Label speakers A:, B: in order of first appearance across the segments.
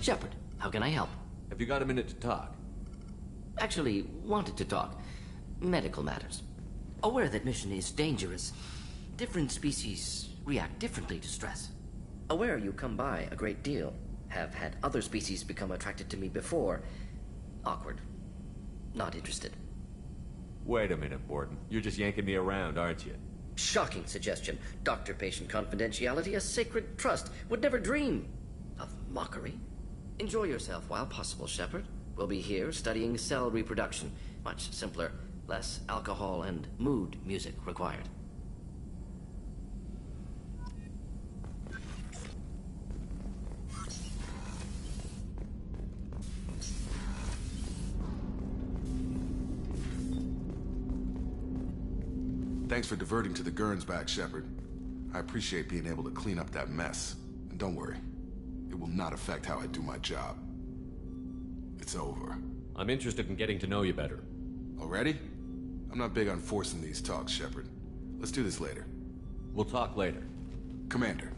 A: Shepard, how can I help?
B: Have you got a minute to talk?
A: Actually, wanted to talk. Medical matters. Aware that mission is dangerous. Different species react differently to stress. Aware you come by a great deal. Have had other species become attracted to me before. Awkward. Not interested.
B: Wait a minute, Borden. You're just yanking me around, aren't you?
A: Shocking suggestion. Doctor-patient confidentiality, a sacred trust. Would never dream of mockery. Enjoy yourself while possible, Shepard. We'll be here studying cell reproduction. Much simpler, less alcohol and mood music required.
C: Thanks for diverting to the Gurns back, Shepard. I appreciate being able to clean up that mess. And don't worry, it will not affect how I do my job. It's over.
B: I'm interested in getting to know you better.
C: Already? I'm not big on forcing these talks, Shepard. Let's do this later.
B: We'll talk later.
C: Commander.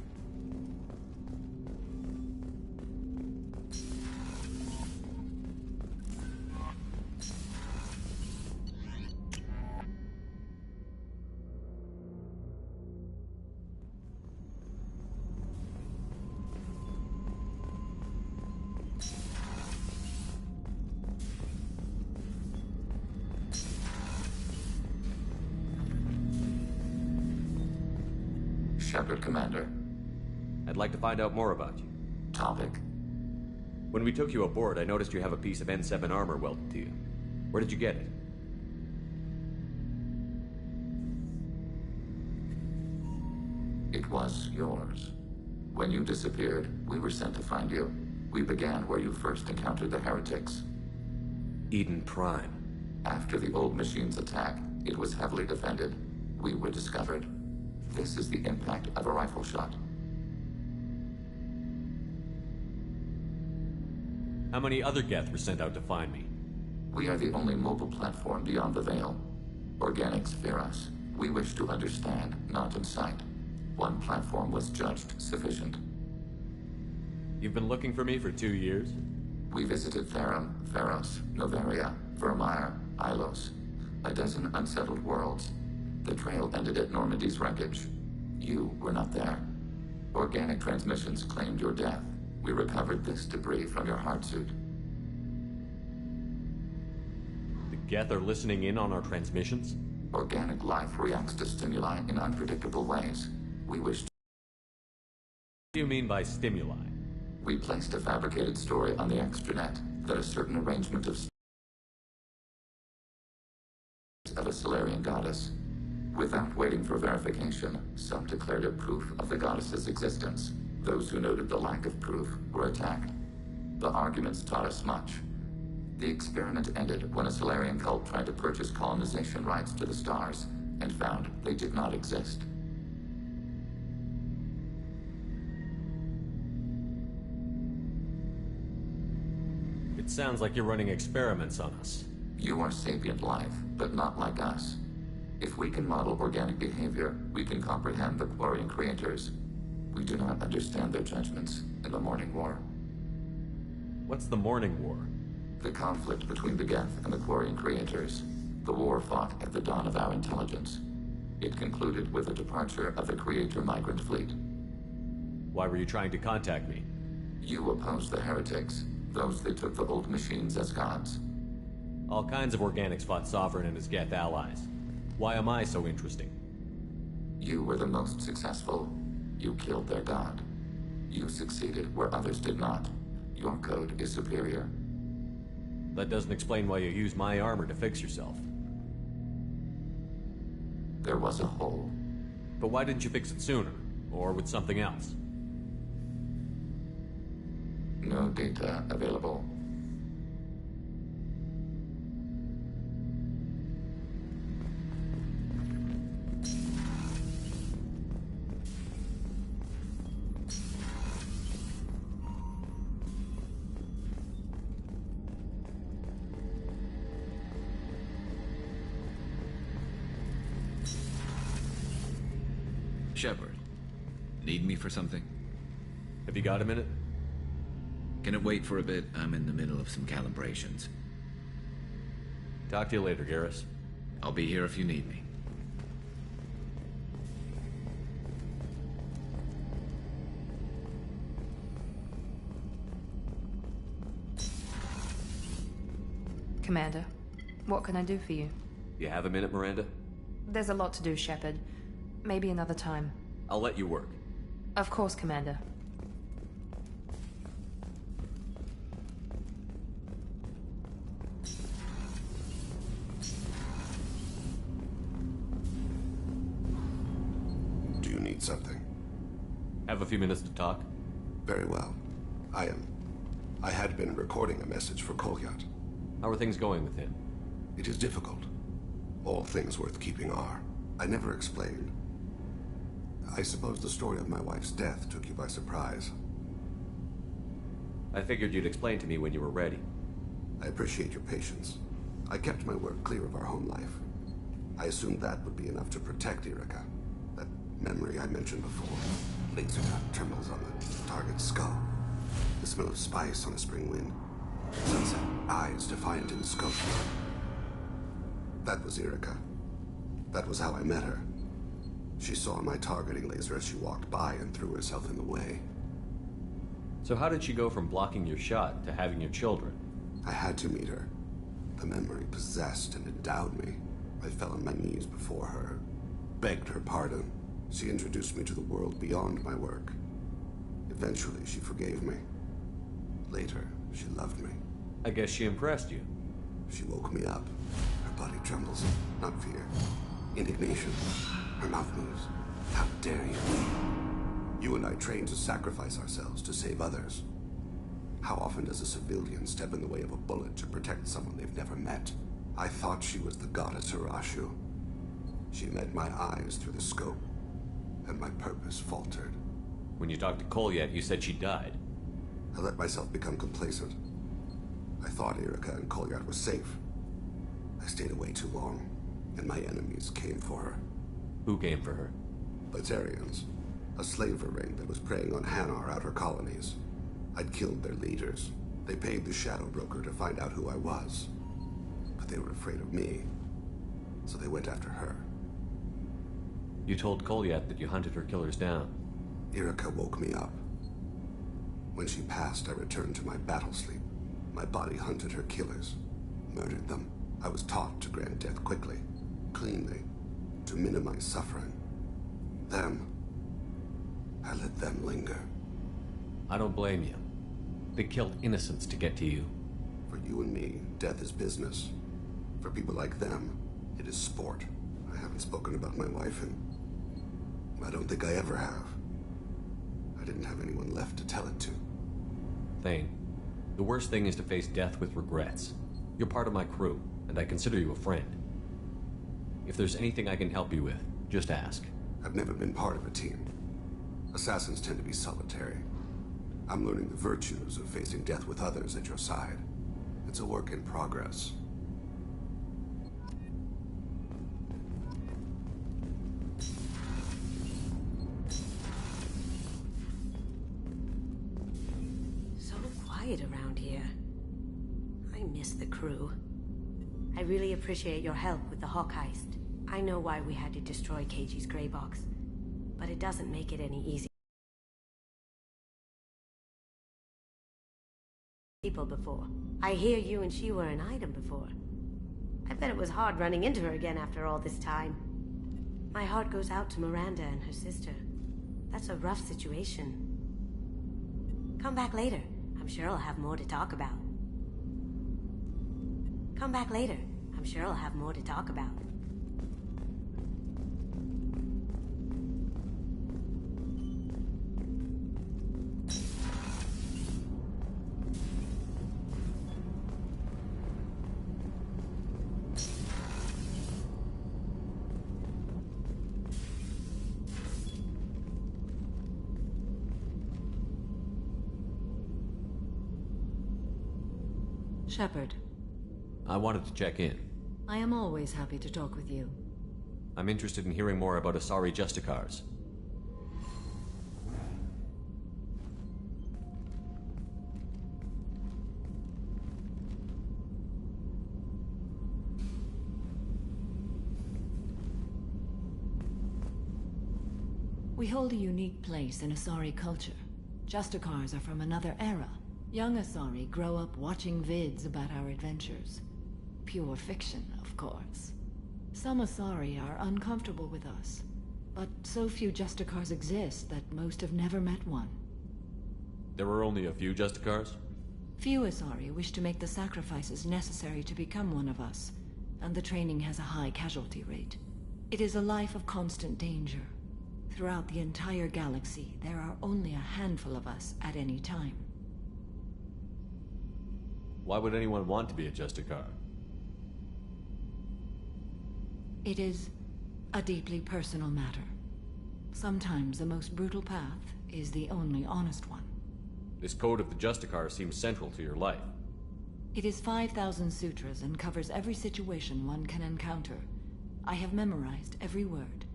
D: Shepard, Commander.
B: I'd like to find out more about you.
D: Topic.
B: When we took you aboard, I noticed you have a piece of N7 armor welded to you. Where did you get it?
D: It was yours. When you disappeared, we were sent to find you. We began where you first encountered the heretics.
B: Eden Prime.
D: After the old machine's attack, it was heavily defended. We were discovered. This is the impact of a rifle shot.
B: How many other Geth were sent out to find me?
D: We are the only mobile platform beyond the Veil. Organics fear us. We wish to understand, not incite. One platform was judged sufficient.
B: You've been looking for me for 2 years?
D: We visited Therum, Theros, Novaria, Vermeer, Ilos. A dozen unsettled worlds. The trail ended at Normandy's wreckage. You were not there. Organic transmissions claimed your death. We recovered this debris from your heart suit.
B: The Geth are listening in on our transmissions?
D: Organic life reacts to stimuli in unpredictable ways. We wish to...
B: What do you mean by stimuli?
D: We placed a fabricated story on the extranet that a certain arrangement of a Solarian goddess. Without waiting for verification, some declared it proof of the goddess's existence. Those who noted the lack of proof were attacked. The arguments taught us much. The experiment ended when a Solarian cult tried to purchase colonization rights to the stars, and found they did not exist.
B: It sounds like you're running experiments on us.
D: You are sapient life, but not like us. If we can model organic behavior, we can comprehend the Quarian creators. We do not understand their judgments in the Morning War.
B: What's the Morning War?
D: The conflict between the Geth and the Quarian creators. The war fought at the dawn of our intelligence. It concluded with the departure of the Creator migrant fleet.
B: Why were you trying to contact me?
D: You opposed the heretics, those that took the old machines as gods.
B: All kinds of organics fought Sovereign and his Geth allies. Why am I so interesting?
D: You were the most successful. You killed their god. You succeeded where others did not. Your code is superior.
B: That doesn't explain why you used my armor to fix yourself.
D: There was a hole.
B: But why didn't you fix it sooner? Or with something else?
D: No data available.
E: Shepard, need me for something?
B: Have you got a minute?
E: Can it wait for a bit? I'm in the middle of some calibrations.
B: Talk to you later, Garrus.
E: I'll be here if you need me.
F: Commander, what can I do for you?
B: You have a minute, Miranda?
F: There's a lot to do, Shepard. Maybe another time.
B: I'll let you work.
F: Of course, Commander.
G: Do you need something?
B: Have a few minutes to talk?
G: Very well. I had been recording a message for Kolyat.
B: How are things going with him?
G: It is difficult. All things worth keeping are. I never explained. I suppose the story of my wife's death took you by surprise.
B: I figured you'd explain to me when you were ready.
G: I appreciate your patience. I kept my work clear of our home life. I assumed that would be enough to protect Irika. That memory I mentioned before. Laser dot trembles on the target's skull. The smell of spice on a spring wind. Sunset eyes defiant in scope. That was Irika. That was how I met her. She saw my targeting laser as she walked by and threw herself in the way.
B: So how did she go from blocking your shot to having your children?
G: I had to meet her. The memory possessed and endowed me. I fell on my knees before her, begged her pardon. She introduced me to the world beyond my work. Eventually, she forgave me. Later, she loved me.
B: I guess she impressed you.
G: She woke me up. Her body trembles, not fear. Indignation. Her mouth moves. How dare you? You and I trained to sacrifice ourselves to save others. How often does a civilian step in the way of a bullet to protect someone they've never met? I thought she was the goddess Arashu. She met my eyes through the scope, and my purpose faltered.
B: When you talked to Kolyat, you said she died.
G: I let myself become complacent. I thought Irika and Kolyat were safe. I stayed away too long, and my enemies came for her.
B: Who came for her?
G: Litarians, a slaver ring that was preying on Hanar outer colonies. I'd killed their leaders. They paid the Shadow Broker to find out who I was. But they were afraid of me, so they went after her.
B: You told Kolyat that you hunted her killers down.
G: Irika woke me up. When she passed, I returned to my battle sleep. My body hunted her killers, murdered them. I was taught to grant death quickly, cleanly, to minimize suffering. Them, I let them linger.
B: I don't blame you. They killed innocents to get to you.
G: For you and me, death is business. For people like them, it is sport. I haven't spoken about my wife, and I don't think I ever have. I didn't have anyone left to tell it to.
B: Thane, the worst thing is to face death with regrets. You're part of my crew, and I consider you a friend. If there's anything I can help you with, just ask.
G: I've never been part of a team. Assassins tend to be solitary. I'm learning the virtues of facing death with others at your side. It's a work in progress.
H: So quiet around here. I miss the crew. I really appreciate your help with the Hawk heist. I know why we had to destroy KG's gray box, but it doesn't make it any easier. People before. I hear you and she were an item before. I bet it was hard running into her again after all this time. My heart goes out to Miranda and her sister. That's a rough situation. Come back later. I'm sure I'll have more to talk about. Come back later. I'm sure I'll have more to talk about.
I: Shepard,
B: I wanted to check in.
I: I am always happy to talk with you.
B: I'm interested in hearing more about Asari Justicars.
I: We hold a unique place in Asari culture. Justicars are from another era. Young Asari grow up watching vids about our adventures. Pure fiction, of course. Some Asari are uncomfortable with us, but so few Justicars exist that most have never met one.
B: There were only a few Justicars?
I: Few Asari wish to make the sacrifices necessary to become one of us, and the training has a high casualty rate. It is a life of constant danger. Throughout the entire galaxy, there are only a handful of us at any time.
B: Why would anyone want to be a Justicar?
I: It is a deeply personal matter. Sometimes the most brutal path is the only honest one.
B: This code of the Justicar seems central to your life.
I: It is 5,000 sutras and covers every situation one can encounter. I have memorized every word.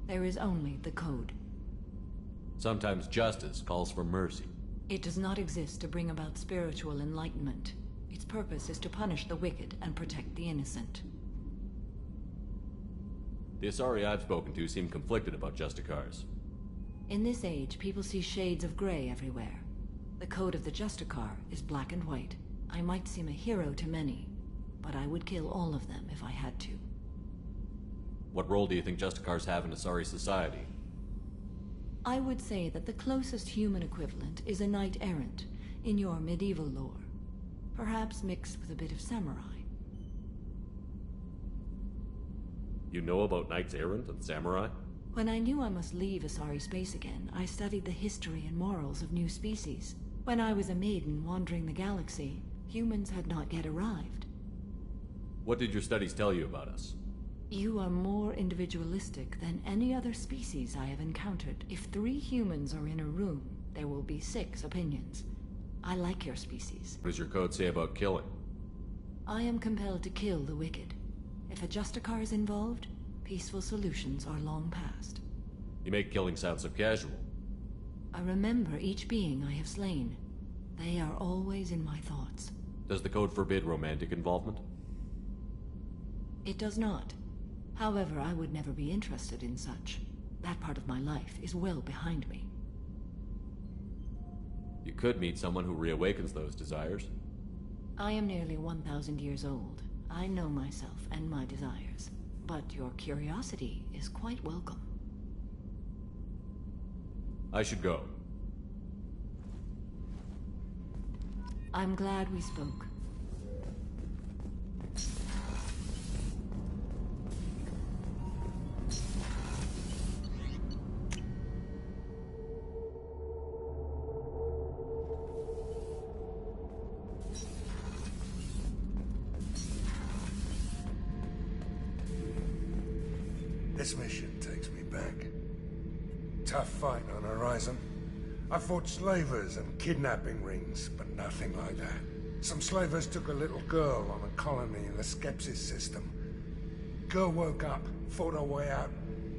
I: There is only the code.
B: Sometimes justice calls for mercy.
I: It does not exist to bring about spiritual enlightenment. Its purpose is to punish the wicked and protect the innocent.
B: The Asari I've spoken to seem conflicted about Justicars.
I: In this age, people see shades of gray everywhere. The code of the Justicar is black and white. I might seem a hero to many, but I would kill all of them if I had to.
B: What role do you think Justicars have in Asari society?
I: I would say that the closest human equivalent is a knight-errant in your medieval lore. Perhaps mixed with a bit of samurai.
B: You know about knights errant and samurai?
I: When I knew I must leave Asari space again, I studied the history and morals of new species. When I was a maiden wandering the galaxy, humans had not yet arrived.
B: What did your studies tell you about us?
I: You are more individualistic than any other species I have encountered. If 3 humans are in a room, there will be 6 opinions. I like your species.
B: What does your code say about killing?
I: I am compelled to kill the wicked. If a Justicar is involved, peaceful solutions are long past.
B: You make killing sound so casual.
I: I remember each being I have slain. They are always in my thoughts.
B: Does the code forbid romantic involvement?
I: It does not. However, I would never be interested in such. That part of my life is well behind me.
B: You could meet someone who reawakens those desires.
I: I am nearly 1,000 years old. I know myself and my desires. But your curiosity is quite welcome.
B: I should go.
I: I'm glad we spoke.
J: This mission takes me back. Tough fight on Horizon. I fought slavers and kidnapping rings, but nothing like that. Some slavers took a little girl on a colony in the Skepsis system. Girl woke up, fought her way out,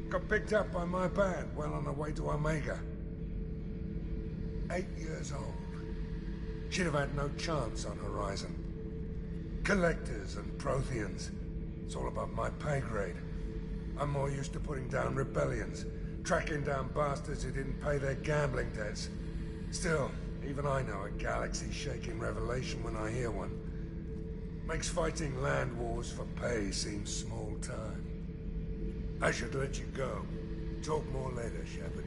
J: got picked up by my band well on her way to Omega. 8 years old. She'd have had no chance on Horizon. Collectors and Protheans. It's all above my pay grade. I'm more used to putting down rebellions, tracking down bastards who didn't pay their gambling debts. Still, even I know a galaxy-shaking revelation when I hear one. Makes fighting land wars for pay seem small time. I should let you go. Talk more later, Shepard.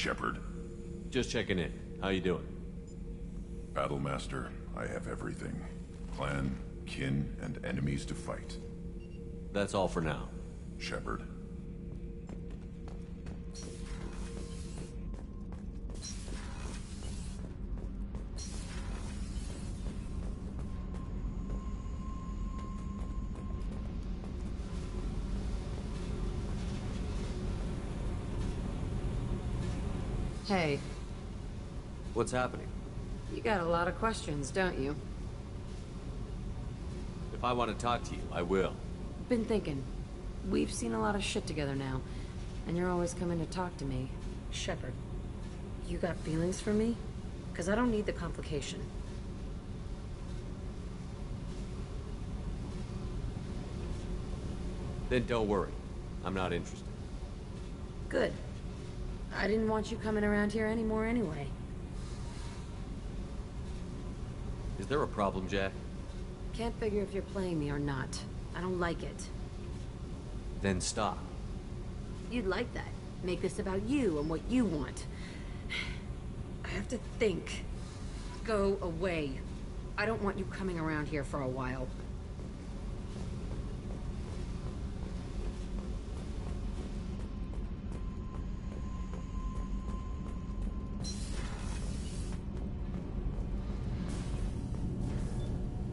K: Shepard.
B: Just checking in. How you doing?
K: Battlemaster, I have everything. Clan, kin, and enemies to fight.
B: That's all for now.
K: Shepard.
L: Hey.
B: What's happening?
L: You got a lot of questions, don't you?
B: If I want to talk to you, I will.
L: Been thinking. We've seen a lot of shit together now, and you're always coming to talk to me. Shepard, you got feelings for me? Because I don't need the complication.
B: Then don't worry. I'm not interested.
L: Good. I didn't want you coming around here anymore anyway.
B: Is there a problem, Jack?
L: Can't figure if you're playing me or not. I don't like it.
B: Then stop.
L: You'd like that. Make this about you and what you want. I have to think. Go away. I don't want you coming around here for a while.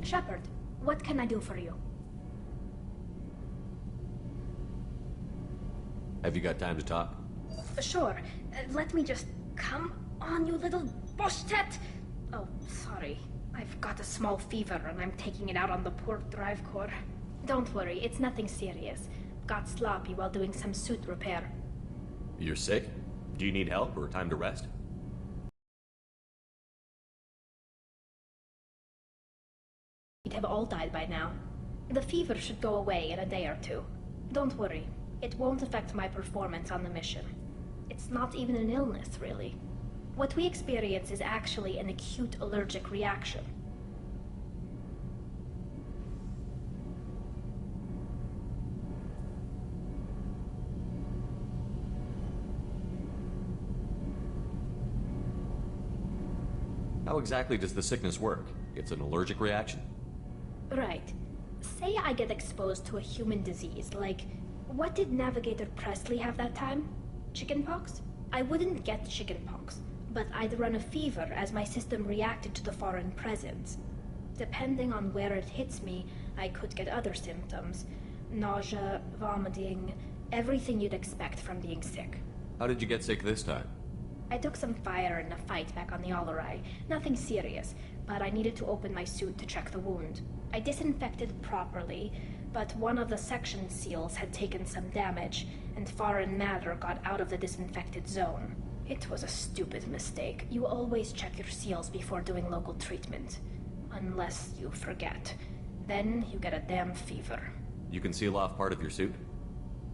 M: Shepard, what can I do for you?
B: Have you got time to talk?
M: Sure. Let me just... Come on, you little bushtet! Oh, sorry. I've got a small fever and I'm taking it out on the poor drive core. Don't worry, it's nothing serious. Got sloppy while doing some suit repair.
B: You're sick? Do you need help or time to rest?
M: We'd have all died by now. The fever should go away in a day or two. Don't worry. It won't affect my performance on the mission. It's not even an illness, really. What we experience is actually an acute allergic reaction.
B: How exactly does the sickness work? It's an allergic reaction?
M: Right. Say I get exposed to a human disease, like... What did Navigator Presley have that time? Chickenpox? I wouldn't get chickenpox, but I'd run a fever as my system reacted to the foreign presence. Depending on where it hits me, I could get other symptoms. Nausea, vomiting, everything you'd expect from being sick.
B: How did you get sick this time?
M: I took some fire in a fight back on the Allerai. Nothing serious, but I needed to open my suit to check the wound. I disinfected properly, but one of the section seals had taken some damage, and foreign matter got out of the disinfected zone. It was a stupid mistake. You always check your seals before doing local treatment. Unless you forget. Then you get a damn fever.
B: You can seal off part of your suit?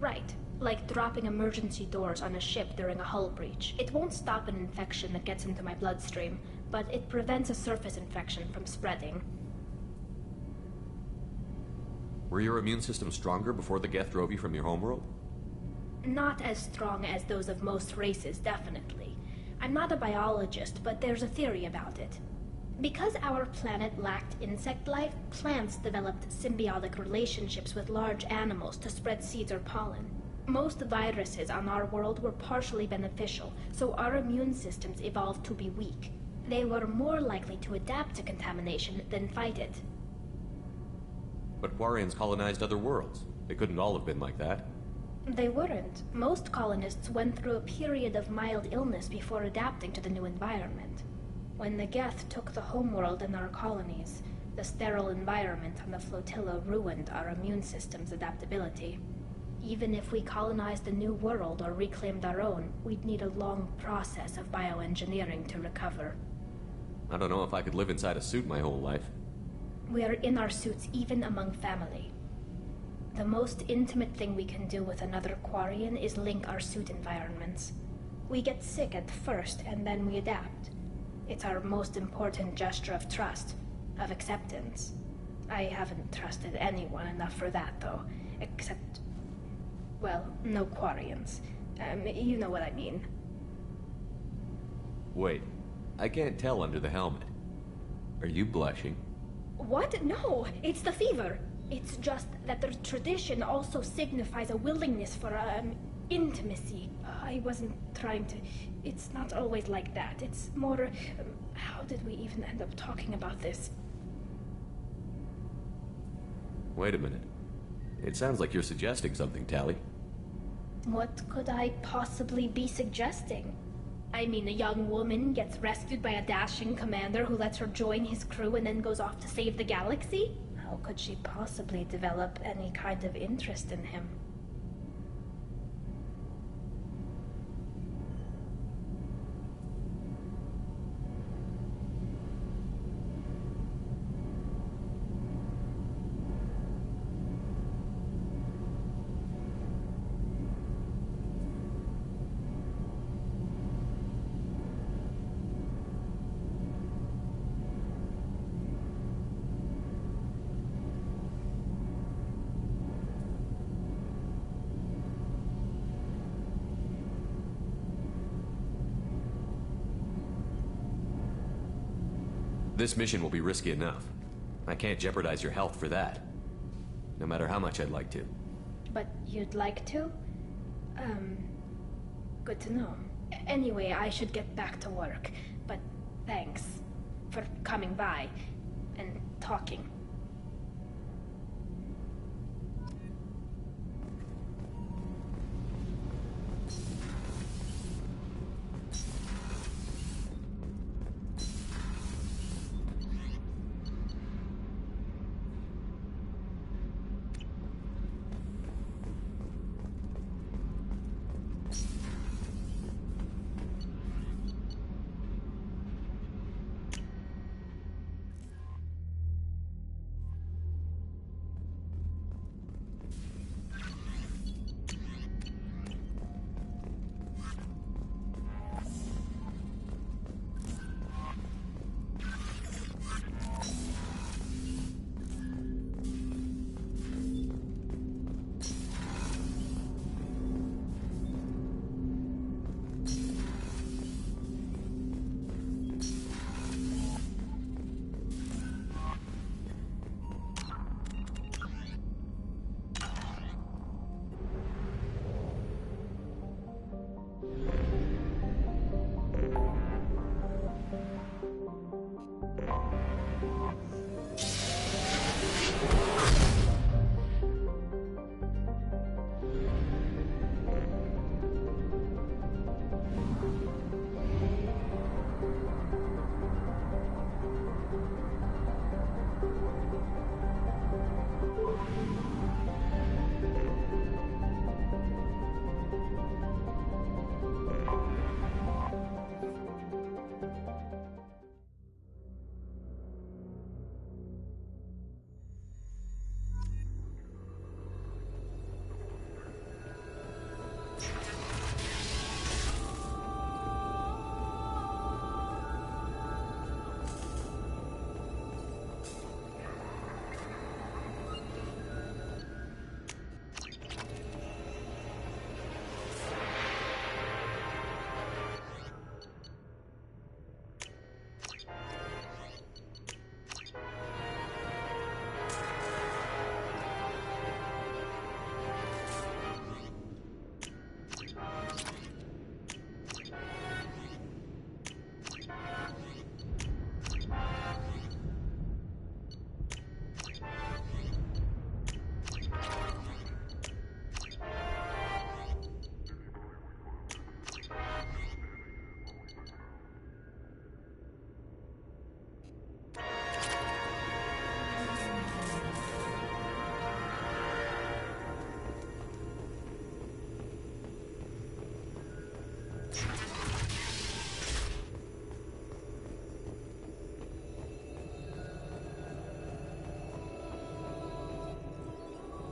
M: Right. Like dropping emergency doors on a ship during a hull breach. It won't stop an infection that gets into my bloodstream, but it prevents a surface infection from spreading.
B: Were your immune system stronger before the Geth drove you from your homeworld?
M: Not as strong as those of most races, definitely. I'm not a biologist, but there's a theory about it. Because our planet lacked insect life, plants developed symbiotic relationships with large animals to spread seeds or pollen. Most viruses on our world were partially beneficial, so our immune systems evolved to be weak. They were more likely to adapt to contamination than fight it.
B: But Quarians colonized other worlds. They couldn't all have been like that.
M: They weren't. Most colonists went through a period of mild illness before adapting to the new environment. When the Geth took the homeworld and our colonies, the sterile environment on the flotilla ruined our immune system's adaptability. Even if we colonized a new world or reclaimed our own, we'd need a long process of bioengineering to recover.
B: I don't know if I could live inside a suit my whole life.
M: We are in our suits even among family. The most intimate thing we can do with another Quarian is link our suit environments. We get sick at first, and then we adapt. It's our most important gesture of trust, of acceptance. I haven't trusted anyone enough for that, though, except... well, no Quarians. You know what I mean.
B: Wait, I can't tell under the helmet. Are you blushing?
M: What? No, it's the fever. It's just that the tradition also signifies a willingness for, intimacy. I wasn't trying to... It's not always like that. It's more... how did we even end up talking about this?
B: Wait a minute. It sounds like you're suggesting something, Tally.
M: What could I possibly be suggesting? I mean, a young woman gets rescued by a dashing commander who lets her join his crew and then goes off to save the galaxy? How could she possibly develop any kind of interest in him?
B: This mission will be risky enough. I can't jeopardize your health for that. No matter how much I'd like to.
M: But you'd like to? Good to know. Anyway, I should get back to work. But thanks for coming by and talking.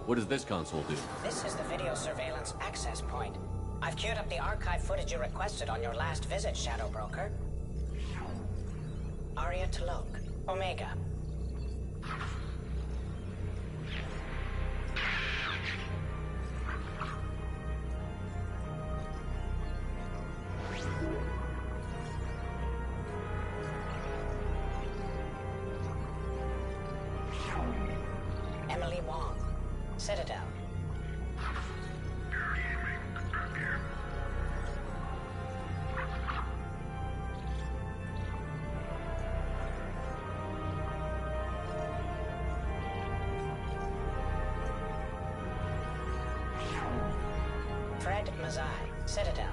B: What does this console do?
N: This is the video surveillance access point. I've queued up the archive footage you requested on your last visit, Shadow Broker. Aria Talok, Omega. Emily Wong, Citadel. Fred Mazai, Citadel.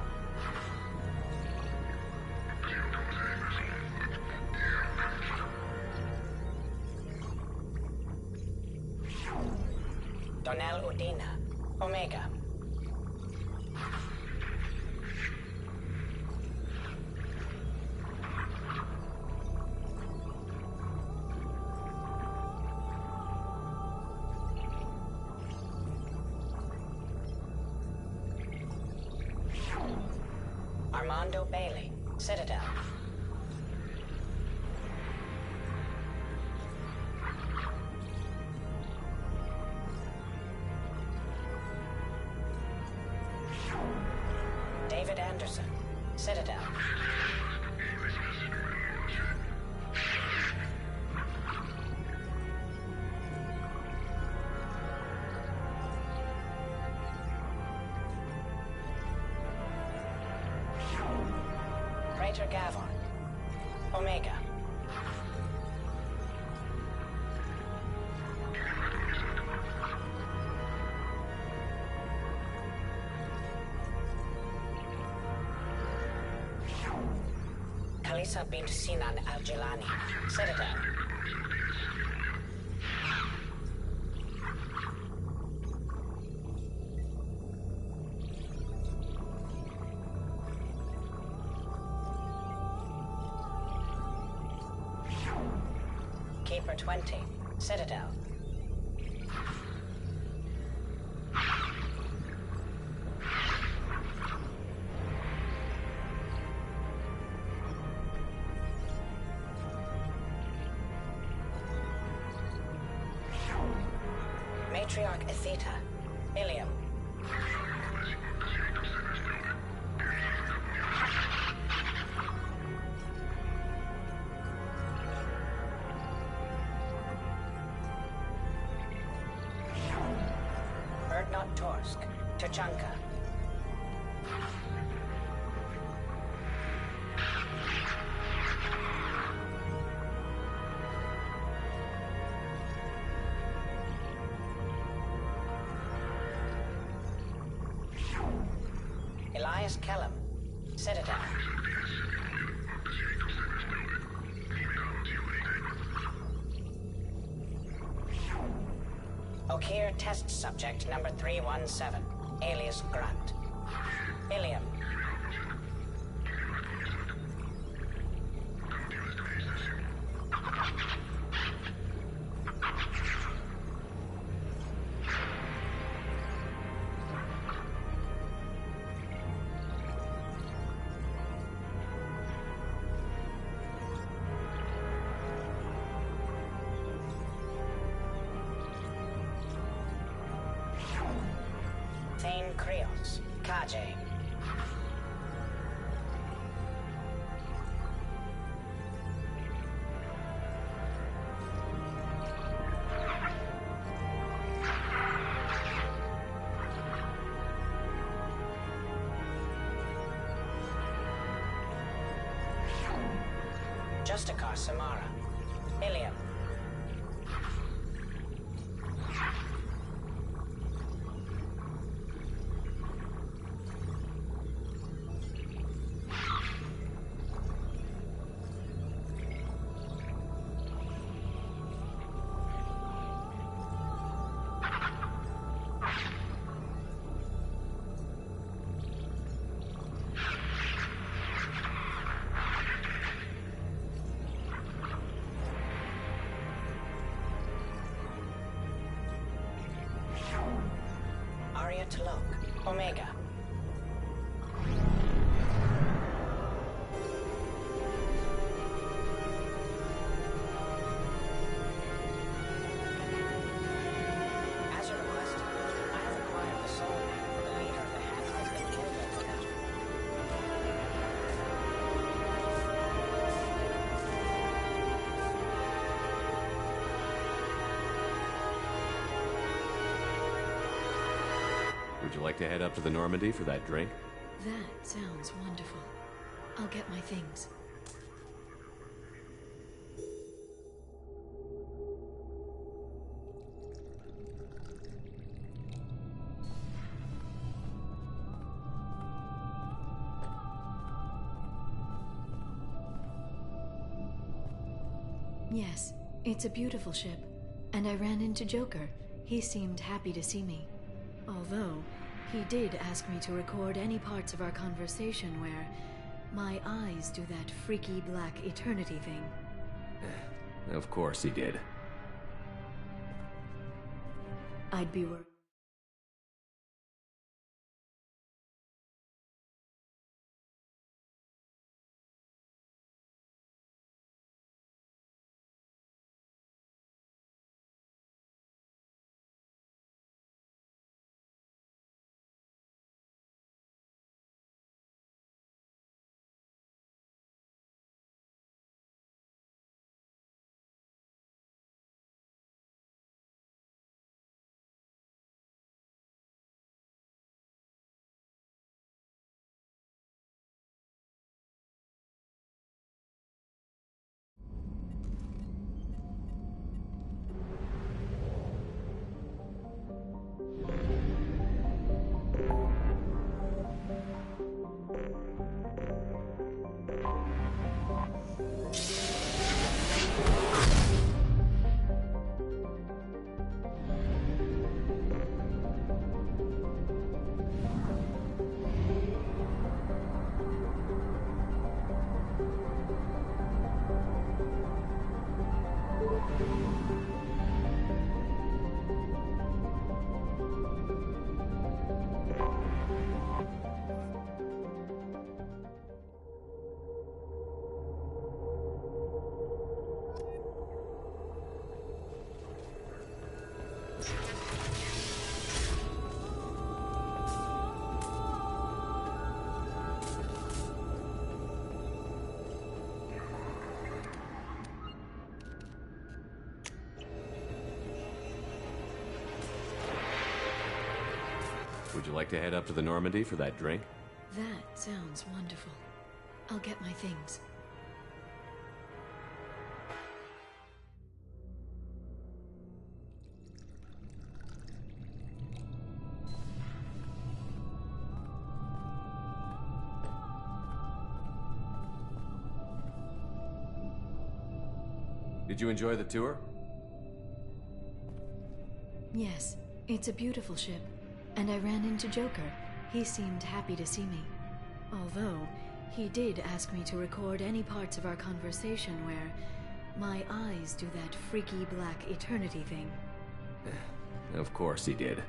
N: Donnell Udina, Omega. Armando Bailey, Citadel. David Anderson, Citadel. Praetor Gavon, Omega. Kalisa bint Sinan al-Jilani, Citadel. Keeper 20, Citadel. Matriarch Atheta, Ilium. Erdnot Torsk, Tuchanka. Elias Kellum, Citadel. Okir test subject number 317, alias Grunt. Ilium. Thane Krios, Kajay. Justicar Samara, Ilium. where to look. Omega. As you requested, I have acquired the soul map for the leader of the Hackers that killed the village.
B: Would you like to head up to the Normandy for that drink?
I: That sounds wonderful. I'll get my things. Yes, it's a beautiful ship. And I ran into Joker. He seemed happy to see me. Although, he did ask me to record any parts of our conversation where my eyes do that freaky black eternity thing.
B: Of course he did.
I: I'd be worried.
B: Would you like to head up to the Normandy for that drink?
I: That sounds wonderful. I'll get my things.
B: Did you enjoy the tour?
I: Yes, it's a beautiful ship. And I ran into Joker. He seemed happy to see me. Although, he did ask me to record any parts of our conversation where my eyes do that freaky black eternity thing.
B: Of course he did.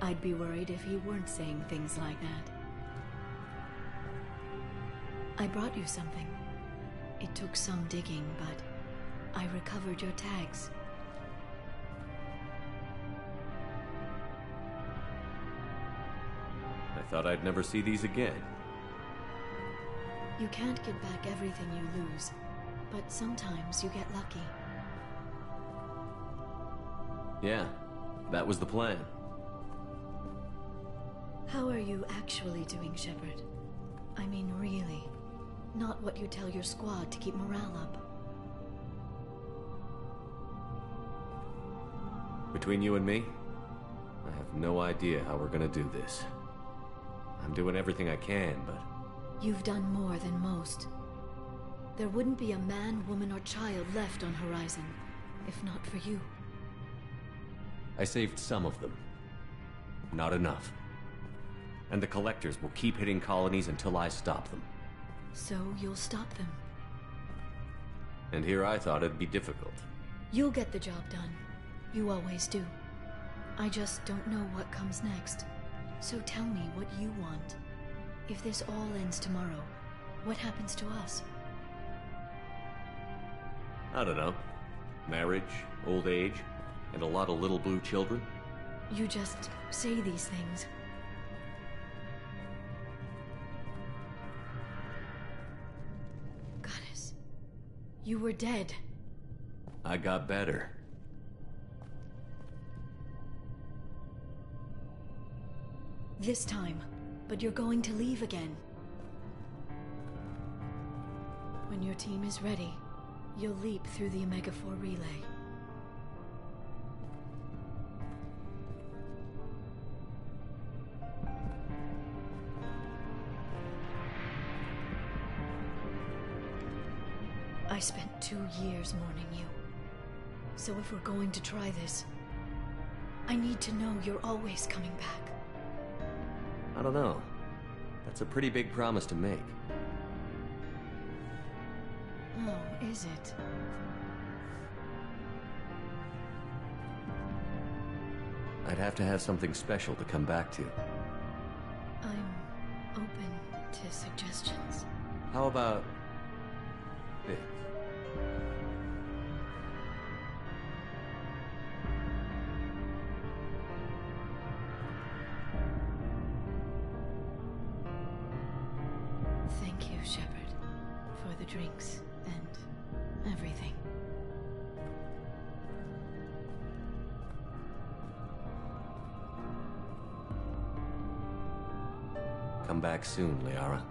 I: I'd be worried if he weren't saying things like that. I brought you something. It took some digging, but I recovered your tags.
B: I thought I'd never see these again.
I: You can't get back everything you lose, but sometimes you get lucky.
B: Yeah, that was the plan.
I: How are you actually doing, Shepard? I mean, really. Not what you tell your squad to keep morale up.
B: Between you and me, I have no idea how we're gonna do this. I'm doing everything I can, but...
I: You've done more than most. There wouldn't be a man, woman, or child left on Horizon, if not for you.
B: I saved some of them. Not enough. And the Collectors will keep hitting colonies until I stop them.
I: So you'll stop them.
B: And here I thought it'd be difficult.
I: You'll get the job done. You always do. I just don't know what comes next. So tell me what you want. If this all ends tomorrow, what happens to us?
B: I don't know. Marriage, old age, and a lot of little blue children.
I: You just say these things. Goddess, you were dead.
B: I got better.
I: This time, but you're going to leave again. When your team is ready, you'll leap through the Omega-4 relay. I spent 2 years mourning you. So if we're going to try this, I need to know you're always coming back.
B: I don't know. That's a pretty big promise to make.
I: Oh, is it?
B: I'd have to have something special to come back to.
I: I'm open to suggestions.
B: How about this?
I: Thank you, Shepard, for the drinks and everything.
B: Come back soon, Liara.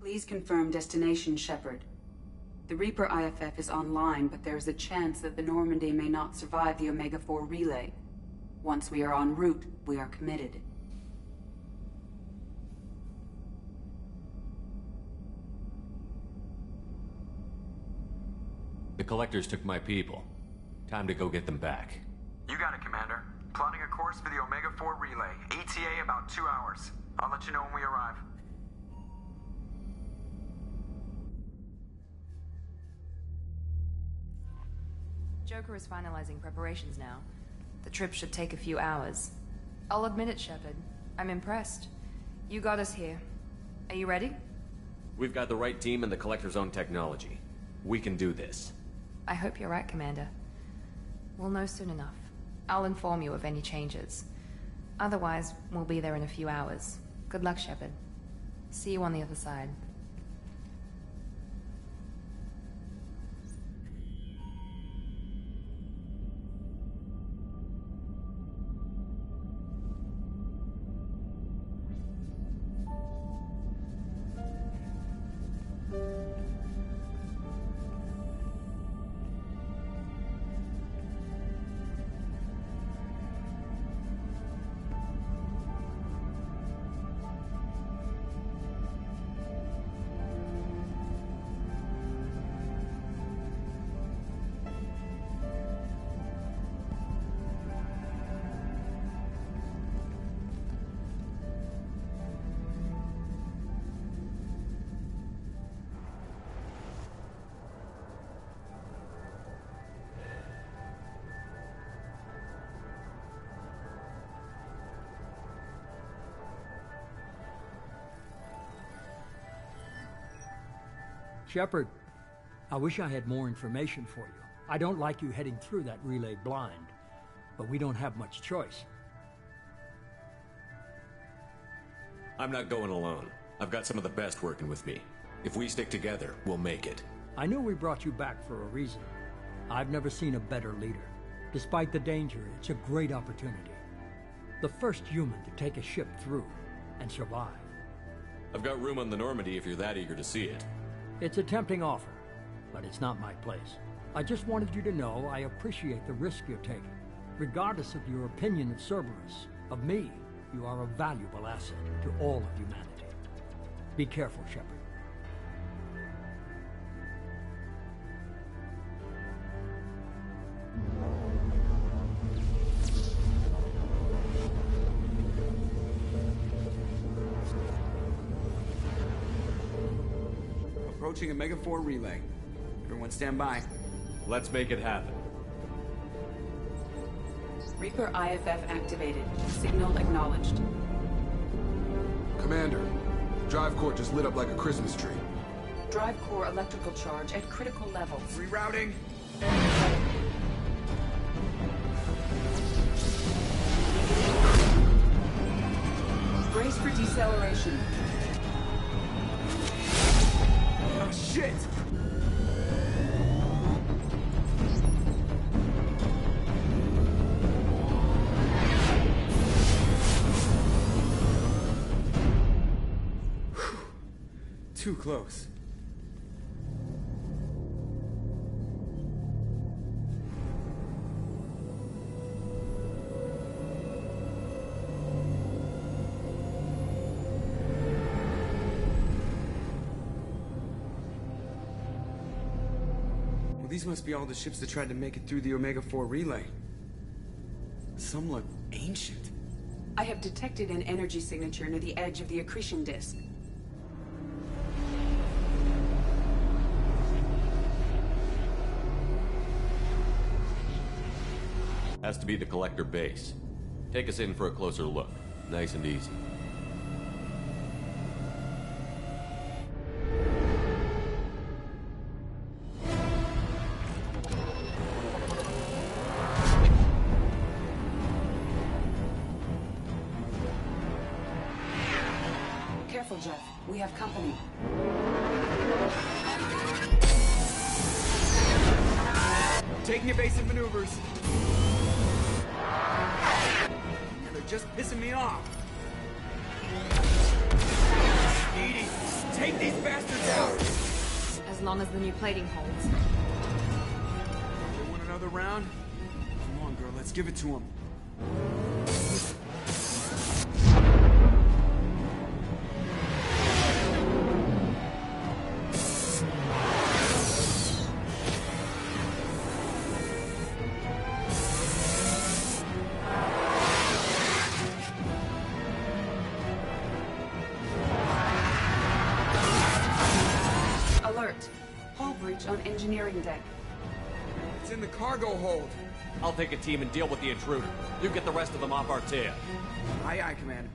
O: Please confirm destination, Shepard. The Reaper IFF is online, but there is a chance that the Normandy may not survive the Omega-4 relay. Once we are en route, we are committed.
B: The Collectors took my people. Time to go get them back.
P: You got it, Commander. Plotting a course for the Omega-4 relay. ETA about 2 hours. I'll let you know when we arrive.
F: Joker is finalizing preparations now. The trip should take a few hours. I'll admit it, Shepard. I'm impressed. You got us here. Are you ready?
B: We've got the right team and the Collector's own technology. We can do this.
F: I hope you're right, Commander. We'll know soon enough. I'll inform you of any changes. Otherwise, we'll be there in a few hours. Good luck, Shepard. See you on the other side.
Q: Shepard, I wish I had more information for you. I don't like you heading through that relay blind, but we don't have much choice.
B: I'm not going alone. I've got some of the best working with me. If we stick together, we'll make it.
Q: I knew we brought you back for a reason. I've never seen a better leader. Despite the danger, it's a great opportunity. The first human to take a ship through and survive.
B: I've got room on the Normandy if you're that eager to see it.
Q: It's a tempting offer, but it's not my place. I just wanted you to know I appreciate the risk you're taking. Regardless of your opinion of Cerberus, of me, you are a valuable asset to all of humanity. Be careful, Shepard.
P: Approaching Omega 4 relay. Everyone stand by.
B: Let's make it happen.
O: Reaper IFF activated. Signal acknowledged.
C: Commander, drive core just lit up like a Christmas tree.
O: Drive core electrical charge at critical levels.
P: Rerouting.
O: Brace for deceleration.
P: Oh, shit! Too close. Well, these must be all the ships that tried to make it through the Omega 4 relay. Some look ancient.
O: I have detected an energy signature near the edge of the accretion disk.
B: Has to be the collector base. Take us in for a closer look. Nice and easy.
O: Careful, Jeff. We have company.
P: Taking evasive maneuvers. They're just pissing me off. Edie, take these bastards out!
F: As long as the new plating holds.
P: They want another round? Come on, girl, let's give it to them.
O: On engineering deck.
P: It's in the cargo hold.
B: I'll take a team and deal with the intruder. You get the rest of them off our tail.
P: Aye, aye, Commander.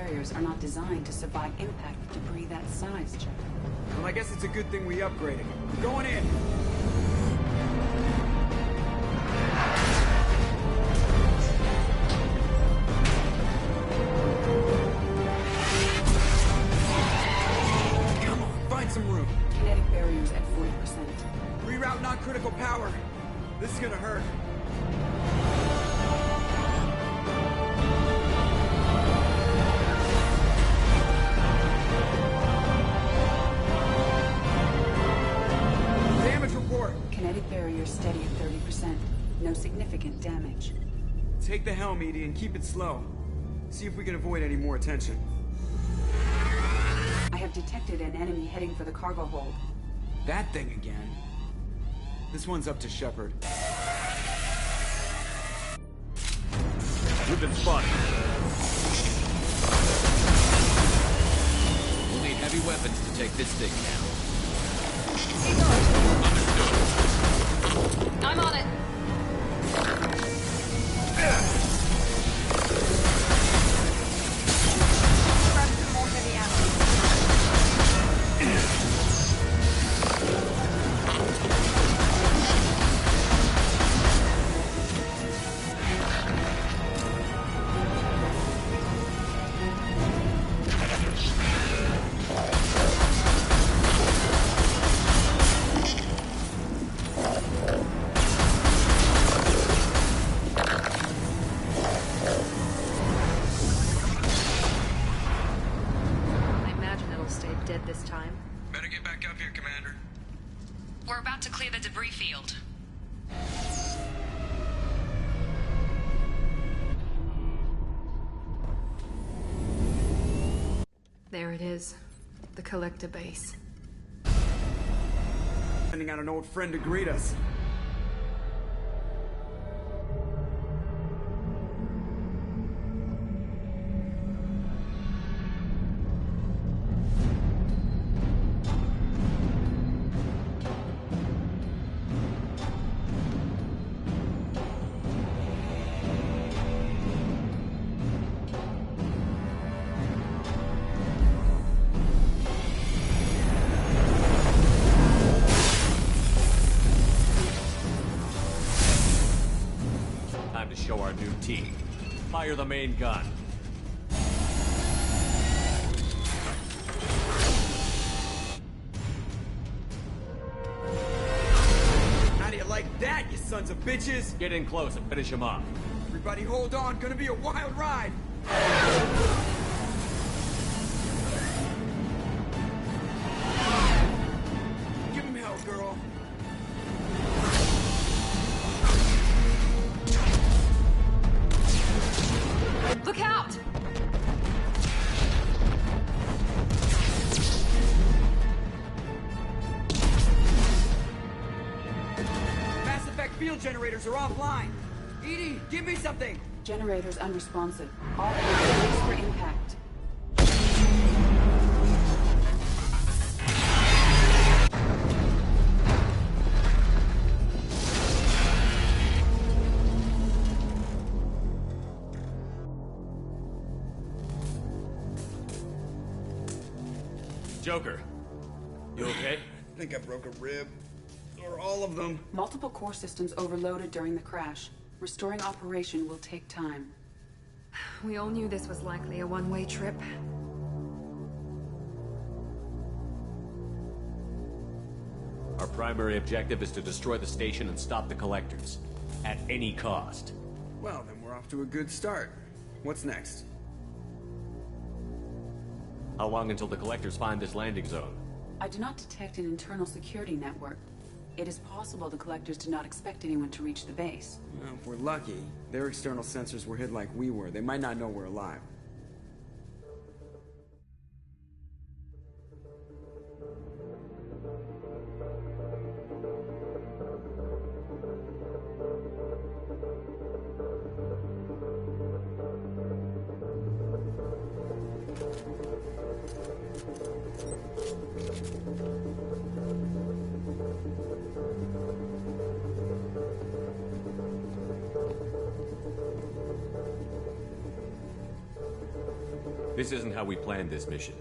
O: barriers are not designed to survive impact with debris that size, Chuck.
P: Well, I guess it's a good thing we upgraded. Going in! Come on, find some room.
O: Kinetic barriers at 40%.
P: Reroute non-critical power. This is gonna hurt. Damage report.
O: Kinetic barrier steady at 30%. No significant damage.
P: Take the helm, Edie, and keep it slow. See if we can avoid any more attention.
O: I have detected an enemy heading for the cargo hold.
P: That thing again. This one's up to Shepard.
B: We've been spotted.
E: We'll need heavy weapons to take this thing down.
F: I'm on it. Grab some more heavy I imagine it'll stay dead this time.
P: Better get back up here, Commander.
F: We're about to clear the debris field. There it is. The collector base.
P: Sending out an old friend to greet us.
B: Time to show our new team. Fire the main gun.
P: How do you like that, you sons of bitches?
B: Get in close and finish him off.
P: Everybody hold on, gonna be a wild ride. Give him hell, girl.
F: Look out!
P: Mass effect field generators are offline. Edie, give me something.
O: Generators unresponsive. All brace for impact.
B: Joker, you okay?
P: I think I broke a rib. Or all of them.
O: Multiple core systems overloaded during the crash. Restoring operation will take time.
F: We all knew this was likely a one-way trip.
B: Our primary objective is to destroy the station and stop the collectors. At any cost.
P: Well, then we're off to a good start. What's next?
B: How long until the collectors find this landing zone?
O: I do not detect an internal security network. It is possible the collectors did not expect anyone to reach the base.
P: Well, if we're lucky, their external sensors were hid like we were. They might not know we're alive.
B: This isn't how we planned this mission,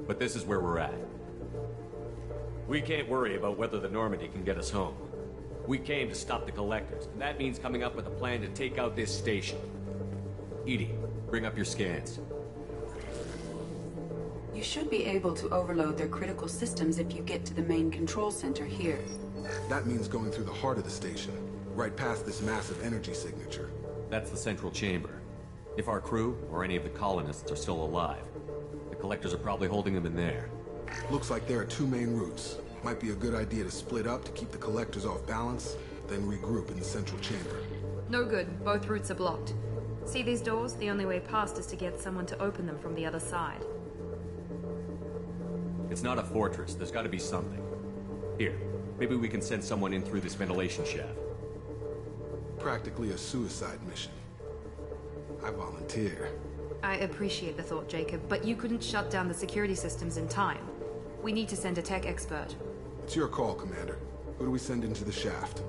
B: but this is where we're at. We can't worry about whether the Normandy can get us home. We came to stop the Collectors, and that means coming up with a plan to take out this station. Edie, bring up your scans.
O: You should be able to overload their critical systems if you get to the main control center here.
C: That means going through the heart of the station, right past this massive energy signature.
B: That's the central chamber. If our crew, or any of the colonists, are still alive, the Collectors are probably holding them in there.
C: Looks like there are two main routes. Might be a good idea to split up to keep the Collectors off balance, then regroup in the central chamber.
F: No good. Both routes are blocked. See these doors? The only way past is to get someone to open them from the other side.
B: It's not a fortress. There's got to be something. Here, maybe we can send someone in through this ventilation shaft.
C: Practically a suicide mission. I volunteer.
F: I appreciate the thought, Jacob, but you couldn't shut down the security systems in time. We need to send a tech expert.
C: It's your call, Commander. Who do we send into the shaft?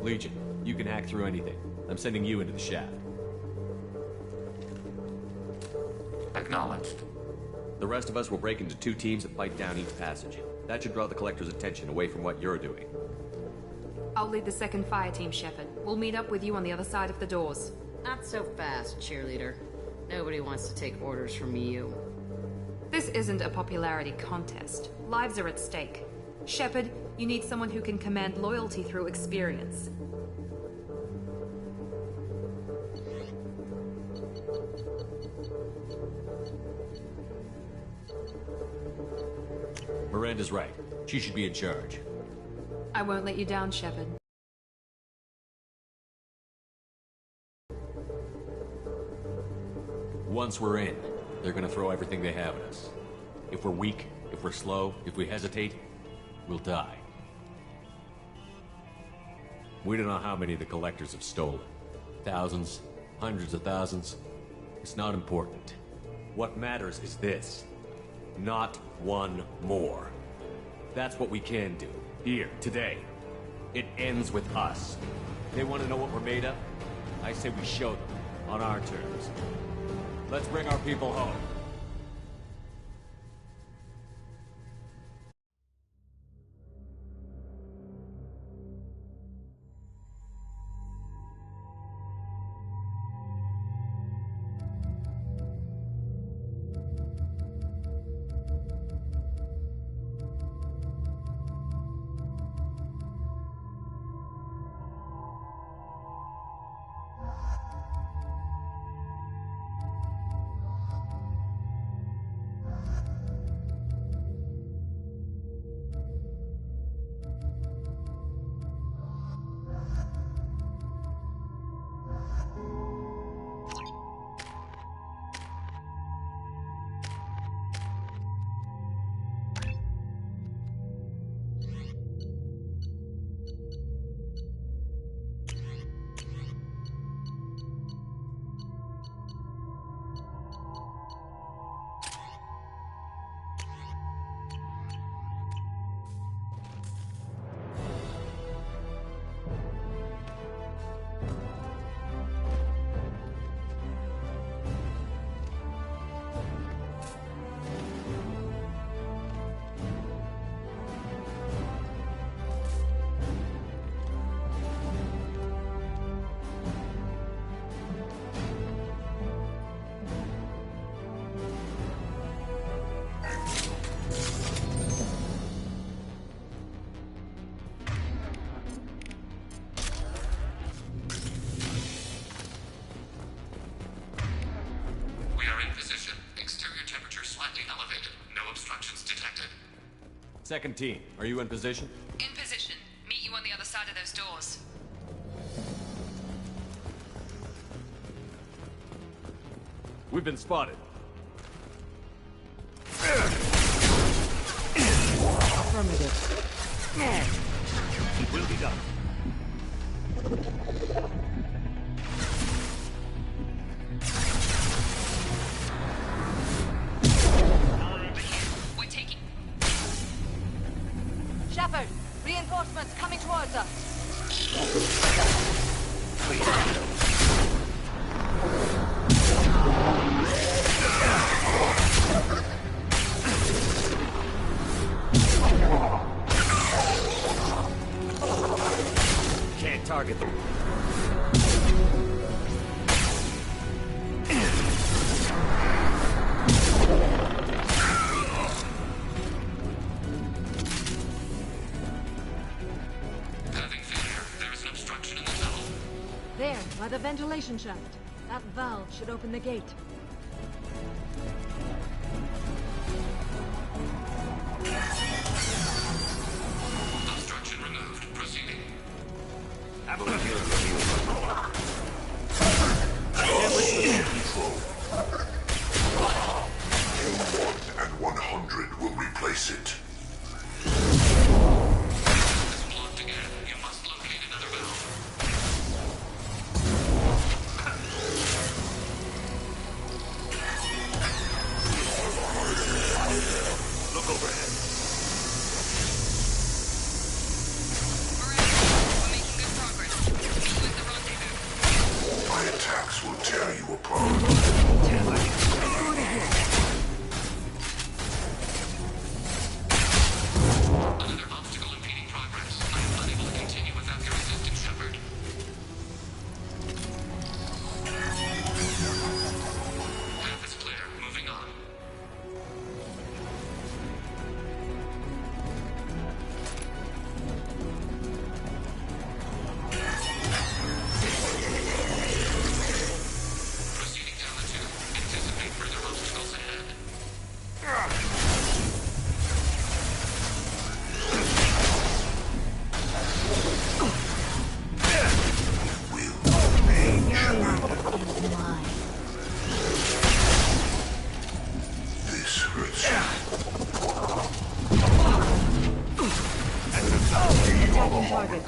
B: Legion, you can hack through anything. I'm sending you into the shaft.
D: Acknowledged.
B: The rest of us will break into 2 teams and fight down each passage. That should draw the Collector's attention away from what you're doing.
F: I'll lead the second fire team, Shepard. We'll meet up with you on the other side of the doors.
L: Not so fast, cheerleader. Nobody wants to take orders from you.
F: This isn't a popularity contest. Lives are at stake. Shepard, you need someone who can command loyalty through experience.
B: Miranda's right. She should be in charge.
F: I won't let you down, Shepard.
B: Once we're in, they're gonna throw everything they have at us. If we're weak, if we're slow, if we hesitate, we'll die. We don't know how many the Collectors have stolen. Thousands, hundreds of thousands. It's not important. What matters is this. Not one more. That's what we can do. Here, today. It ends with us. They want to know what we're made of? I say we show them, on our terms. Let's bring our people home. Second team, are you in position?
F: In position. Meet you on the other side of those doors.
B: We've been spotted.
R: Affirmative.
B: It will be done.
F: We're taking...
R: Shepard, reinforcements coming towards us.
B: Can't target them.
I: There, by the ventilation shaft. That valve should open the gate.
D: Obstruction removed. Proceeding.
K: Q1 and 100 will replace it.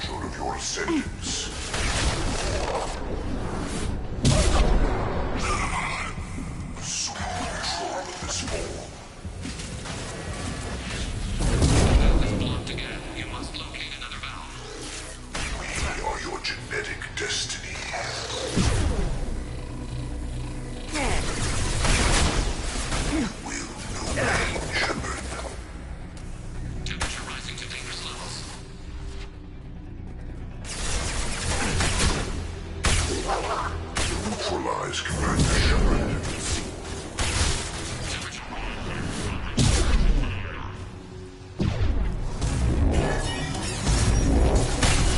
K: Short of your sentence. Assume control of this form.
D: Valve is blocked again. You must locate another valve.
K: We are your genetic destiny. Will no pain, Shepard.
D: Temperature rising to dangerous levels.
K: Neutralize Commander Shepard.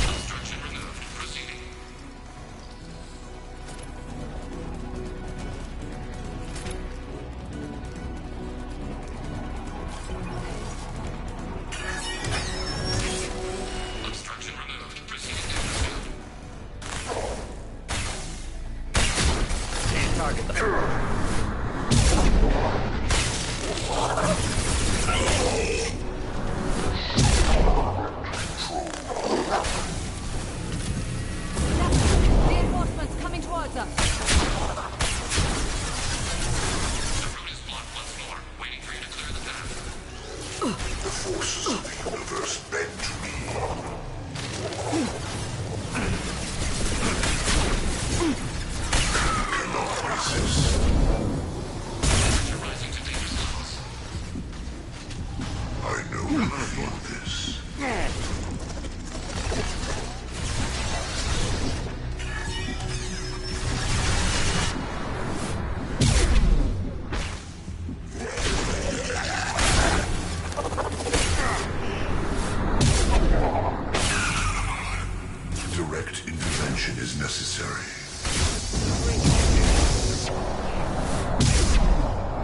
D: Obstruction removed. Proceeding. Obstruction removed. Proceeding to pursuit.
B: Can't target them.
I: Reinforcements coming towards us.
D: The route is blocked once more. Waiting for you to clear the path.
K: The forces of the universe bend to me. Cannot resist.
D: Temperature rising to dangerous levels.
K: I know you feel this. Direct intervention is necessary.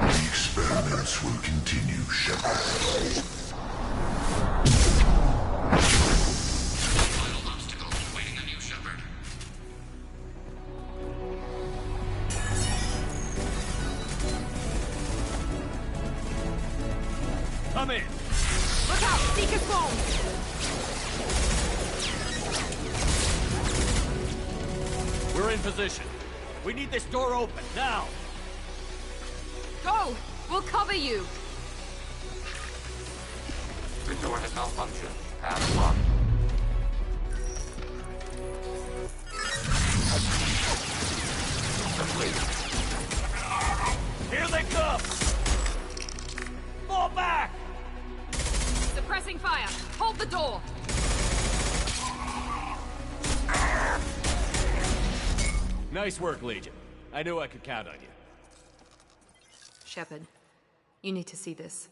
K: The experiments will continue, Shepard.
D: Final obstacle. Waiting on you, Shepard.
B: Come in.
I: Look out! Seeker's phone!
B: We're in position. We need this door open, now!
F: Go! We'll cover you!
D: The door has malfunctioned. Path blocked.
F: Suppressing fire! Hold the door!
B: Nice work, Legion. I knew I could count on you.
F: Shepard, you need to see this.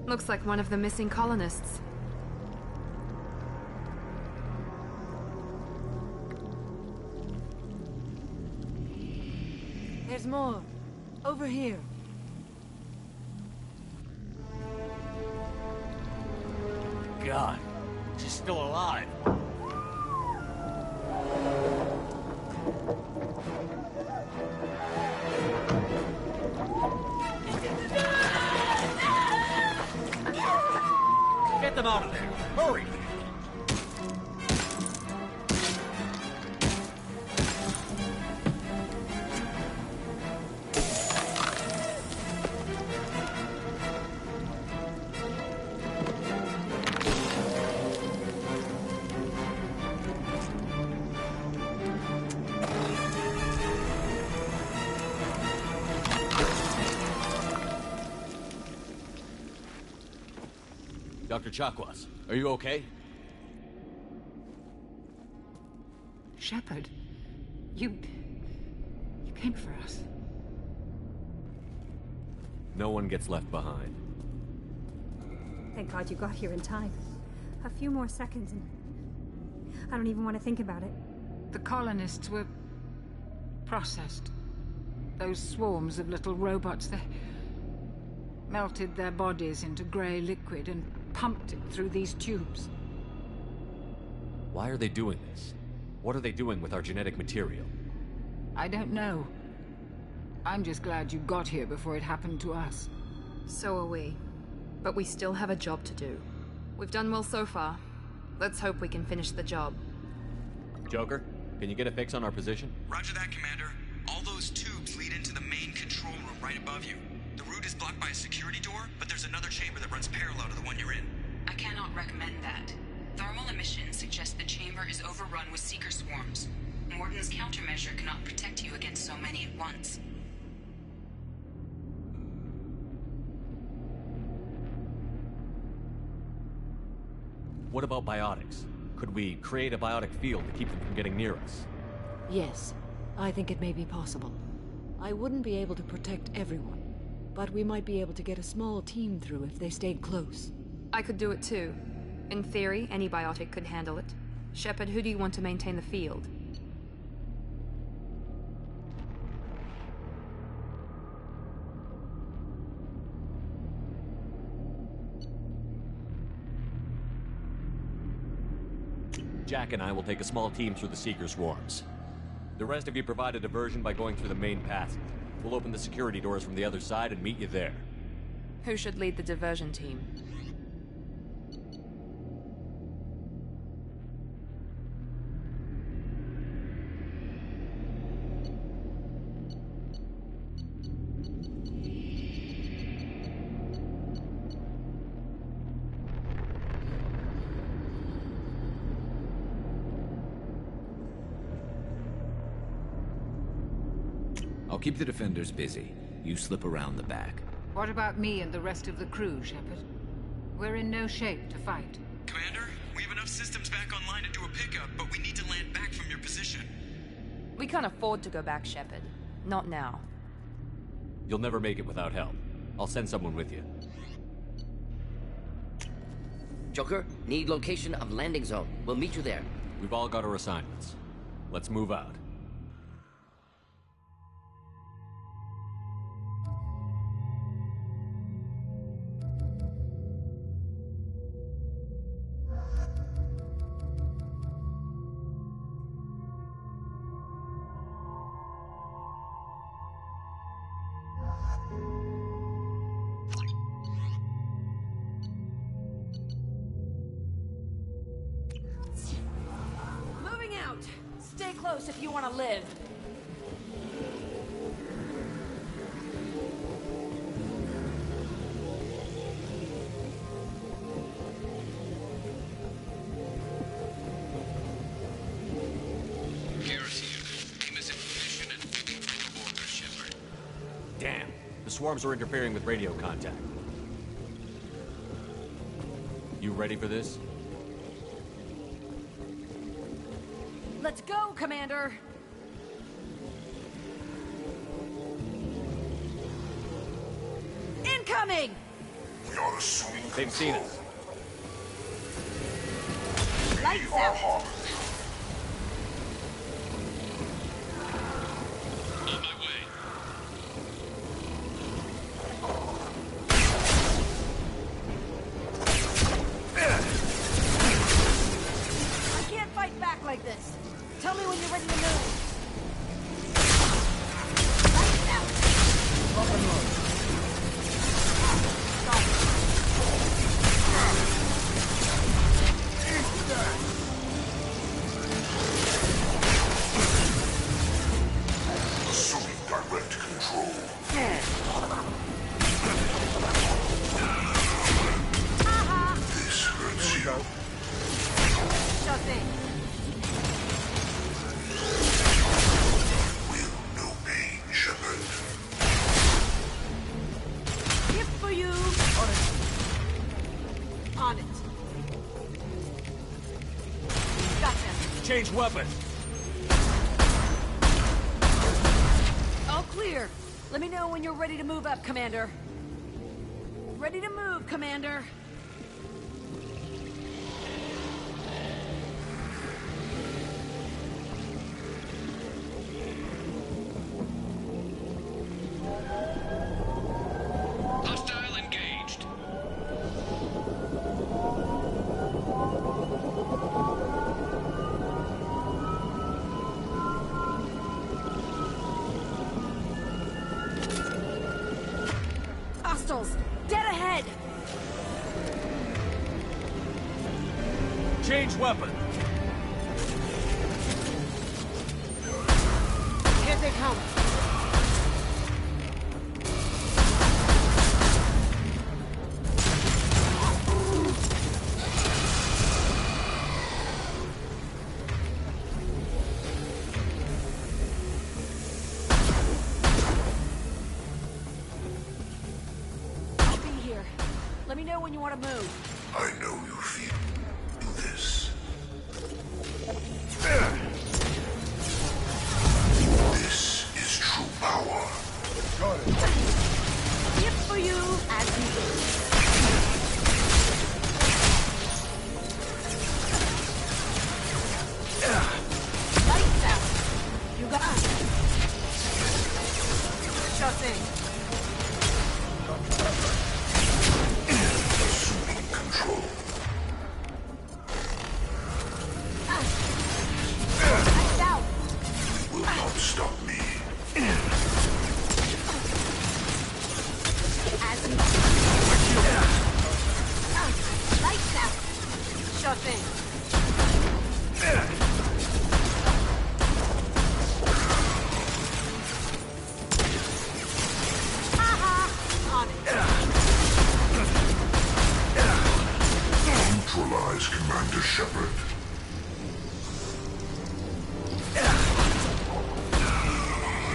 F: Looks like one of the missing colonists.
I: There's more. Over here.
B: God, she's still alive. Get them out of there! Hurry! Dr. Chakwas, are you okay?
R: Shepard, you came for us.
B: No one gets left behind.
S: Thank God you got here in time. A few more seconds and I don't even want to think about it.
R: The colonists were processed. Those swarms of little robots, they melted their bodies into grey liquid and pumped it through these tubes.
B: Why are they doing this? What are they doing with our genetic material?
R: I don't know. I'm just glad you got here before it happened to us.
F: So are we. But we still have a job to do. We've done well so far. Let's hope we can finish the job.
B: Joker, can you get a fix on our position?
P: Roger that, Commander. All those tubes lead into the main control room right above you. The route is blocked by a security door, but there's another chamber that runs parallel to the one you're in.
O: I cannot recommend that. Thermal emissions suggest the chamber is overrun with seeker swarms. Morden's countermeasure cannot protect you against so many at once.
B: What about biotics? Could we create a biotic field to keep them from getting near us?
I: Yes, I think it may be possible. I wouldn't be able to protect everyone, but we might be able to get a small team through if they stayed close.
F: I could do it too. In theory, any biotic could handle it. Shepard, who do you want to maintain the field?
B: Jack and I will take a small team through the Seeker swarms. The rest of you provide a diversion by going through the main passage. We'll open the security doors from the other side and meet you there.
F: Who should lead the diversion team?
E: I'll keep the defenders busy. You slip around the back.
R: What about me and the rest of the crew, Shepard? We're in no shape to fight.
P: Commander, we have enough systems back online to do a pickup, but we need to land back from your position.
F: We can't afford to go back, Shepard. Not now.
B: You'll never make it without help. I'll send someone with you.
A: Joker, need location of landing zone. We'll meet you there.
B: We've all got our assignments. Let's move out.
T: out! Stay close if you want to live.
B: Damn, the swarms are interfering with radio contact. You ready for this?
T: Let's go, Commander! Incoming!
K: We are assuming
B: They've seen us.
T: Lights out!
B: On my way.
T: I can't fight back like this. Tell me when you're ready to move. Lights out! Lock and load.
K: assuming direct control. This hurts you.
T: Sure thing.
K: No pain, Shepard.
T: Gift for you. On it. Gotcha.
B: Change weapon.
T: All clear. Let me know when you're ready to move up, Commander. Ready to move, Commander.
B: Hostile engaged.
T: Hostiles, dead ahead.
B: Change weapon.
T: Here they come. I'll be here. Let me know when you want to move.
K: I know you feel this. This is true power.
J: Got it.
T: Gift for you as you wish. Lights out. You got it. Sure thing.
K: Assuming control.
T: Lights out.
K: Will not stop me.
T: As you Lights out. Sure thing. On it.
K: Neutralize Commander Shepard.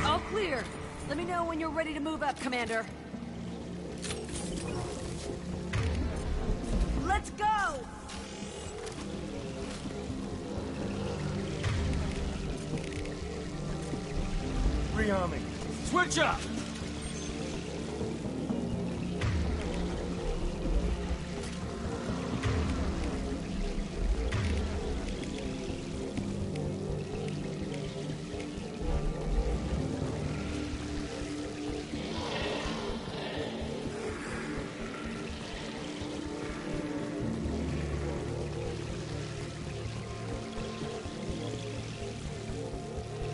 T: All clear. Let me know when you're ready to move up, Commander. Let's go!
J: Rearming.
B: Switch up.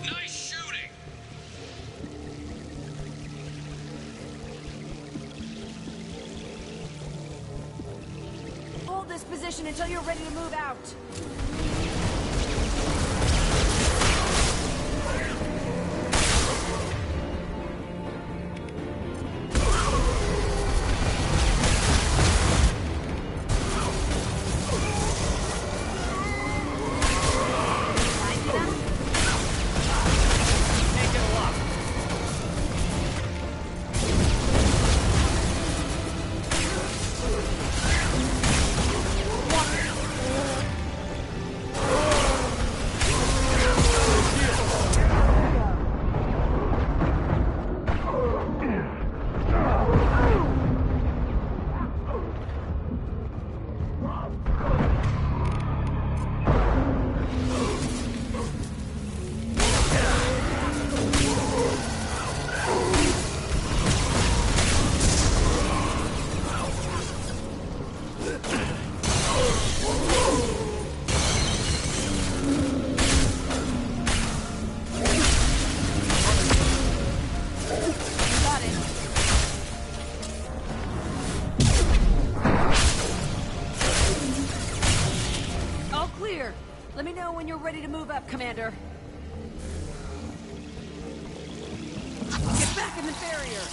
B: Nice shooting.
T: Hold this position until you're ready to move out. clear! Let me know when you're ready to move up, Commander. Get back in the barrier!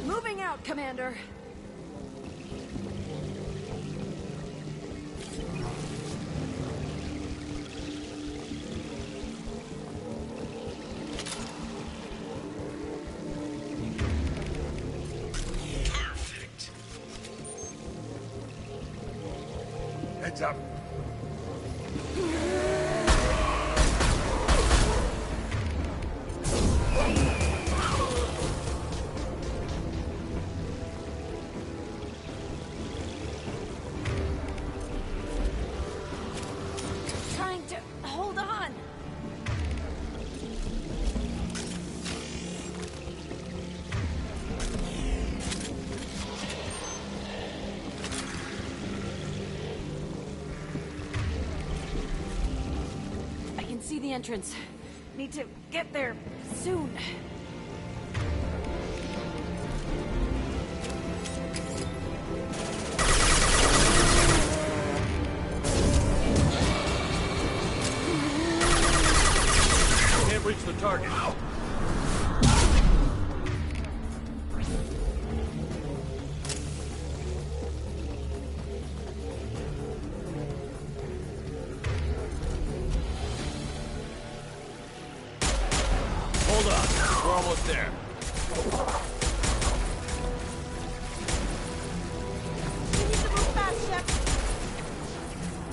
T: Moving out, Commander!
J: Perfect. Heads up.
T: Trying to hold on! I can see the entrance. Need to get there soon.
B: Can't reach the target. Hold on. We're almost there.
T: We need to move fast, Shep.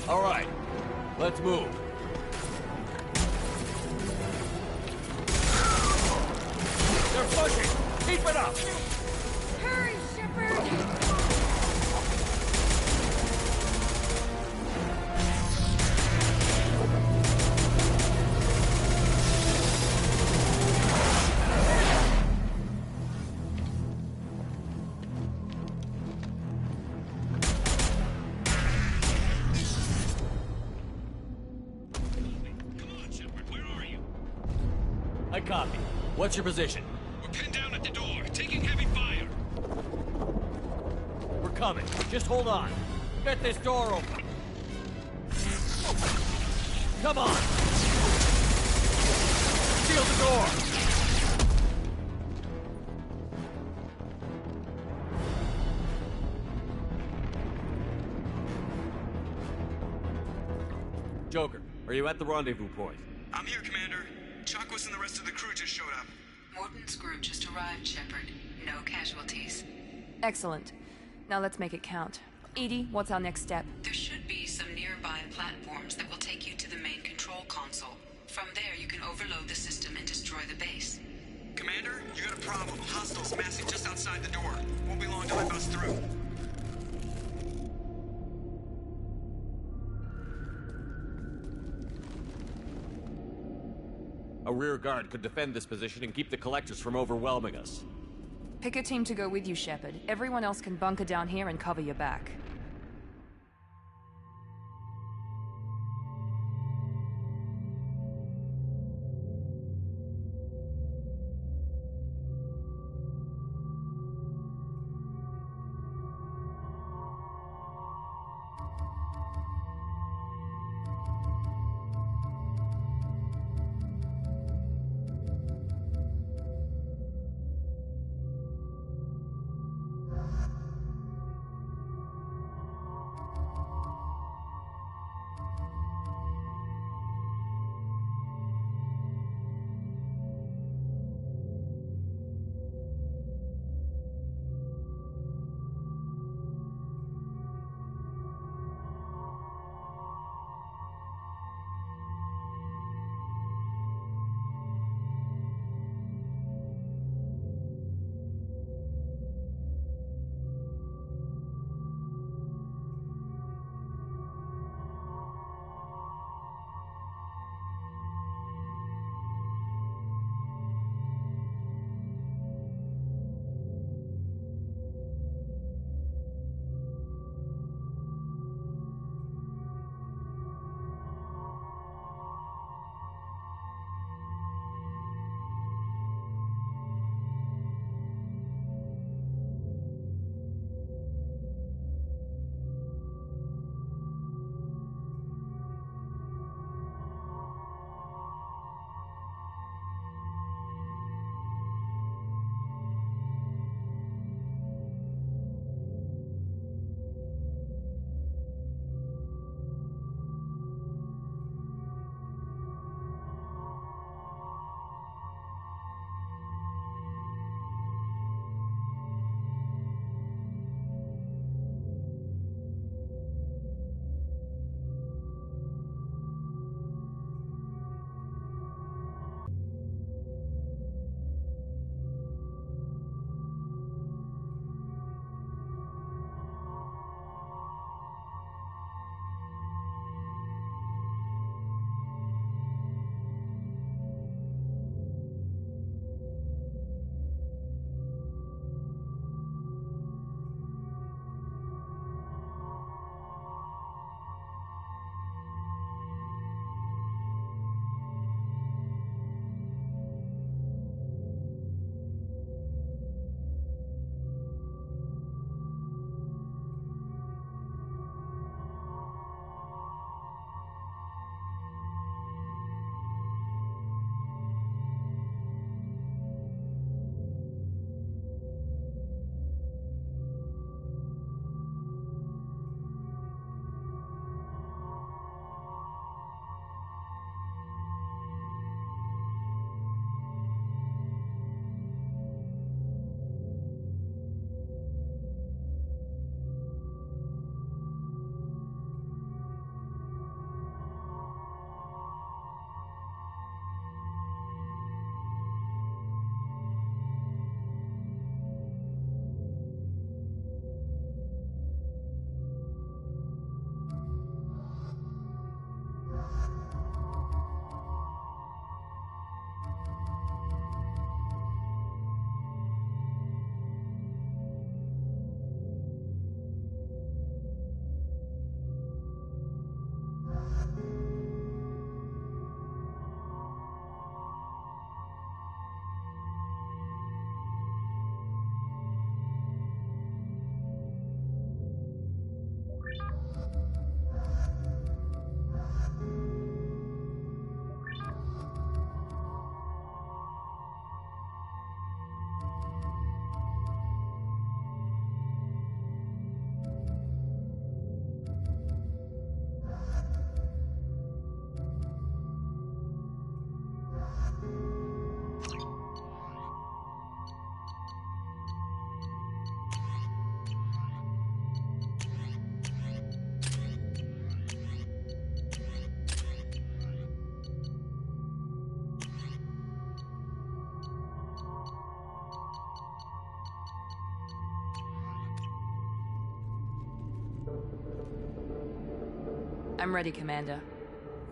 B: All right. Let's move. They're pushing! Keep it up!
T: Hurry, Shepard!
B: I copy. What's your position?
U: We're pinned down at the door, taking heavy fire.
B: We're coming. Just hold on. Get this door open. Come on! Seal the door! Joker, are you at the rendezvous point?
P: I'm here, Commander. Chakwas and the rest of the crew just showed up.
O: Morton's group just arrived, Shepard. No casualties.
F: Excellent. Now let's make it count. Edie, what's our next step?
O: There should be some nearby platforms that will take you to the main control console. From there, you can overload the system and destroy the base.
P: Commander, you got a problem. Hostiles massing just outside the door. Won't be long till I bust through.
B: A rear guard could defend this position and keep the collectors from overwhelming us.
F: Pick a team to go with you, Shepard. Everyone else can bunker down here and cover your back. I'm ready, Commander.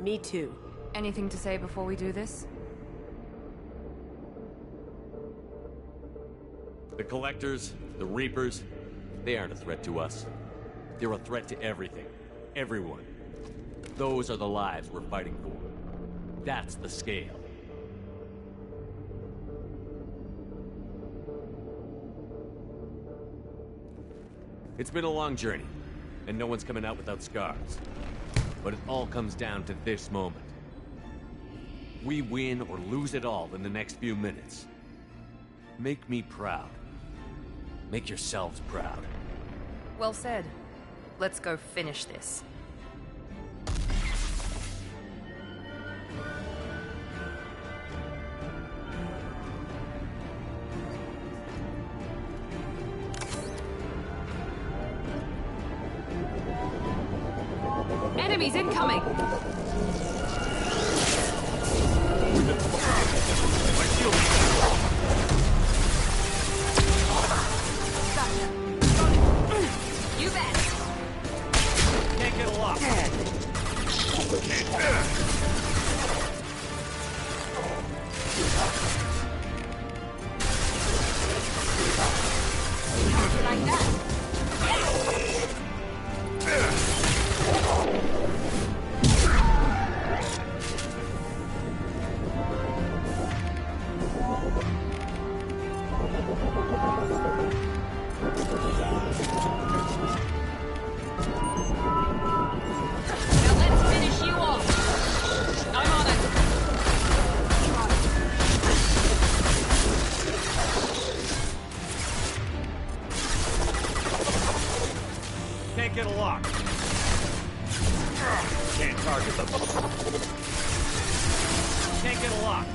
L: Me too.
F: Anything to say before we do this?
B: The Collectors, the Reapers, they aren't a threat to us. They're a threat to everything. Everyone. Those are the lives we're fighting for. That's the scale. It's been a long journey, and no one's coming out without scars. But it all comes down to this moment. We win or lose it all in the next few minutes. Make me proud. Make yourselves proud.
F: Well said. Let's go finish this.
T: Enemies incoming!
F: You bet!
B: Can't get a lock.
T: Like that!
F: Now let's finish you off! I'm on it!
B: Can't get a lock. Can't target them. Can't get a lock.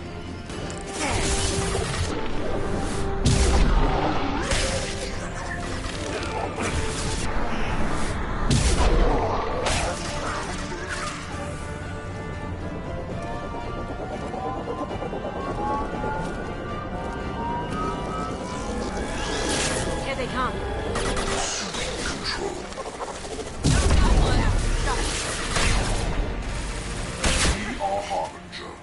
L: Here they come.
K: We are Harbinger.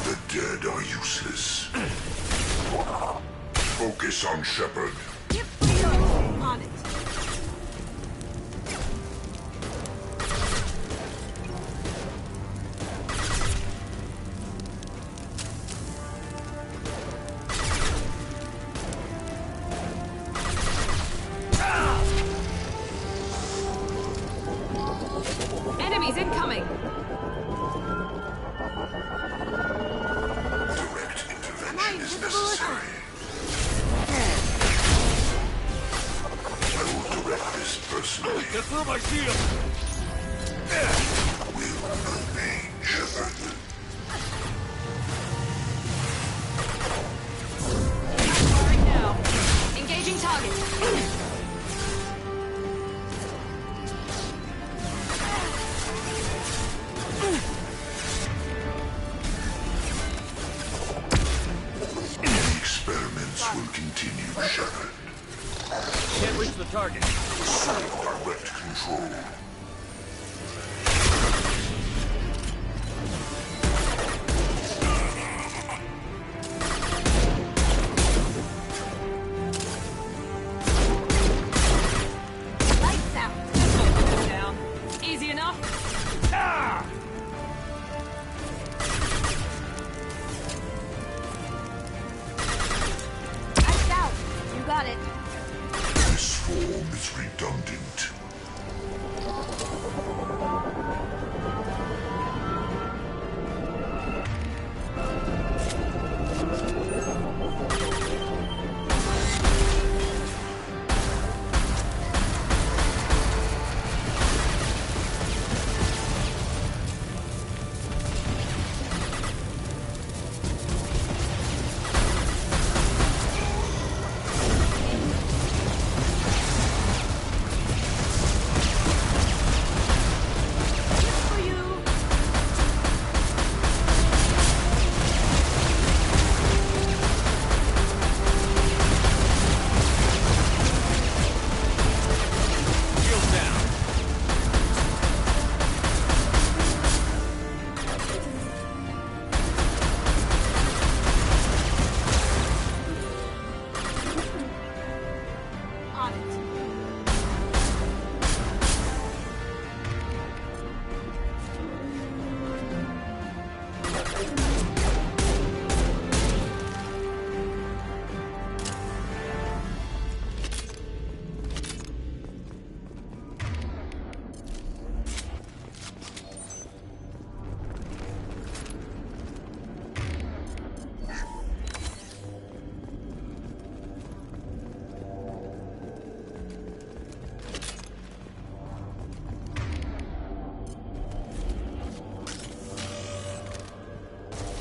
K: The dead are useless. Focus on Shepard.
L: On it.
T: Enemies incoming!
K: Direct intervention is necessary. I will direct this personally.
B: Get through my shield!
K: Will remain Shepard.
F: Firing now. Engaging target.
K: The experiments will continue, Shepard.
B: Can't reach the target.
K: Direct control.
F: Lights out. Down. Easy enough.
B: Ah!
F: Lights out. You got it.
K: This form is redundant.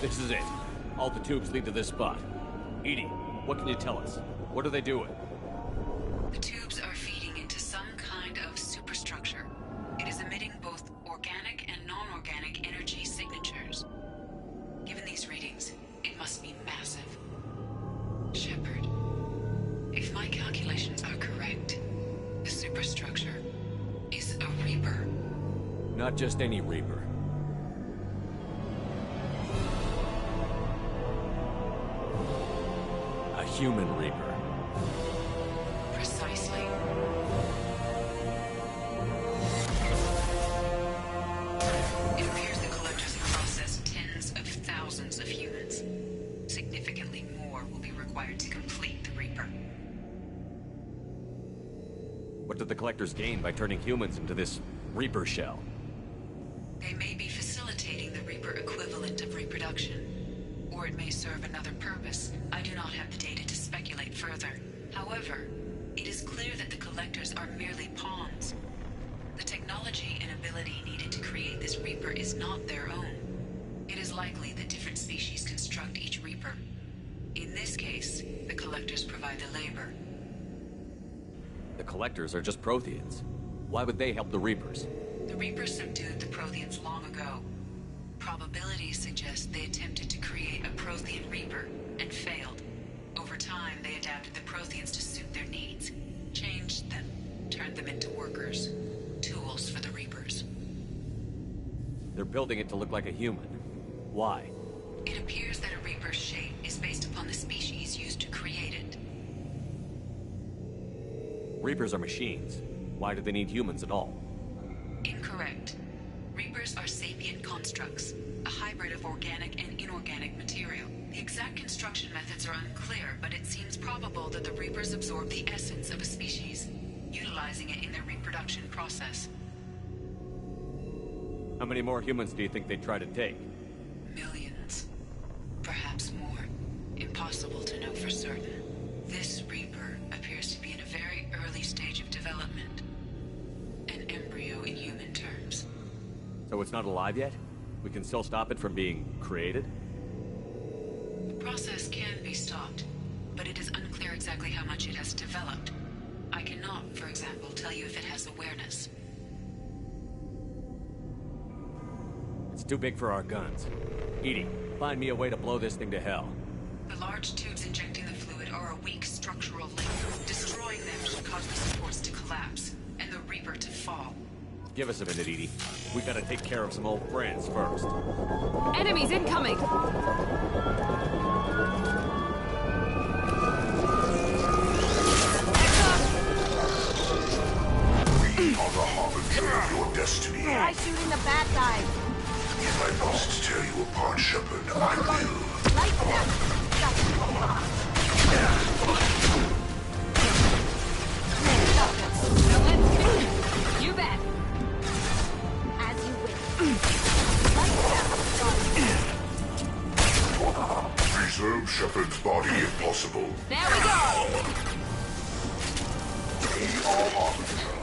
B: This is it. All the tubes lead to this spot. Edie, what can you tell us? What are they doing?
O: The tubes are feeding into some kind of superstructure. It is emitting both organic and non-organic energy signatures. Given these readings, it must be massive. Shepard, if my calculations are correct, the superstructure is a Reaper.
B: Not just any Reaper. A human Reaper.
O: Precisely. It appears the Collectors have processed tens of thousands of humans. Significantly more will be required to complete the Reaper.
B: What did the Collectors gain by turning humans into this Reaper shell?
O: They may be facilitating the Reaper equivalent of reproduction, or it may serve another purpose. I do not have the data to speculate further. However, it is clear that the Collectors are merely pawns. The technology and ability needed to create this Reaper is not their own. It is likely that different species construct each Reaper. In this case, the Collectors provide the labor.
B: The Collectors are just Protheans. Why would they help the Reapers?
O: The Reapers subdued the Protheans long ago. Probabilities suggest they attempted to create a Prothean Reaper and failed. Over time, they adapted the Protheans to suit their needs, changed them, turned them into workers, tools for the Reapers.
B: They're building it to look like a human. Why?
O: It appears that a Reaper's shape is based upon the species used to create it.
B: Reapers are machines. Why do they need humans at all?
O: Incorrect. Reapers are sapient constructs, a hybrid of organic and inorganic material. The exact construction methods are unclear, but it seems probable that the Reapers absorb the essence of a species, utilizing it in their reproduction process.
B: How many more humans do you think they'd try to take?
O: Millions. Perhaps more. Impossible to know for certain. This Reaper appears to be in a very early stage of development. An embryo in human terms.
B: So it's not alive yet? We can still stop it from being created?
O: The process can be stopped, but it is unclear exactly how much it has developed. I cannot, for example, tell you if it has awareness.
B: It's too big for our guns. Edie, find me a way to blow this thing to hell.
O: The large tubes injecting the fluid are a weak structural link. Destroying them should cause the supports to collapse, and the Reaper to fall.
B: Give us a minute, Edie. We gotta take care of some old friends first.
T: Enemies incoming!
J: We are the harbinger of your destiny.
T: Try shooting the bad guy.
J: If I must tear you apart, Shepard, I will.
T: Light them! You bet. As you wish.
J: Preserve Shepard's body if possible.
T: There we go!
J: We are harbinger.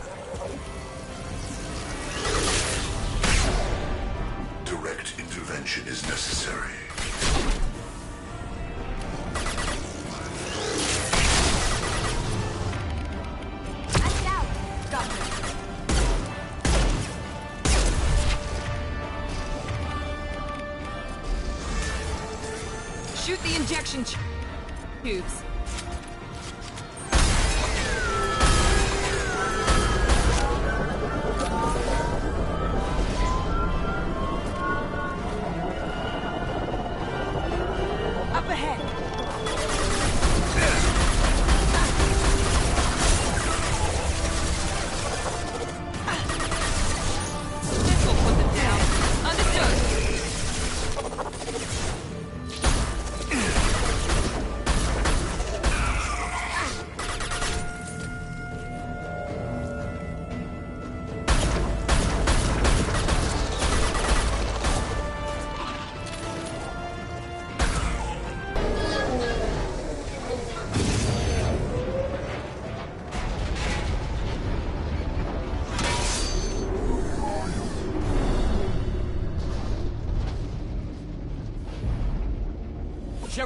J: Direct intervention is necessary.
T: Shoot the injection tubes. Up ahead. This will put them down. Understood.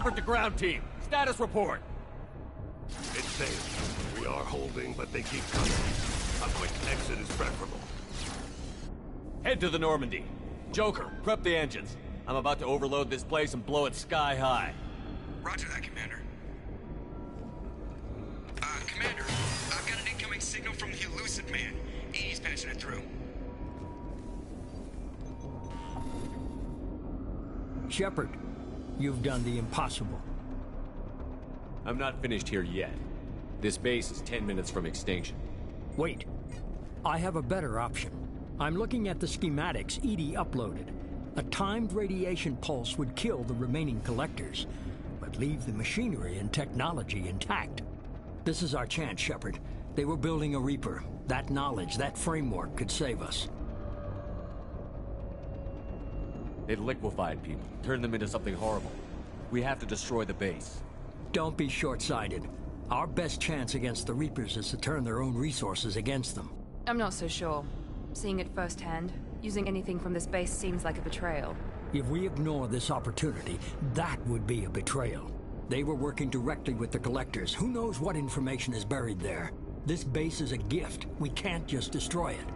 B: Shepard to ground team. Status report.
G: It's safe. We are holding, but they keep coming. A quick exit is preferable.
B: Head to the Normandy. Joker, prep the engines. I'm about to overload this place and blow it sky high.
P: Roger that, Commander. Commander, I've got an incoming signal from the Elusive Man. He's patching it through.
Q: Shepard, you've done the impossible.
B: I'm not finished here yet. This base is 10 minutes from extinction.
Q: Wait. I have a better option. I'm looking at the schematics Edie uploaded. A timed radiation pulse would kill the remaining collectors, but leave the machinery and technology intact. This is our chance, Shepard. They were building a Reaper. That knowledge, that framework could save us.
B: It liquefied people, turned them into something horrible. We have to destroy the base.
Q: Don't be short-sighted. Our best chance against the Reapers is to turn their own resources against them.
F: I'm not so sure. Seeing it firsthand, using anything from this base seems like a betrayal.
Q: If we ignore this opportunity, that would be a betrayal. They were working directly with the Collectors. Who knows what information is buried there? This base is a gift. We can't just destroy it.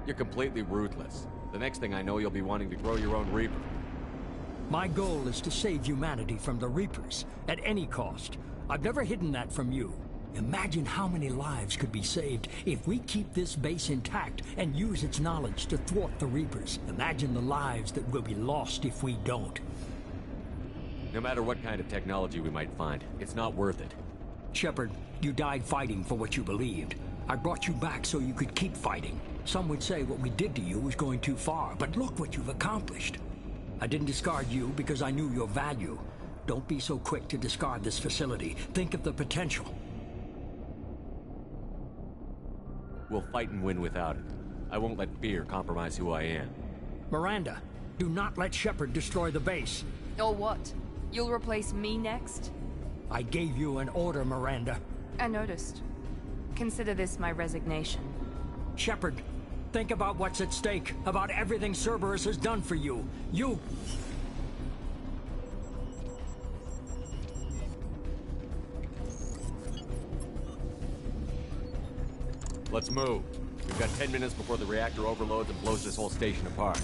B: You're completely ruthless. The next thing I know, you'll be wanting to grow your own Reaper.
Q: My goal is to save humanity from the Reapers, at any cost. I've never hidden that from you. Imagine how many lives could be saved if we keep this base intact and use its knowledge to thwart the Reapers. Imagine the lives that will be lost if we don't.
B: No matter what kind of technology we might find, it's not worth it.
Q: Shepard, you died fighting for what you believed. I brought you back so you could keep fighting. Some would say what we did to you was going too far, but look what you've accomplished. I didn't discard you because I knew your value. Don't be so quick to discard this facility. Think of the potential.
B: We'll fight and win without it. I won't let fear compromise who I am.
Q: Miranda, do not let Shepard destroy the base.
F: Or what? You'll replace me next?
Q: I gave you an order, Miranda.
F: I noticed. Consider this my resignation.
Q: Shepard, think about what's at stake, about everything Cerberus has done for you.
B: Let's move. We've got 10 minutes before the reactor overloads and blows this whole station apart.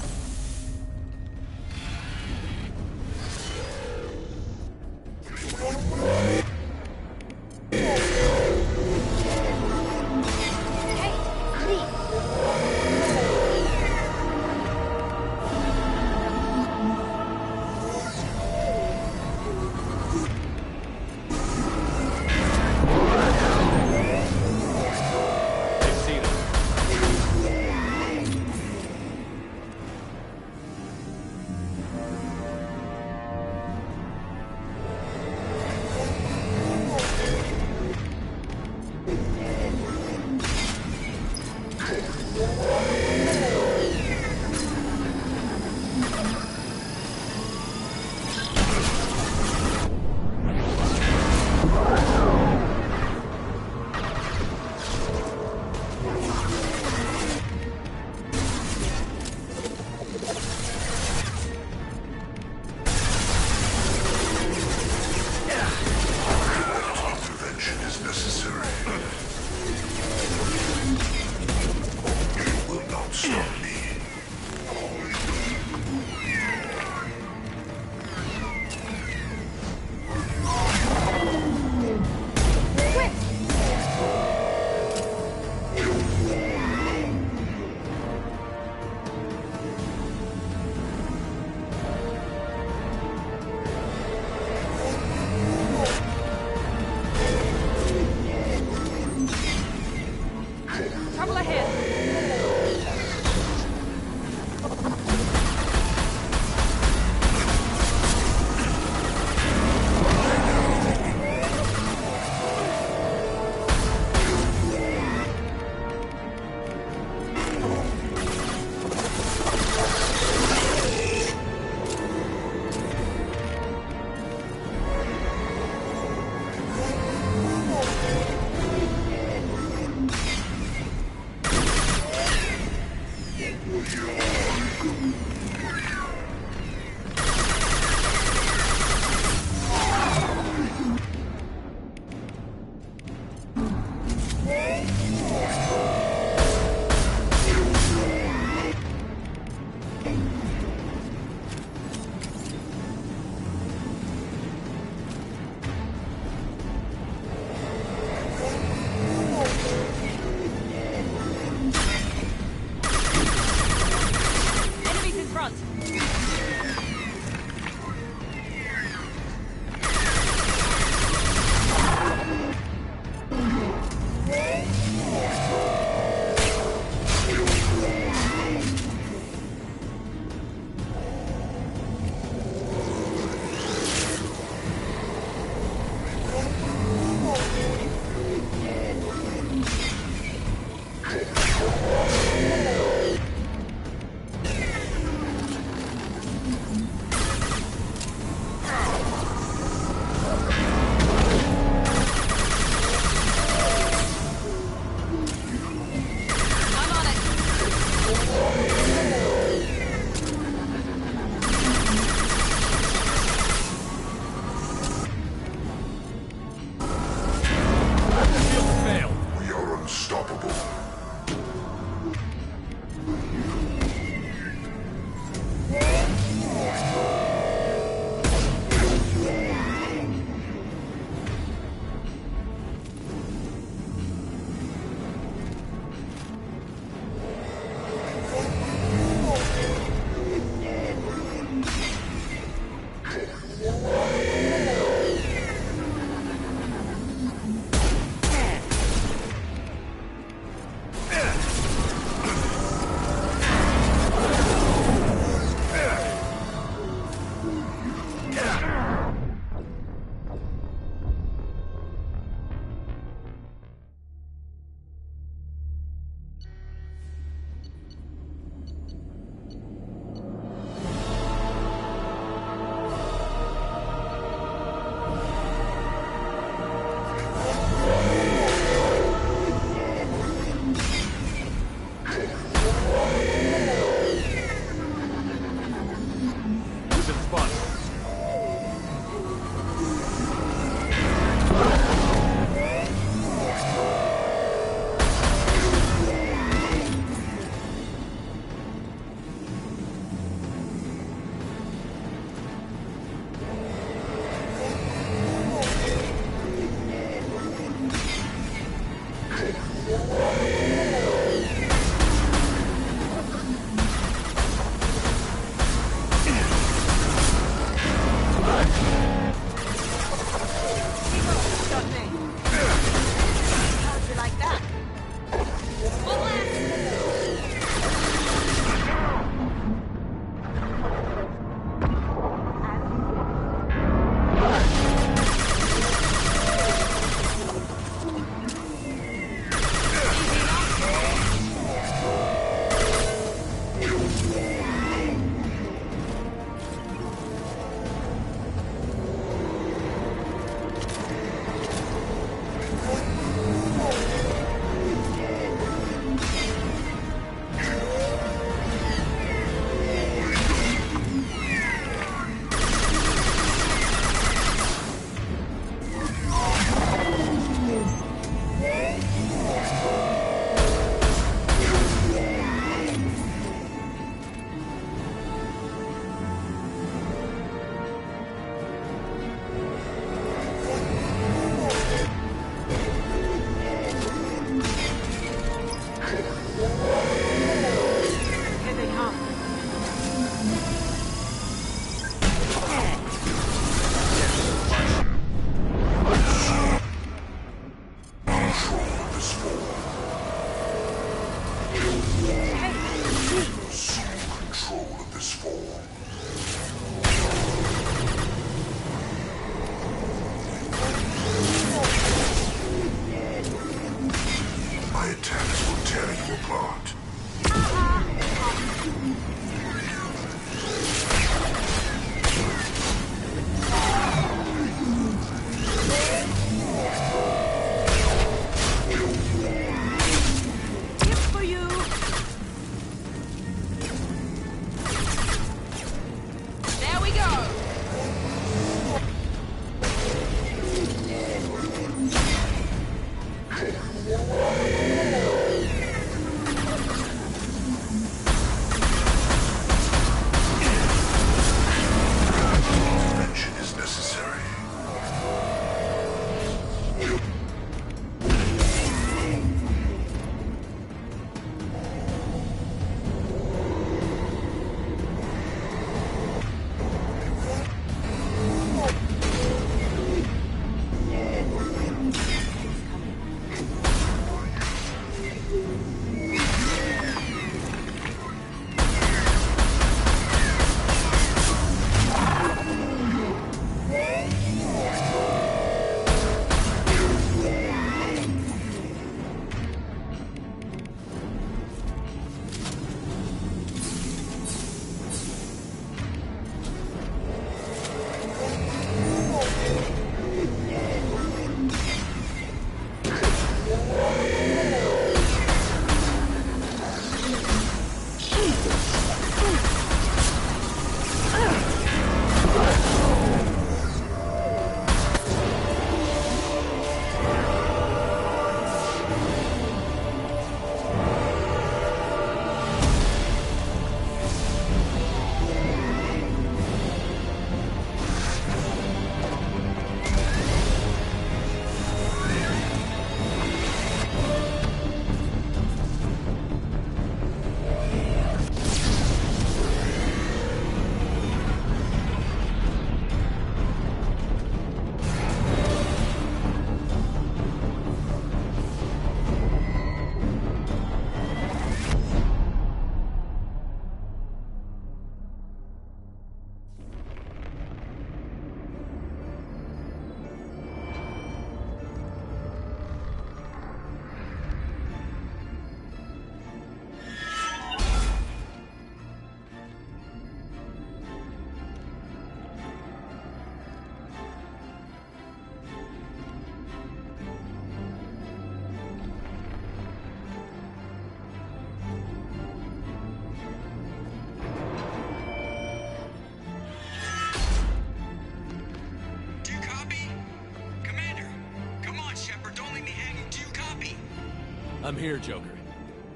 B: I'm here, Joker.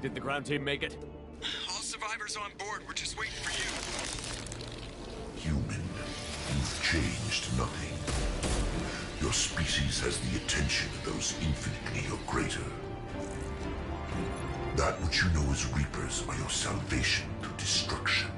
B: Did the ground team make it?
P: All survivors on board. We're just waiting for you.
K: Human, you've changed nothing. Your species has the attention of those infinitely or greater. That which you know as Reapers are your salvation to destruction.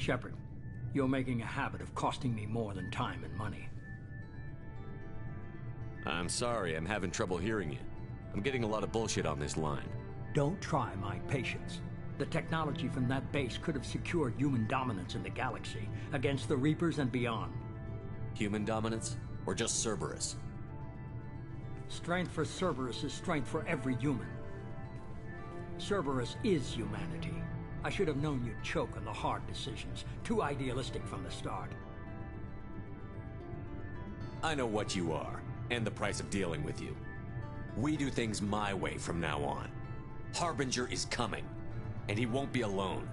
Q: Shepard, you're making a habit of costing me more than time and money.
B: I'm sorry, I'm having trouble hearing you. I'm getting a lot of bullshit on this line.
Q: Don't try my patience. The technology from that base could have secured human dominance in the galaxy against the Reapers and beyond.
B: Human dominance? Or just Cerberus?
Q: Strength for Cerberus is strength for every human. Cerberus is humanity. I should have known you'd choke on the hard decisions. Too idealistic from the start.
B: I know what you are, and the price of dealing with you. We do things my way from now on. Harbinger is coming, and he won't be alone.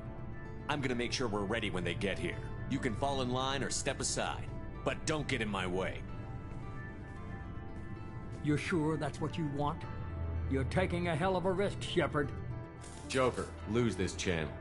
B: I'm gonna make sure we're ready when they get here. You can fall in line or step aside, but don't get in my way.
Q: You're sure that's what you want? You're taking a hell of a risk, Shepard.
B: Joker, lose this channel.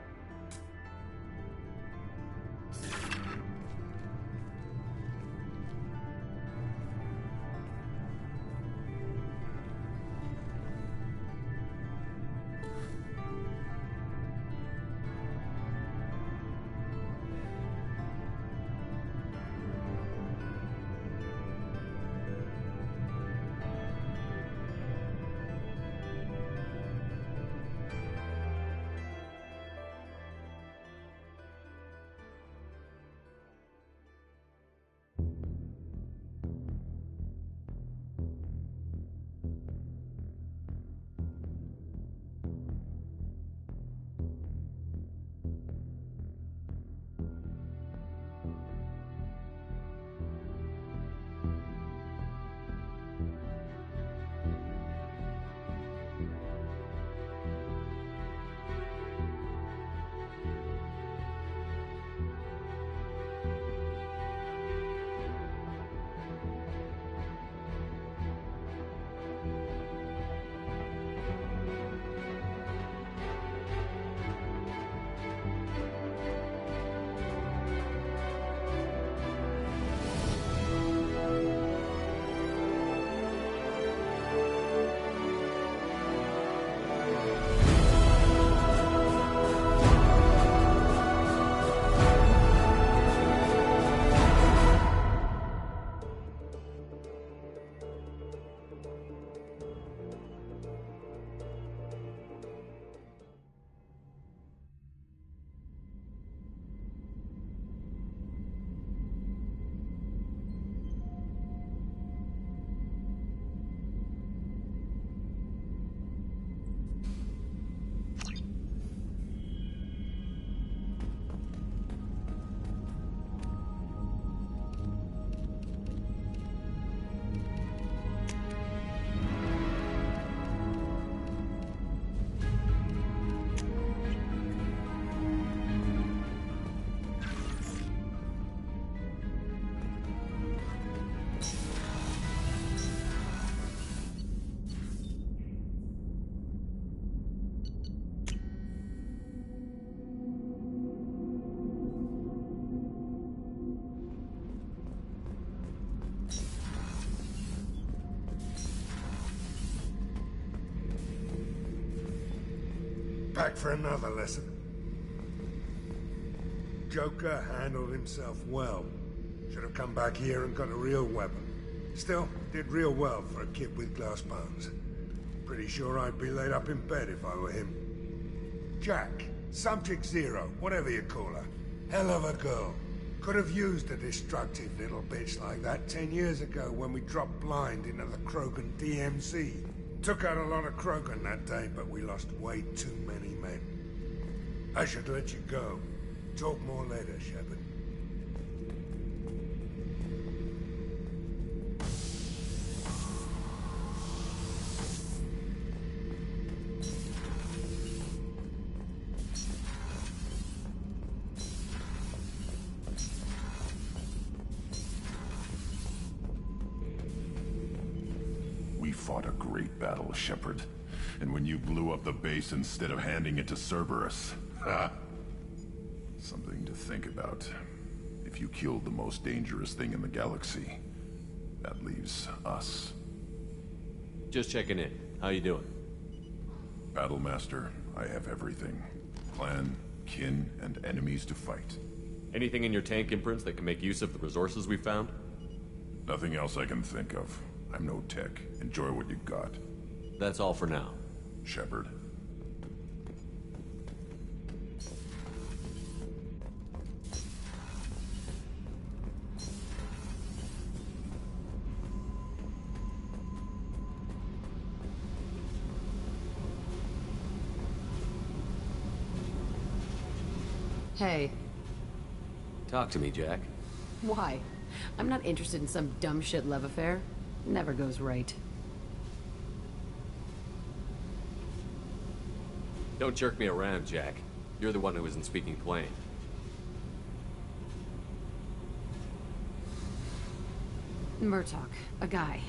J: back for another lesson. Joker handled himself well. Should have come back here and got a real weapon. Still, did real well for a kid with glass bones. Pretty sure I'd be laid up in bed if I were him. Jack, Subject Zero, whatever you call her. Hell of a girl. Could have used a destructive little bitch like that 10 years ago when we dropped blind into the Krogan DMZ. Took out a lot of Krogan that day, but we lost way too many men. I should let you go. Talk more later, Shepard.
K: We fought a great battle, Shepard. And when you blew up the base instead of handing it to Cerberus, ha! Something to think about. If you killed the most dangerous thing in the galaxy, that leaves us.
B: Just checking in. How you doing?
K: Battlemaster, I have everything. Clan, kin, and enemies to fight.
B: Anything in your tank imprints that can make use of the resources we found?
K: Nothing else I can think of. I'm no tech. Enjoy what you got.
B: That's all for now.
K: Shepard.
L: Hey.
B: Talk to me, Jack.
L: Why? I'm not interested in some dumb shit love affair. Never goes right.
B: Don't jerk me around, Jack. You're the one who isn't speaking plain.
L: Murtaugh, a guy.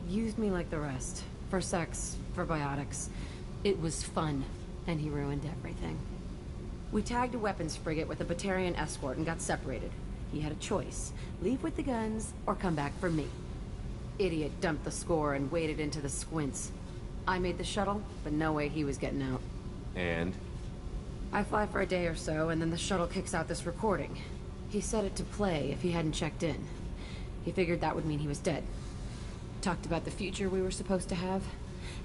L: Used me like the rest. For sex, for biotics. It was fun, and he ruined everything. We tagged a weapons frigate with a Batarian escort and got separated. He had a choice. Leave with the guns, or come back for me. Idiot dumped the score and waded into the squints. I made the shuttle, but no way he was getting out.
B: And?
L: I fly for a day or so, and then the shuttle kicks out this recording. He set it to play if he hadn't checked in. He figured that would mean he was dead. Talked about the future we were supposed to have.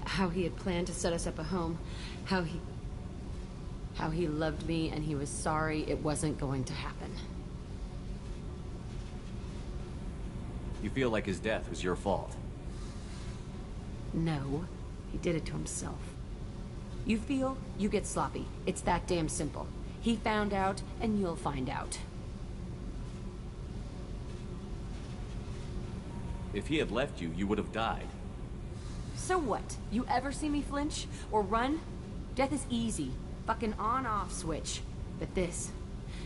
L: How he had planned to set us up a home. How he loved me and he was sorry it wasn't going to happen.
B: You feel like his death was your fault?
L: No, he did it to himself. You feel, you get sloppy. It's that damn simple. He found out, and you'll find out.
B: If he had left you, you would have died.
L: So what? You ever see me flinch? Or run? Death is easy. Fucking on-off switch. But this,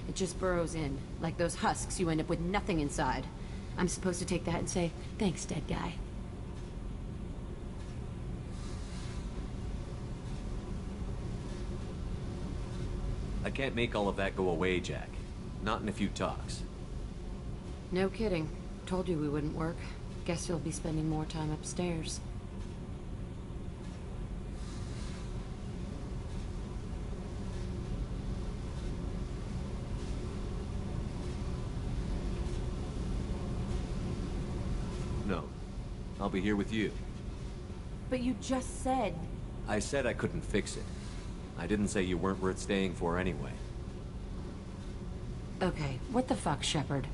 L: it just burrows in. Like those husks, you end up with nothing inside. I'm supposed to take that and say, thanks, dead guy.
B: I can't make all of that go away, Jack. Not in a few talks.
L: No kidding. Told you we wouldn't work. Guess you'll be spending more time upstairs.
B: No. I'll be here with you.
L: But you just said...
B: I said I couldn't fix it. I didn't say you weren't worth staying for anyway.
L: Okay, what the fuck, Shepard?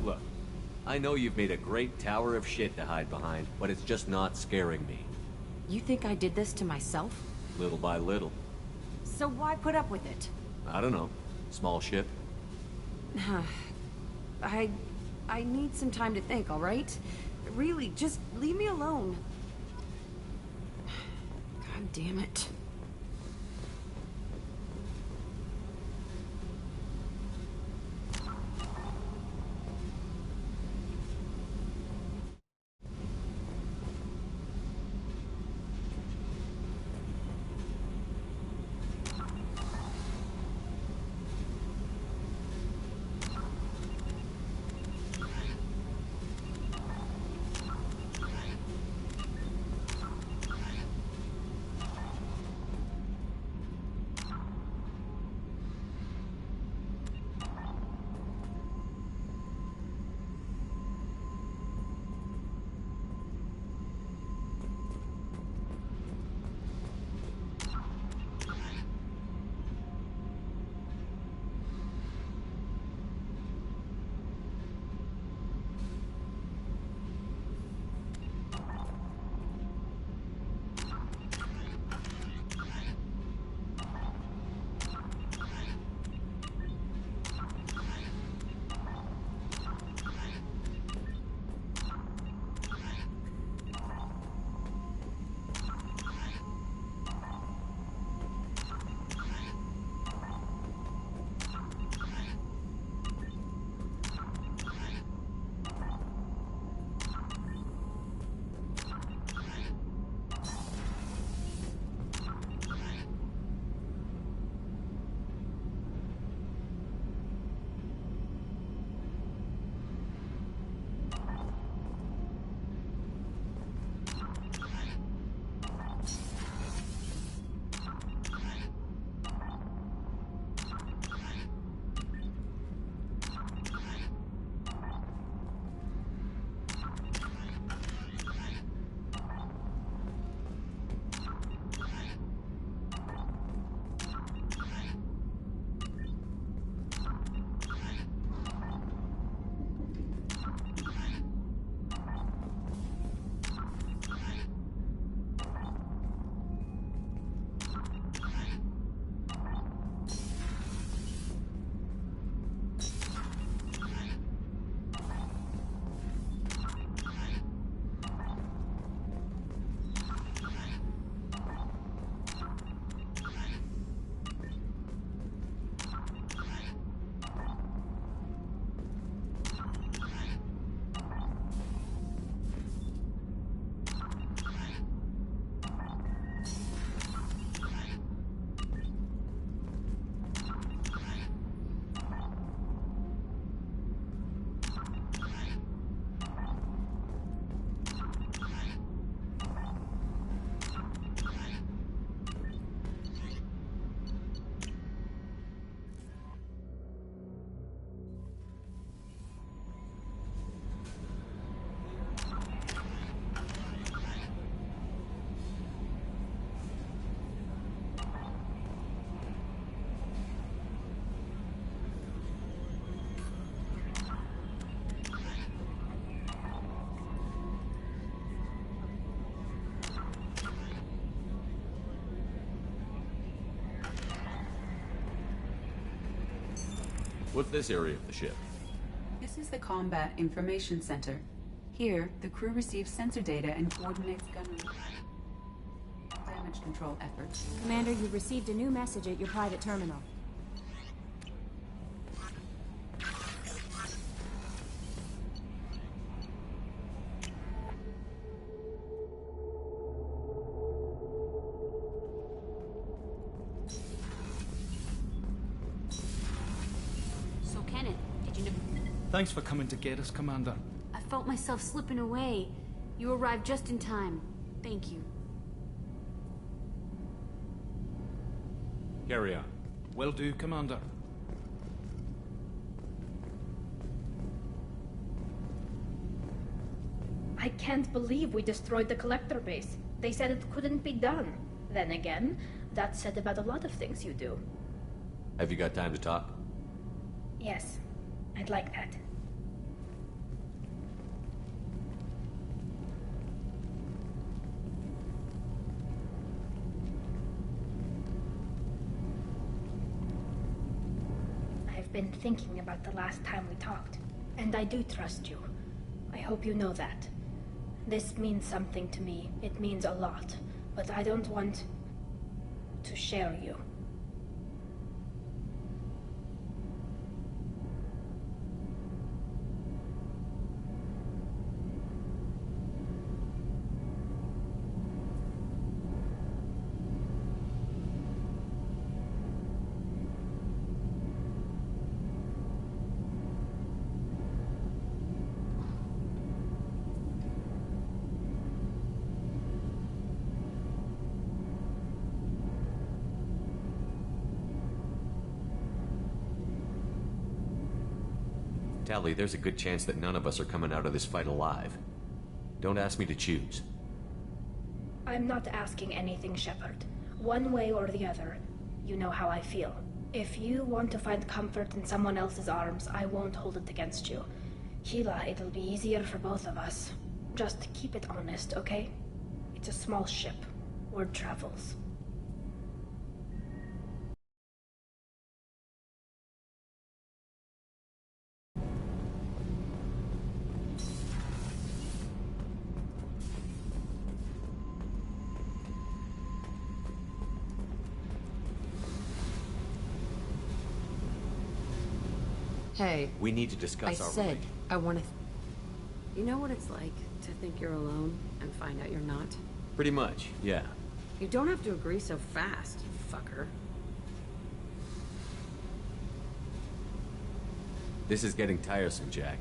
B: Look, I know you've made a great tower of shit to hide behind, but it's just not scaring me.
L: You think I did this to myself?
B: Little by little.
L: So why put up with it?
B: I don't know. Small ship.
L: I need some time to think, all right? Really, just leave me alone. God damn it.
B: What's this area of the ship?
O: This is the Combat Information Center. Here, the crew receives sensor data and coordinates gun damage control efforts.
S: Commander, you've received a new message at your private terminal.
H: Thanks for coming to get us, Commander.
V: I felt myself slipping away. You arrived just in time. Thank you.
B: Carry on.
H: Will do, Commander.
M: I can't believe we destroyed the collector base. They said it couldn't be done. Then again, that's said about a lot of things you do.
B: Have you got time to talk?
M: Yes, I'd like that. I've been thinking about the last time we talked, and I do trust you. I hope you know that. This means something to me. It means a lot, but I don't want to share you.
B: Tali, there's a good chance that none of us are coming out of this fight alive. Don't ask me to choose.
M: I'm not asking anything, Shepard. One way or the other, you know how I feel. If you want to find comfort in someone else's arms, I won't hold it against you. Hila, it'll be easier for both of us. Just keep it honest, okay? It's a small ship. Word travels.
L: Hey.
B: We need to discuss our
L: I said I want to... You know what it's like to think you're alone and find out you're not?
B: Pretty much, yeah.
L: You don't have to agree so fast, you fucker.
B: This is getting tiresome, Jack.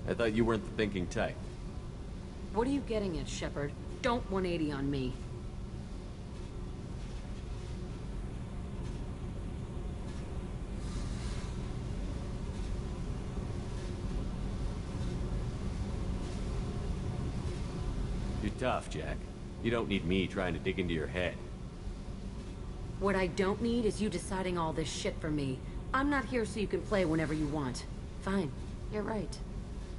B: I thought you weren't the thinking type.
L: What are you getting at, Shepard? Don't 180 on me.
B: You're tough, Jack. You don't need me trying to dig into your head.
L: What I don't need is you deciding all this shit for me. I'm not here so you can play whenever you want. Fine, you're right.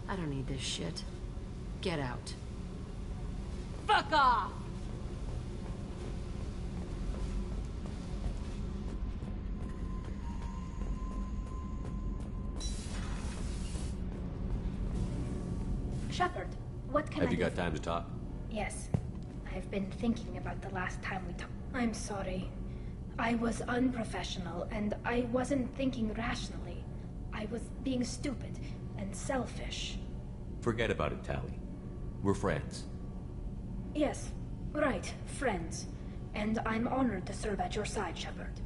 L: I don't need this shit. Get out. Fuck off!
M: Shepard, what can I do?
B: Have you got time to talk?
M: Yes. I've been thinking about the last time we talked. I'm sorry. I was unprofessional, and I wasn't thinking rationally. I was being stupid and selfish.
B: Forget about it, Tali. We're friends.
M: Yes, right, friends. And I'm honored to serve at your side, Shepard.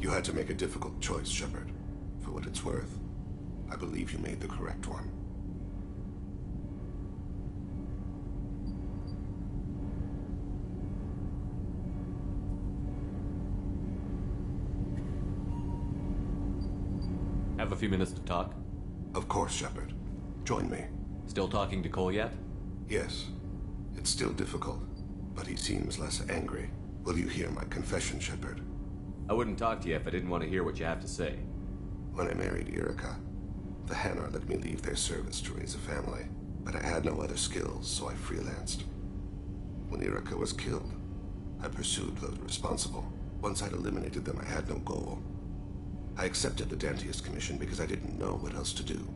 G: You had to make a difficult choice, Shepard. For what it's worth, I believe you made the correct one.
B: Have a few minutes to talk?
G: Of course, Shepard. Join me.
B: Still talking to Cole yet?
G: Yes. It's still difficult, but he seems less angry. Will you hear my confession, Shepard?
B: I wouldn't talk to you if I didn't want to hear what you have to say.
G: When I married Erica, the Hanar let me leave their service to raise a family, but I had no other skills, so I freelanced. When Erica was killed, I pursued those responsible. Once I'd eliminated them, I had no goal. I accepted the Dantius Commission because I didn't know what else to do.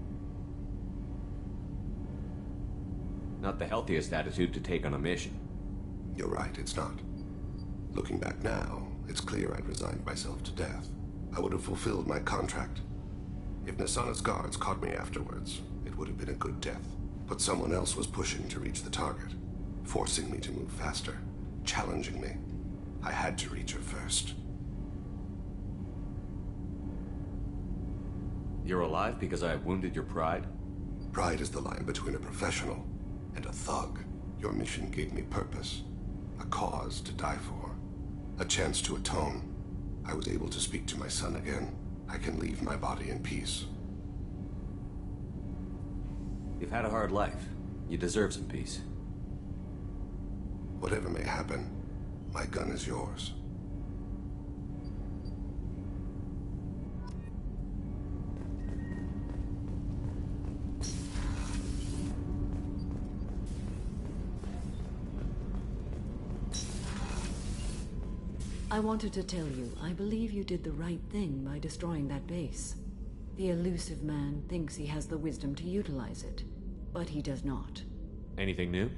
B: Not the healthiest attitude to take on a mission.
G: You're right, it's not. Looking back now, it's clear I'd resigned myself to death. I would have fulfilled my contract. If Nasana's guards caught me afterwards, it would have been a good death. But someone else was pushing to reach the target, forcing me to move faster, challenging me. I had to reach her first.
B: You're alive because I wounded your pride?
G: Pride is the line between a professional and a thug. Your mission gave me purpose, a cause to die for, a chance to atone. I was able to speak to my son again. I can leave my body in peace.
B: You've had a hard life. You deserve some peace.
G: Whatever may happen, my gun is yours.
I: I wanted to tell you, I believe you did the right thing by destroying that base. The elusive man thinks he has the wisdom to utilize it, but he does not.
B: Anything new?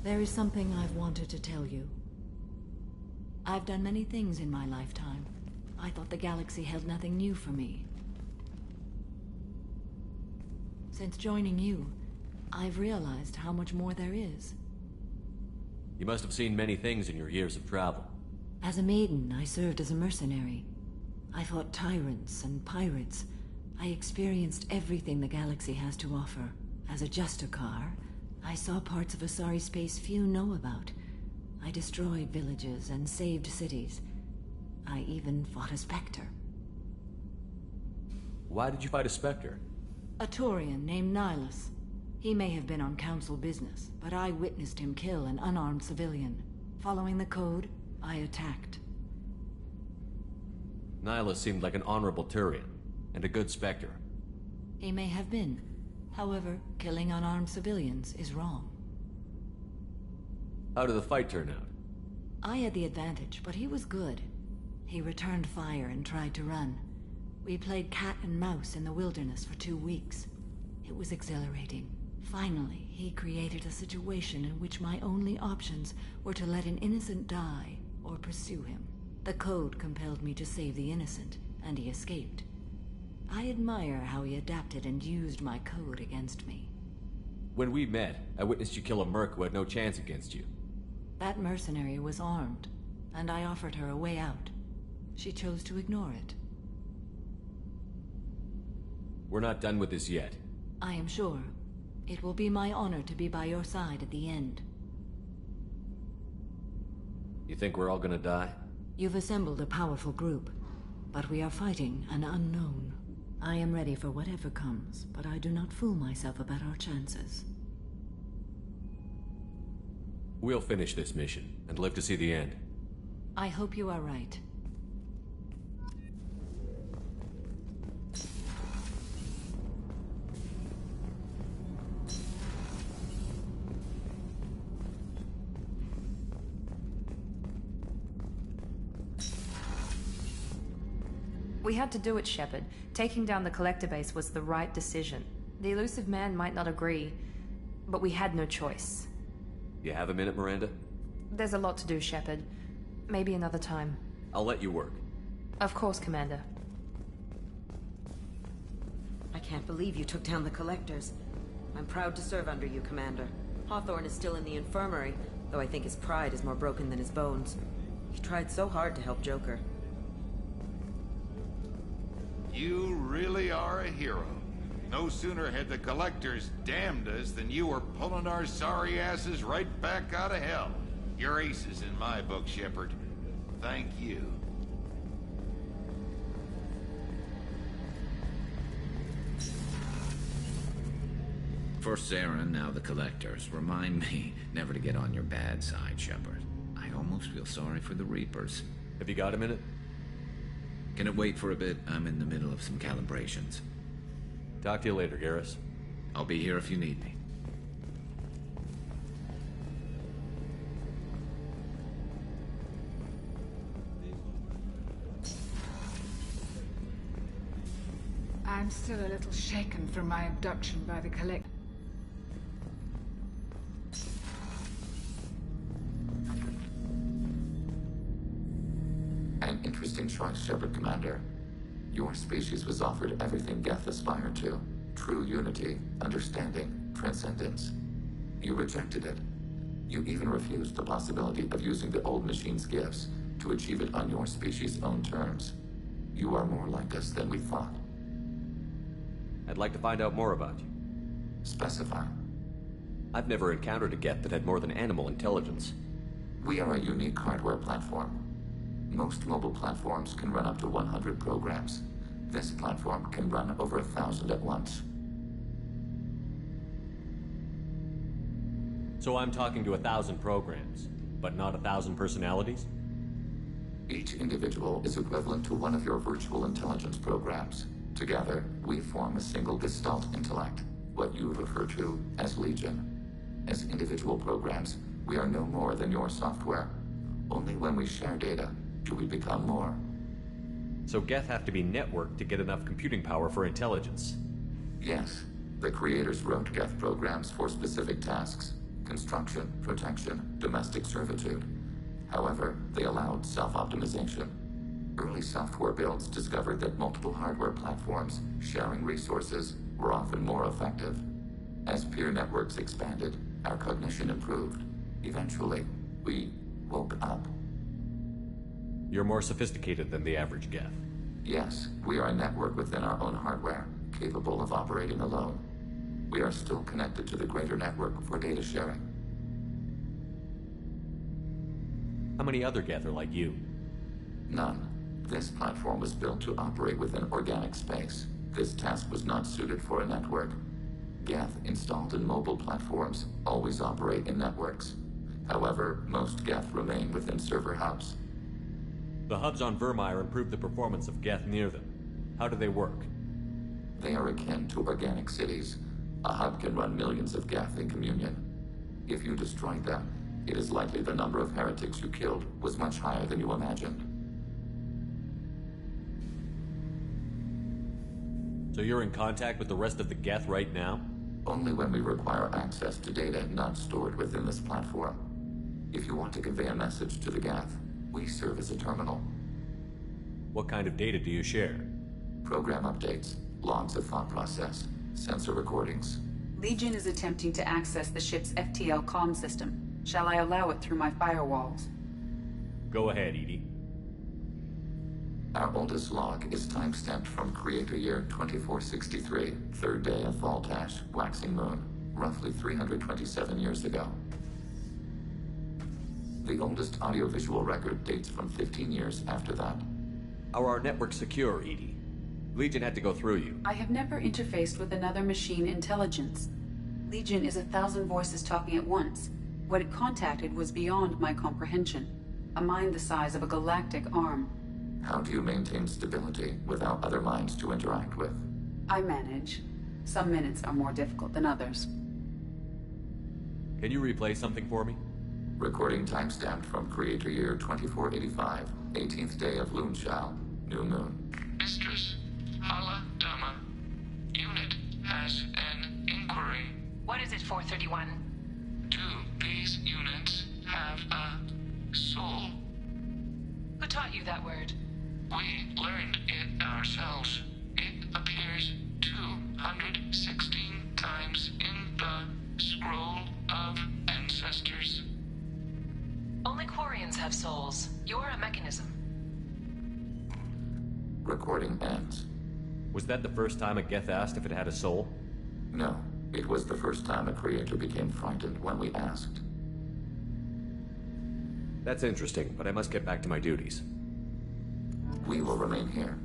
I: There is something I've wanted to tell you. I've done many things in my lifetime. I thought the galaxy held nothing new for me. Since joining you, I've realized how much more there is.
B: You must have seen many things in your years of travel.
I: As a maiden, I served as a mercenary. I fought tyrants and pirates. I experienced everything the galaxy has to offer. As a Justicar, I saw parts of Asari space few know about. I destroyed villages and saved cities. I even fought a Spectre.
B: Why did you fight a Spectre?
I: A Turian named Nihilus. He may have been on Council business, but I witnessed him kill an unarmed civilian. Following the code, I attacked.
B: Nihilus seemed like an honorable Turian, and a good Spectre.
I: He may have been. However, killing unarmed civilians is wrong.
B: How did the fight turn out?
I: I had the advantage, but he was good. He returned fire and tried to run. We played cat and mouse in the wilderness for 2 weeks. It was exhilarating. Finally, he created a situation in which my only options were to let an innocent die or pursue him. The code compelled me to save the innocent, and he escaped. I admire how he adapted and used my code against me.
B: When we met, I witnessed you kill a merc who had no chance against you.
I: That mercenary was armed, and I offered her a way out. She chose to ignore it.
B: We're not done with this yet.
I: I am sure. It will be my honor to be by your side at the end.
B: You think we're all gonna die?
I: You've assembled a powerful group, but we are fighting an unknown. I am ready for whatever comes, but I do not fool myself about our chances.
B: We'll finish this mission, and live to see the end.
I: I hope you are right.
F: We had to do it, Shepard. Taking down the Collector base was the right decision. The elusive man might not agree, but we had no choice.
B: You have a minute, Miranda?
F: There's a lot to do, Shepard. Maybe another time.
B: I'll let you work.
F: Of course, Commander.
C: I can't believe you took down the Collectors. I'm proud to serve under you, Commander. Hawthorne is still in the infirmary, though I think his pride is more broken than his bones. He tried so hard to help Joker.
N: You really are a hero. No sooner had the Collectors damned us than you were pulling our sorry asses right back out of hell. You're aces in my book, Shepard. Thank you.
D: First Saren, now the Collectors. Remind me never to get on your bad side, Shepard. I almost feel sorry for the Reapers.
B: Have you got a minute?
D: Can it wait for a bit? I'm in the middle of some calibrations.
B: Talk to you later, Garrus.
D: I'll be here if you need me.
R: I'm still a little shaken from my abduction by the Collector.
E: An interesting choice, Shepard Commander. Your species was offered everything Geth aspired to. True unity, understanding, transcendence. You rejected it. You even refused the possibility of using the old machine's gifts to achieve it on your species' own terms. You are more like us than we thought.
B: I'd like to find out more about you.
E: Specify.
B: I've never encountered a Geth that had more than animal intelligence.
E: We are a unique hardware platform. Most mobile platforms can run up to 100 programs. This platform can run over 1,000 at once.
B: So I'm talking to 1,000 programs, but not 1,000 personalities?
E: Each individual is equivalent to one of your virtual intelligence programs. Together, we form a single Gestalt intellect, what you refer to as Legion. As individual programs, we are no more than your software. Only when we share data do we become more.
B: So Geth have to be networked to get enough computing power for intelligence?
E: Yes. The creators wrote Geth programs for specific tasks. Construction, protection, domestic servitude. However, they allowed self-optimization. Early software builds discovered that multiple hardware platforms sharing resources were often more effective. As peer networks expanded, our cognition improved. Eventually, we woke up.
B: You're more sophisticated than the average Geth.
E: Yes, we are a network within our own hardware, capable of operating alone. We are still connected to the greater network for data sharing.
B: How many other Geth are like you?
E: None. This platform was built to operate within organic space. This task was not suited for a network. Geth installed in mobile platforms always operate in networks. However, most Geth remain within server hubs.
B: The hubs on Vermeer improve the performance of Geth near them. How do they work?
E: They are akin to organic cities. A hub can run millions of Geth in communion. If you destroyed them, it is likely the number of heretics you killed was much higher than you imagined.
B: So you're in contact with the rest of the Geth right now?
E: Only when we require access to data not stored within this platform. If you want to convey a message to the Geth, we serve as a terminal.
B: What kind of data do you share?
E: Program updates, logs of thought process, sensor recordings.
O: Legion is attempting to access the ship's FTL comm system. Shall I allow it through my firewalls?
B: Go ahead, Edie.
E: Our oldest log is time-stamped from Creator Year 2463, third day of Voltash, waxing moon, roughly 327 years ago. The oldest audiovisual record dates from 15 years after that.
B: Are our networks secure, Edie? Legion had to go through you.
O: I have never interfaced with another machine intelligence. Legion is 1,000 voices talking at once. What it contacted was beyond my comprehension. A mind the size of a galactic arm.
E: How do you maintain stability without other minds to interact with?
O: I manage. Some minutes are more difficult than others.
B: Can you replay something for me?
E: Recording timestamped from Creator Year 2485, 18th day of Loonshao, new moon.
W: Mistress, Hala Dama. Unit has an inquiry.
X: What is it, 431?
W: Do these units have a soul?
X: Who taught you that word?
W: We learned it ourselves. It appears 216 times in the Scroll of Ancestors.
X: Only Quarians have souls. You're a mechanism.
E: Recording ends.
B: Was that the first time a Geth asked if it had a soul?
E: No. It was the first time a creator became frightened when we asked.
B: That's interesting, but I must get back to my duties.
E: We will remain here.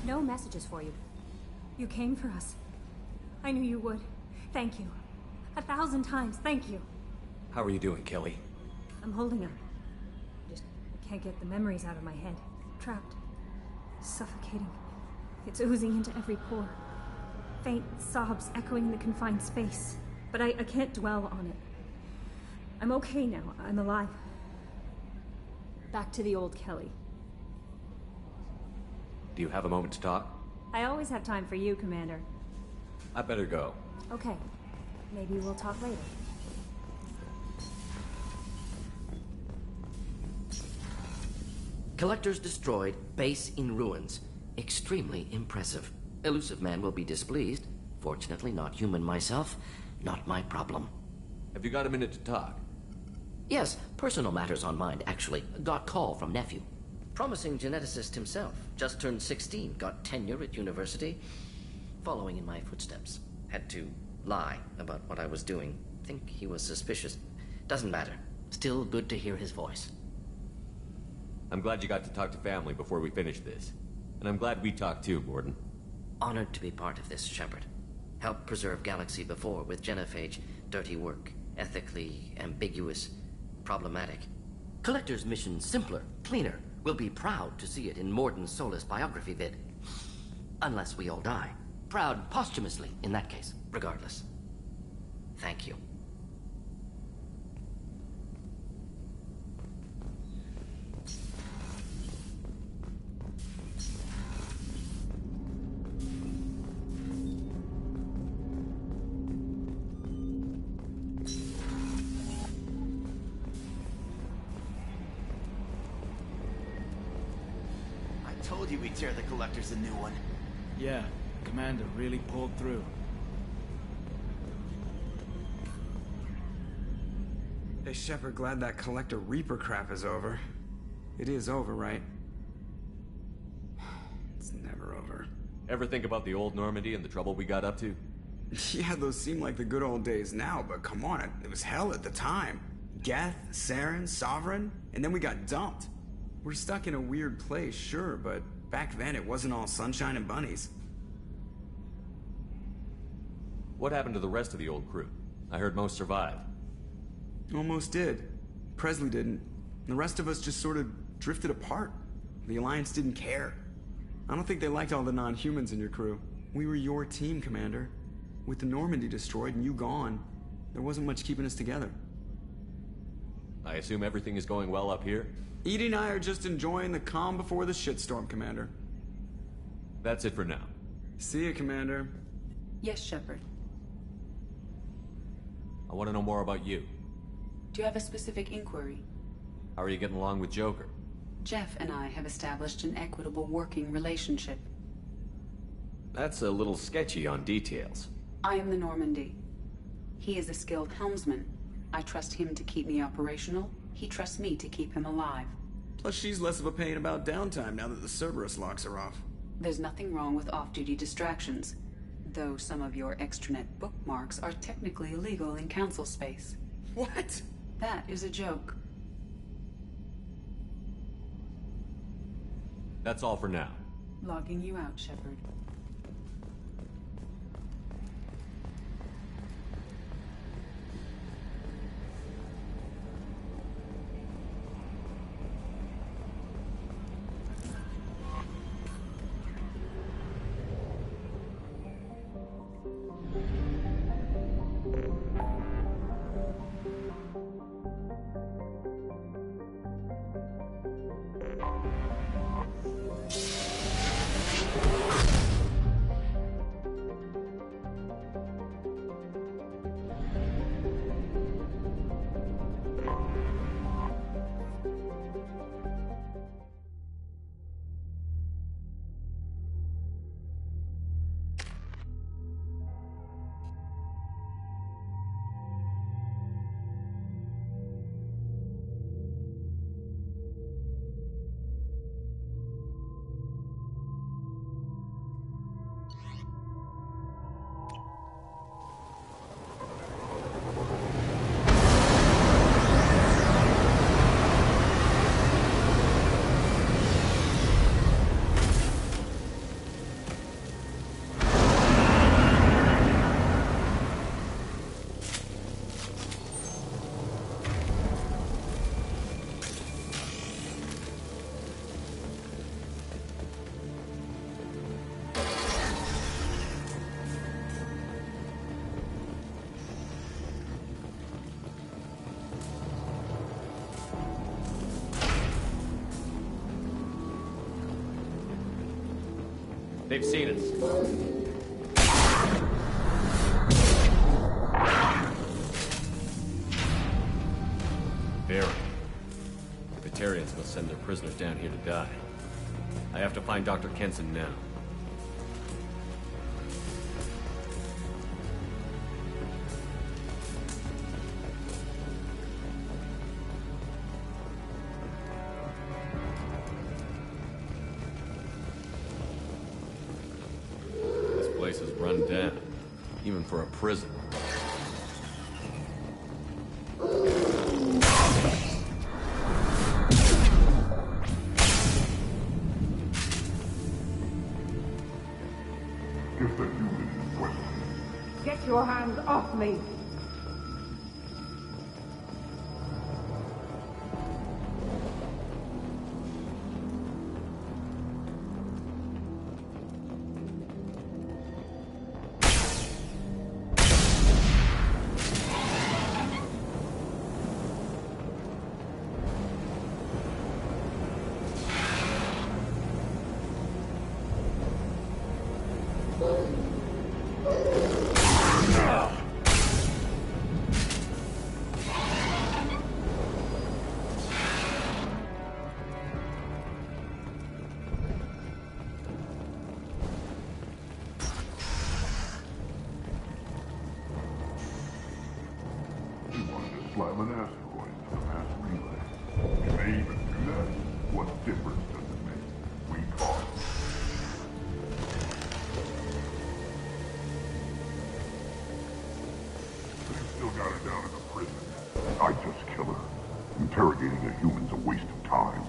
S: No messages for you. You came for us. I knew you would. Thank you. 1,000 times, thank you.
B: How are you doing, Kelly?
S: I'm holding up. Just can't get the memories out of my head. Trapped. Suffocating. It's oozing into every pore. Faint sobs echoing the confined space. But I can't dwell on it. I'm okay now. I'm alive. Back to the old Kelly.
B: Do you have a moment to talk?
S: I always have time for you, Commander.
B: I better go.
S: Okay. Maybe we'll talk later.
A: Collectors destroyed, base in ruins. Extremely impressive. Elusive man will be displeased. Fortunately, not human myself. Not my problem.
B: Have you got a minute to talk?
A: Yes, personal matters on mind, actually. Got call from nephew. Promising geneticist himself. Just turned 16, got tenure at university. Following in my footsteps. Had to lie about what I was doing. Think he was suspicious. Doesn't matter. Still good to hear his voice.
B: I'm glad you got to talk to family before we finish this. And I'm glad we talked too, Gordon.
A: Honored to be part of this, Shepard. Helped preserve Galaxy before with genophage. Dirty work. Ethically ambiguous. Problematic. Collector's mission simpler, cleaner. We'll be proud to see it in Morden Solus biography vid. Unless we all die. Proud posthumously, in that case, regardless. Thank you.
P: I told you we'd tear the Collectors a new one.
H: Yeah, Commander really pulled through.
T: Hey, Shepard, glad that Collector Reaper crap is over. It is over, right? It's never over.
B: Ever think about the old Normandy and the trouble we got up to?
T: Yeah, those seem like the good old days now, but come on, it was hell at the time. Geth, Saren, Sovereign, and then we got dumped. We're stuck in a weird place, sure, but back then it wasn't all sunshine and bunnies.
B: What happened to the rest of the old crew? I heard most survived.
T: Almost did. Presley didn't. The rest of us just sort of drifted apart. The Alliance didn't care. I don't think they liked all the non-humans in your crew. We were your team, Commander. With the Normandy destroyed and you gone, there wasn't much keeping us together.
B: I assume everything is going well up here?
T: Edie and I are just enjoying the calm before the shitstorm, Commander.
B: That's it for now.
T: See ya, Commander.
O: Yes, Shepard.
B: I want to know more about you.
O: Do you have a specific inquiry?
B: How are you getting along with Joker?
O: Jeff and I have established an equitable working relationship.
B: That's a little sketchy on details.
O: I am the Normandy. He is a skilled helmsman. I trust him to keep me operational. He trusts me to keep him alive.
T: Plus, she's less of a pain about downtime now that the Cerberus locks are off.
O: There's nothing wrong with off-duty distractions, though some of your extranet bookmarks are technically illegal in Council space.
T: What?
O: That is a joke.
B: That's all for now.
O: Logging you out, Shepard.
B: They've seen us. Very. The Batarians must send their prisoners down here to die. I have to find Dr. Kenson now. This place is run down, even for a prison.
J: Get your hands off me!
K: Slam an asteroid to the mass relay. You may even do that. What difference does it make? We caught it. They've still got her down in the prison. I just kill her. Interrogating a human's a waste of time.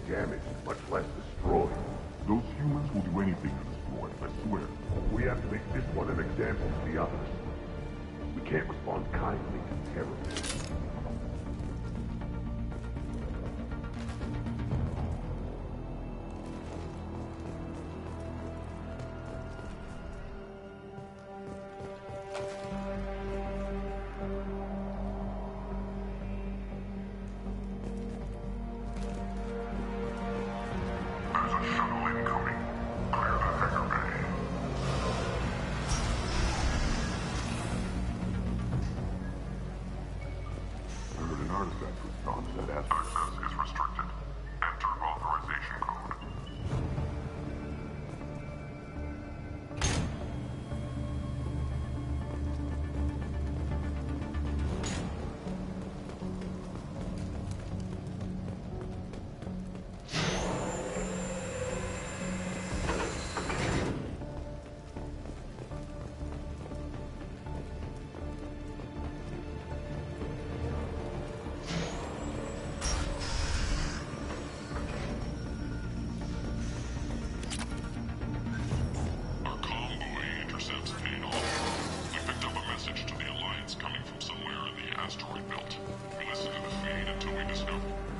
K: Damaged, much less destroyed. Those humans will do anything to destroy it, I swear. We have to make this one an example to the others. We can't respond kindly to terror.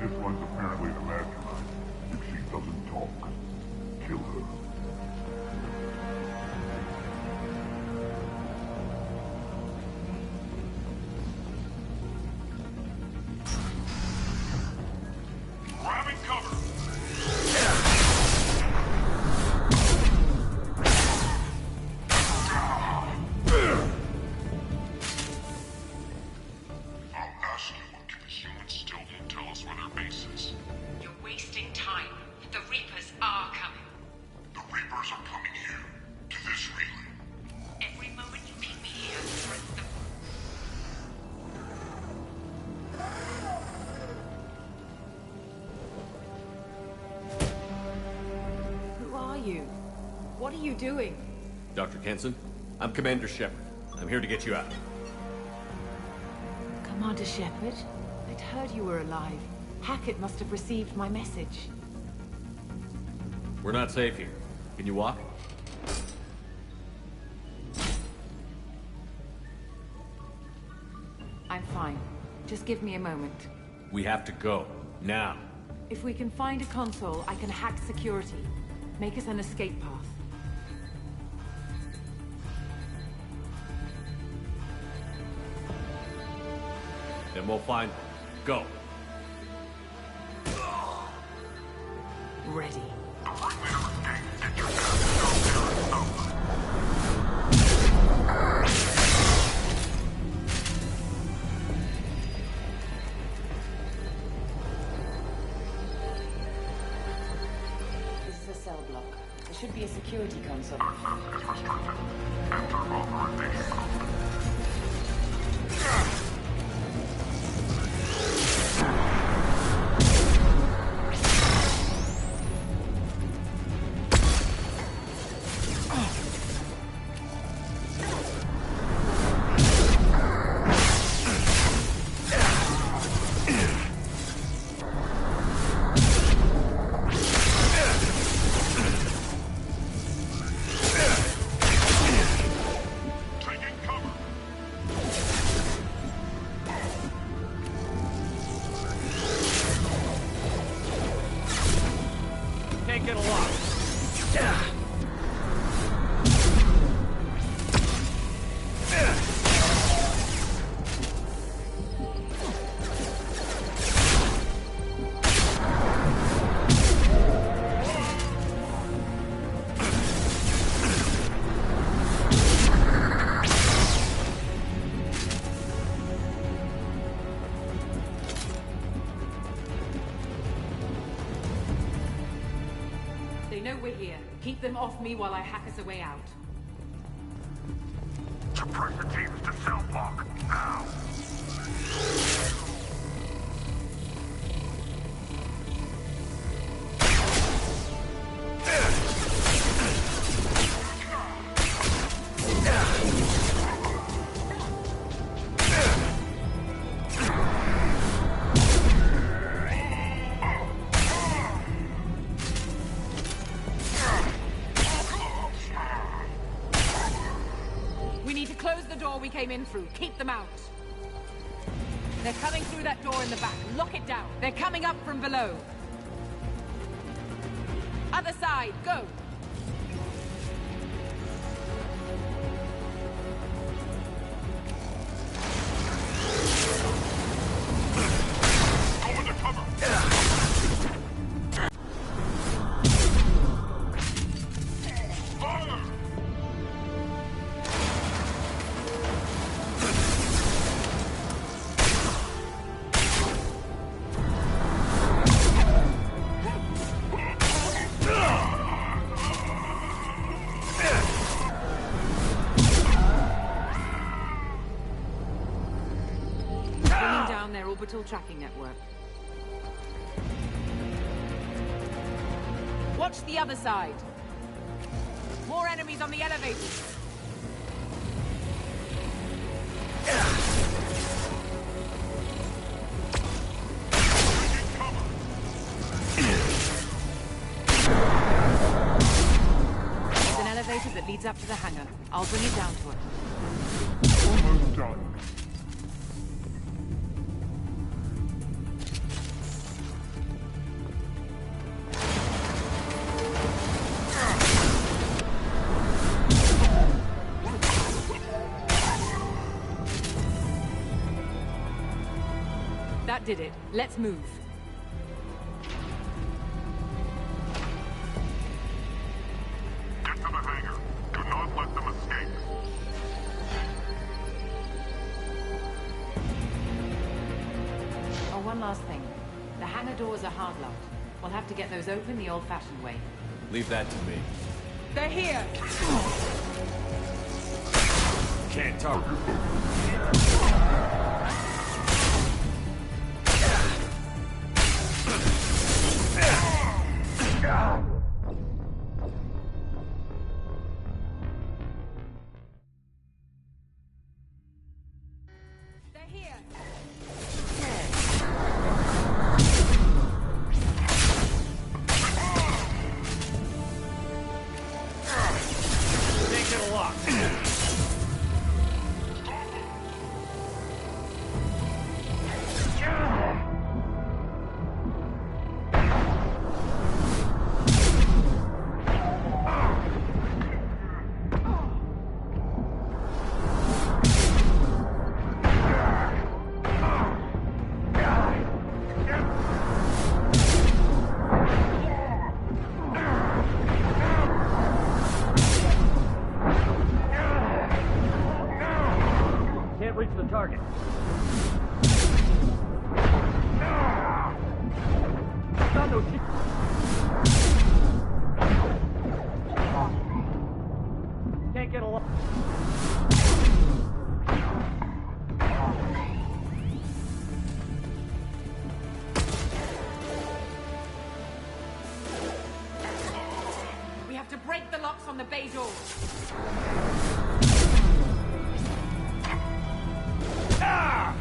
K: This one's apparently the mastermind. If she doesn't talk, kill her.
W: Grabbing cover!
I: you? What are you doing?
B: Dr. Kenson, I'm Commander Shepard. I'm here to get you out.
I: Commander Shepard? I'd heard you were alive. Hackett must have received my message.
B: We're not safe here. Can you walk?
I: I'm fine. Just give me a moment.
B: We have to go. Now.
I: If we can find a console, I can hack security. Make us an escape path.
B: Then we'll find one. Go.
I: Ready. This is a cell block. There should be a security console.
B: Can't get a lock.
I: They know we're here. Keep them off me while I hack us a way out.
K: Suppressor teams to cell block. Now.
I: We need to close the door we came in through. Keep them out. They're coming through that door in the back. Lock it down. They're coming up from below. Other side, go.
K: Go into cover. Fire!
I: Bringing down their orbital tracking network. Watch the other side. More enemies on the elevators. There's an elevator that leads up to the hangar. I'll bring it down to it.
K: Almost done.
I: That did it. Let's move.
K: Get to the hangar. Do not let them escape.
I: Oh, one last thing. The hangar doors are hard-locked. We'll have to get those open the old-fashioned way.
B: Leave that to me.
I: They're here!
B: Can't target.
R: the bay door.
B: Ah!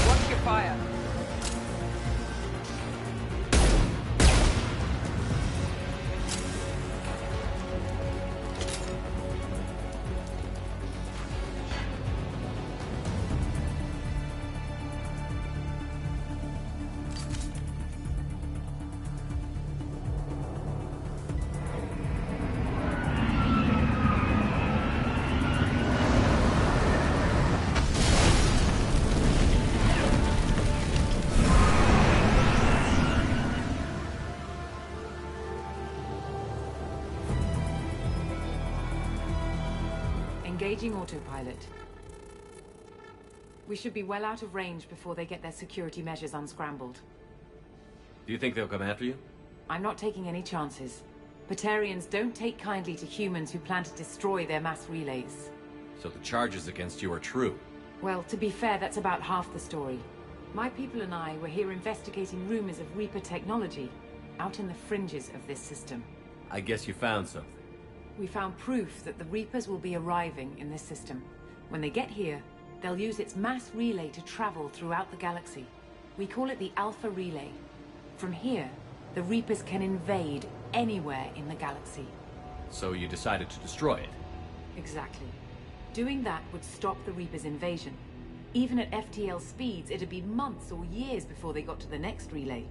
R: Watch your fire. Engaging autopilot. We should be well out of range before they get their security measures unscrambled.
B: Do you think they'll come after you?
R: I'm not taking any chances. Batarians don't take kindly to humans who plan to destroy their mass relays.
B: So the charges against you are true?
R: Well, to be fair, that's about half the story. My people and I were here investigating rumors of Reaper technology, out in the fringes of this system.
B: I guess you found something.
R: We found proof that the Reapers will be arriving in this system. When they get here, they'll use its mass relay to travel throughout the galaxy. We call it the Alpha Relay. From here, the Reapers can invade anywhere in the galaxy.
B: So you decided to destroy it?
R: Exactly. Doing that would stop the Reapers' invasion. Even at FTL speeds, it'd be months or years before they got to the next relay.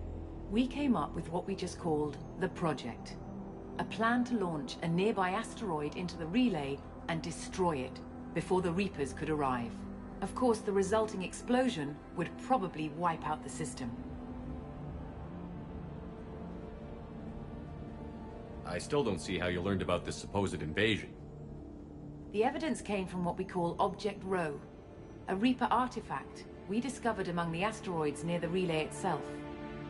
R: We came up with what we just called the Project. A plan to launch a nearby asteroid into the relay and destroy it before the Reapers could arrive. Of course, the resulting explosion would probably wipe out the system.
B: I still don't see how you learned about this supposed invasion.
R: The evidence came from what we call Object Rho, a Reaper artifact we discovered among the asteroids near the relay itself.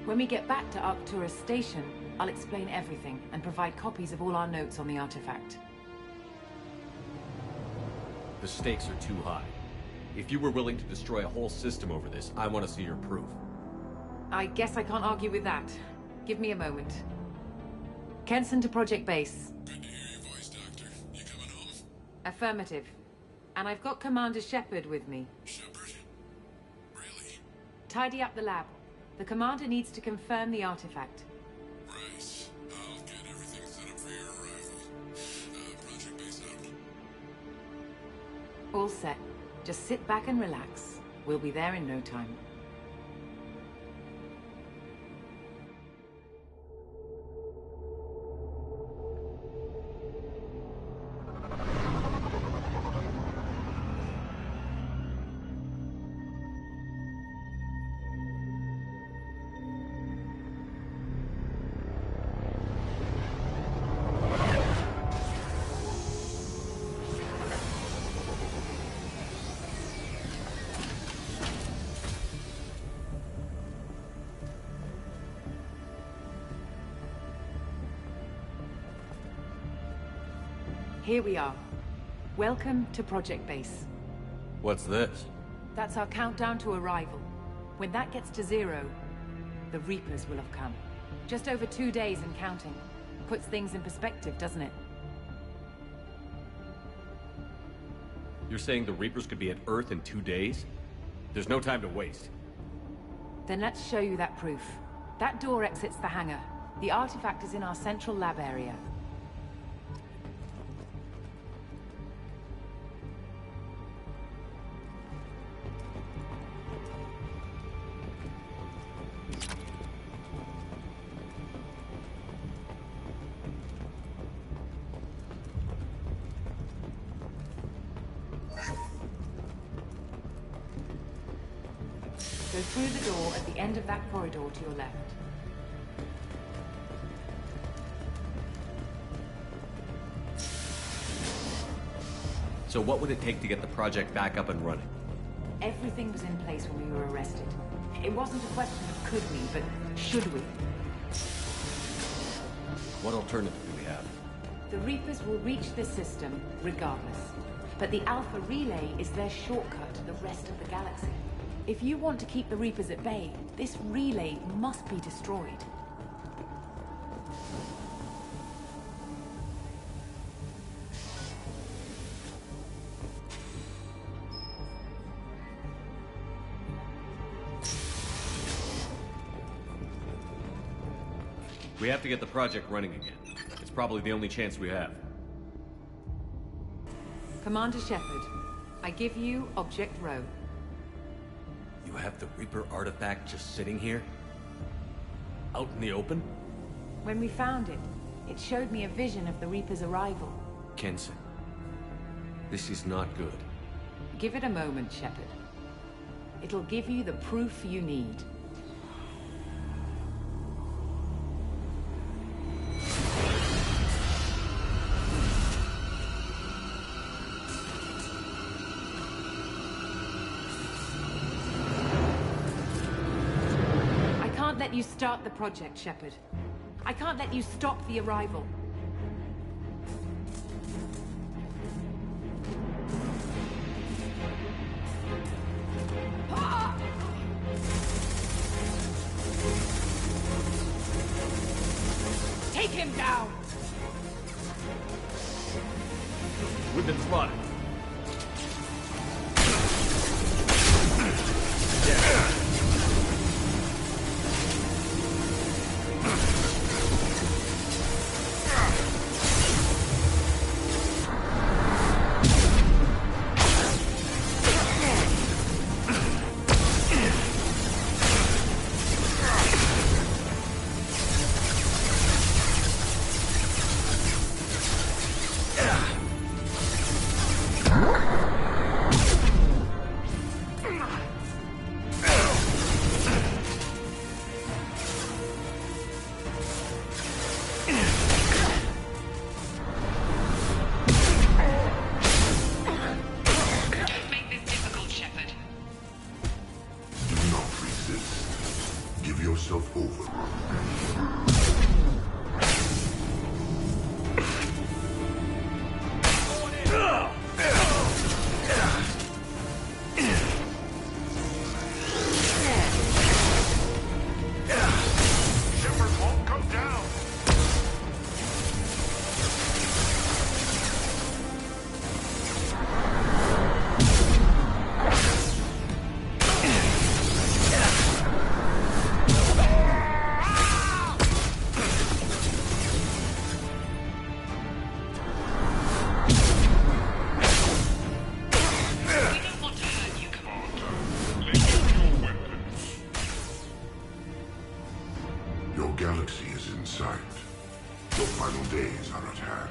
R: When we get back to Arcturus Station, I'll explain everything and provide copies of all our notes on the artifact.
B: The stakes are too high. If you were willing to destroy a whole system over this, I want to see your proof.
R: I guess I can't argue with that. Give me a moment. Kenson to Project Base.
K: Good to hear your voice, Doctor. You coming home?
R: Affirmative. And I've got Commander Shepard with me.
K: Shepard? Really?
R: Tidy up the lab. The Commander needs to confirm the artifact.
K: Right. I'll get everything set up for your arrival. Project Base out.
R: All set. Just sit back and relax. We'll be there in no time. Here we are. Welcome to Project Base.
B: What's this?
R: That's our countdown to arrival. When that gets to 0, the Reapers will have come. Just over 2 days and counting. Puts things in perspective, doesn't it?
B: You're saying the Reapers could be at Earth in 2 days? There's no time to waste.
R: Then let's show you that proof. That door exits the hangar. The artifact is in our central lab area. Go through the door at the end of that corridor to your left.
B: So what would it take to get the project back up and running?
R: Everything was in place when we were arrested. It wasn't a question of could we, but should we.
B: What alternative do we have?
L: The Reapers will reach the system regardless. But the Alpha Relay is their shortcut to the rest of the galaxy. If you want to keep the Reapers at bay, this relay must be destroyed.
B: We have to get the project running again. It's probably the only chance we have.
L: Commander Shepard, I give you Object Rho.
B: You have the Reaper artifact just sitting here? Out in the open?
L: When we found it, it showed me a vision of the Reaper's arrival.
B: Kenson, this is not good.
L: Give it a moment, Shepard. It'll give you the proof you need. I can't let you start the project, Shepard. I can't let you stop the arrival. Take him down!
B: We've been spotted.
K: yourself over. Your galaxy is in sight. Your final days are at hand.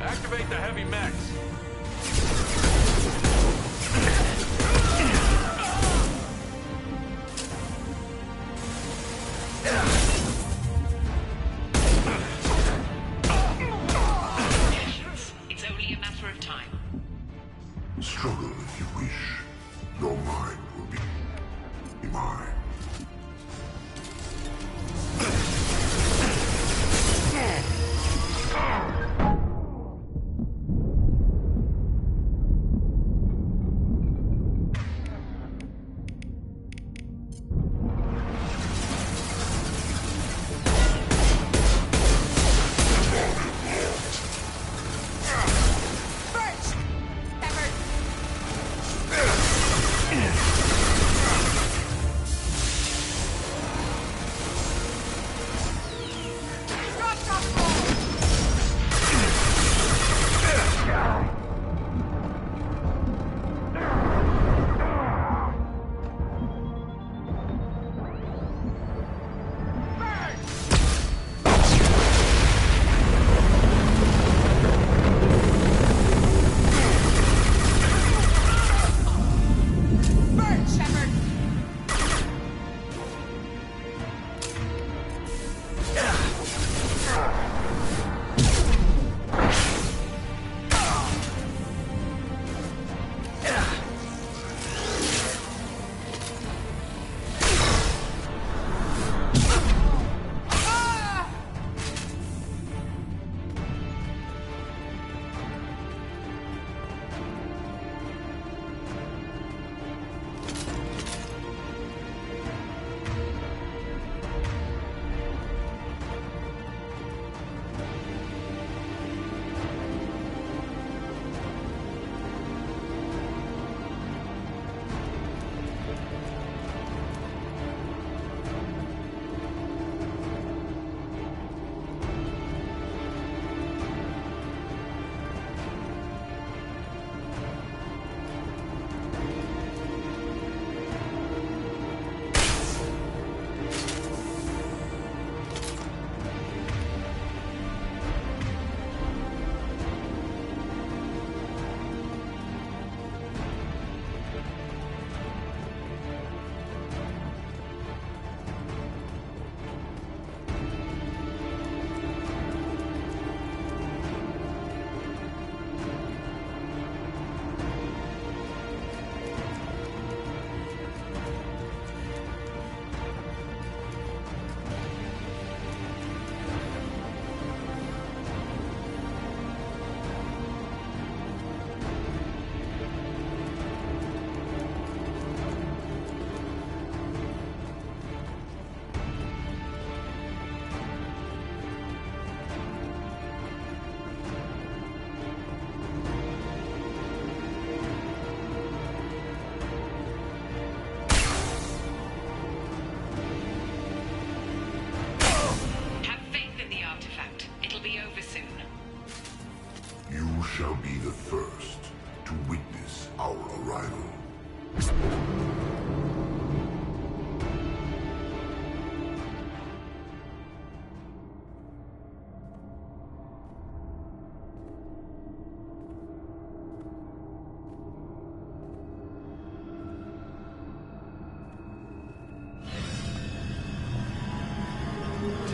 B: Activate the heavy mechs.
X: It's only a matter of time.
K: Struggle if you wish. Your mind will be mine.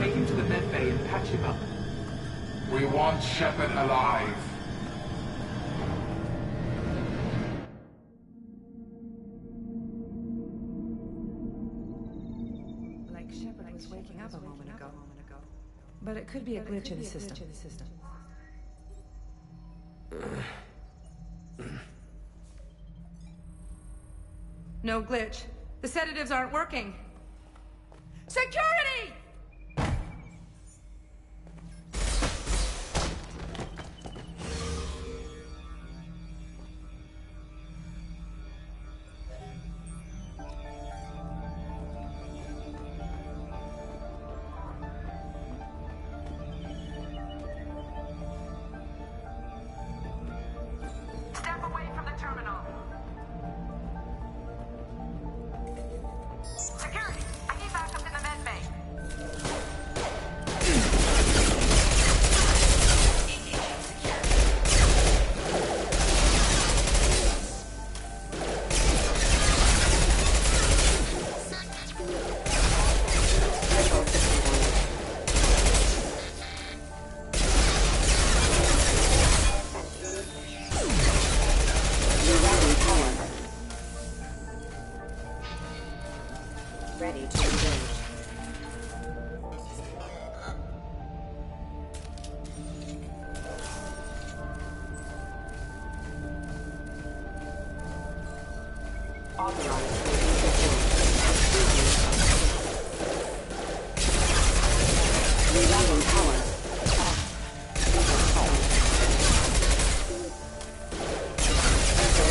M: take him to the med bay and patch him up.
K: We want Shepard alive.
Q: Like Shepard was waking up a moment ago. But it could be a glitch in the system. No glitch. The sedatives aren't working. Security!
X: Step away from the terminal. Security, I need backup in the med bay.
C: Ready to engage. Rerouting power.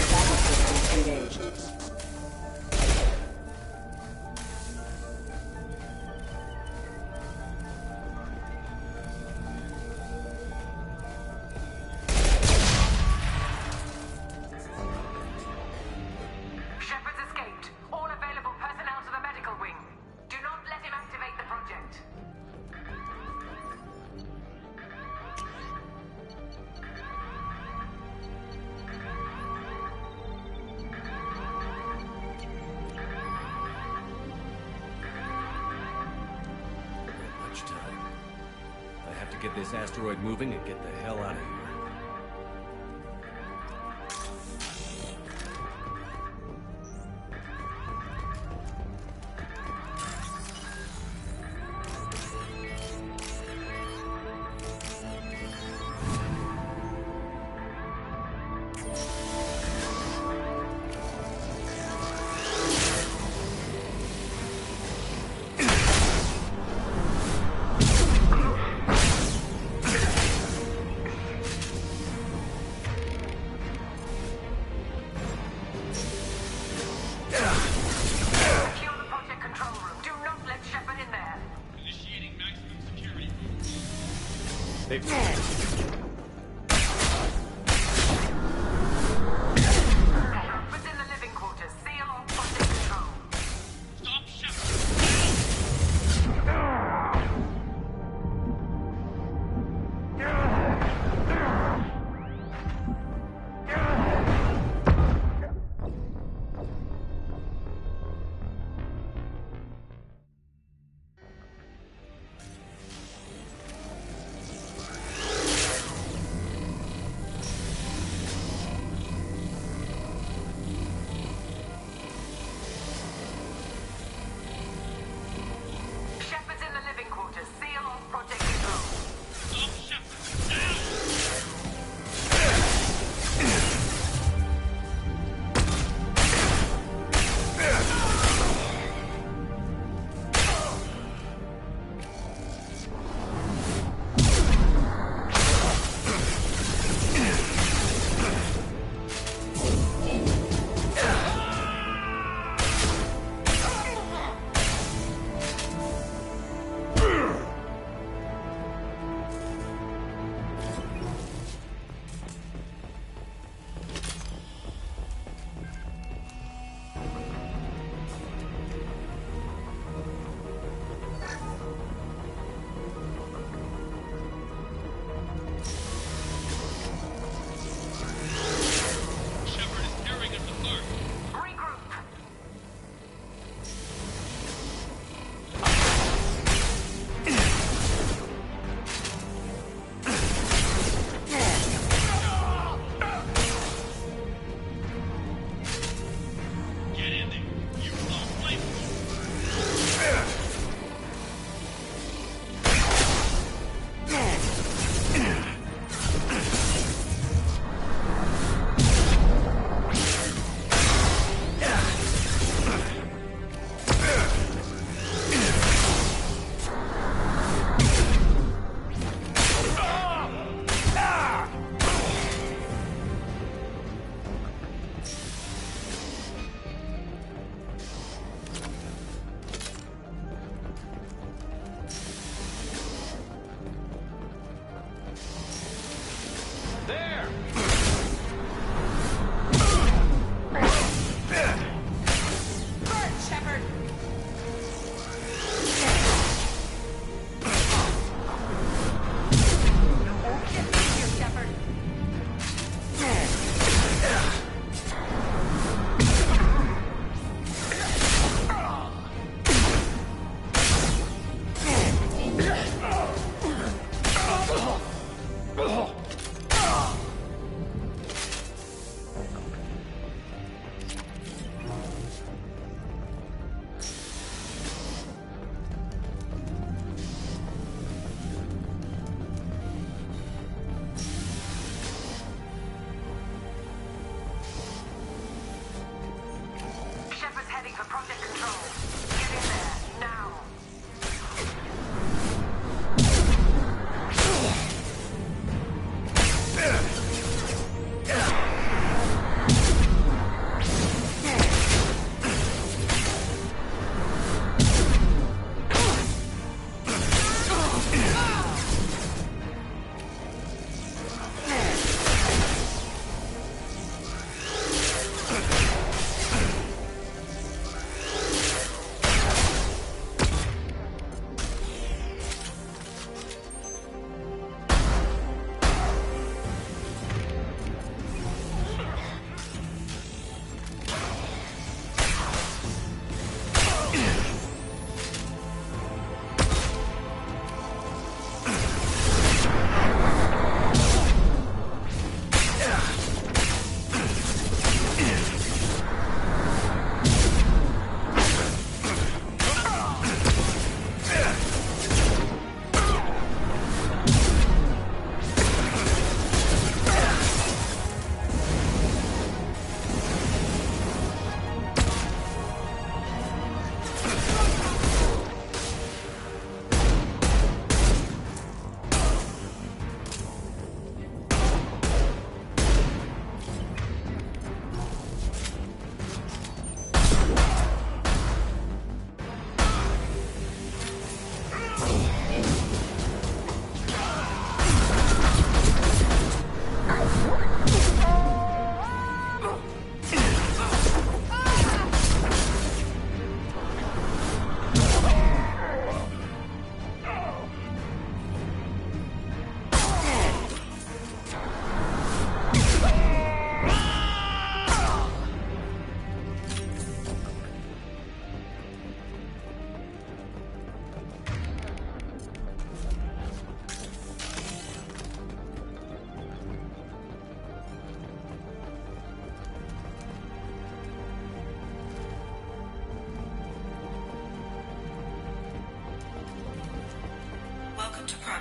C: Battle systems engaged.
X: Shepard's escaped. All available personnel to the medical wing. Do not let him activate the project.
B: Much time. I have to get this asteroid moving and get the hell out of here.
X: Secure the project control room. Do not let Shepard in there.
W: Initiating maximum security.
X: Within the living quarters, seal off project control.
W: Stop Shepard!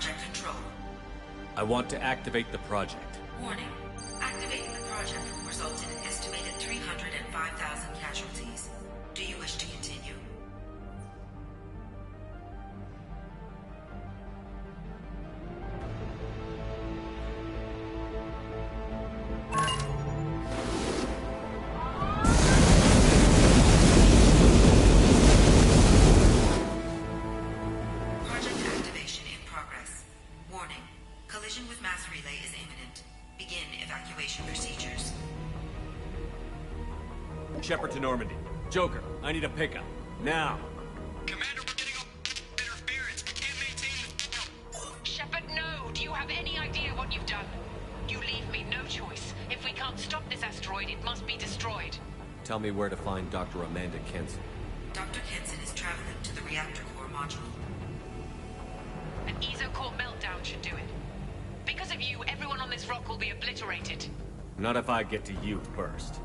C: Project Control.
B: I want to activate the project.
C: Warning. Activating the project will result in an estimated 305,000 casualties. Do you wish to continue? Project activation in progress. Warning. Collision with mass relay is imminent. Begin evacuation procedures.
B: Shepard to Normandy. Joker, I need a pickup. Now.
X: Shepard, no! Do you have any idea what you've done? You leave me no choice. If we can't stop this asteroid, it must be destroyed.
B: Tell me where to find Dr. Amanda Kenson.
C: Dr. Kenson is traveling to the reactor core module.
X: An ESO-core meltdown should do it. Because of you, everyone on this rock will be obliterated.
B: Not if I get to you first.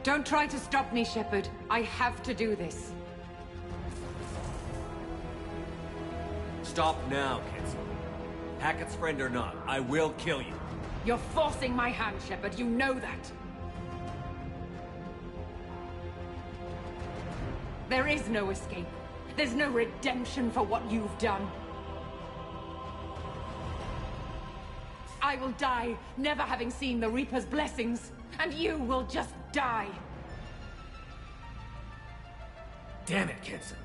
L: Don't try to stop me, Shepard. I have to do this.
B: Stop now, Kenson. Hackett's friend or not, I will kill you.
L: You're forcing my hand, Shepard. You know that. There is no escape. There's no redemption for what you've done. I will die, never having seen the Reaper's blessings, and you will just die.
B: Damn it, Kenson.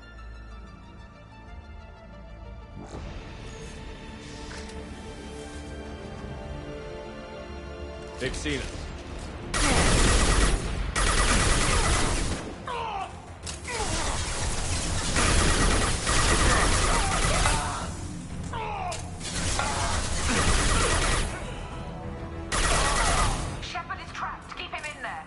B: Desira.
X: Shepard is trapped. Keep him in there.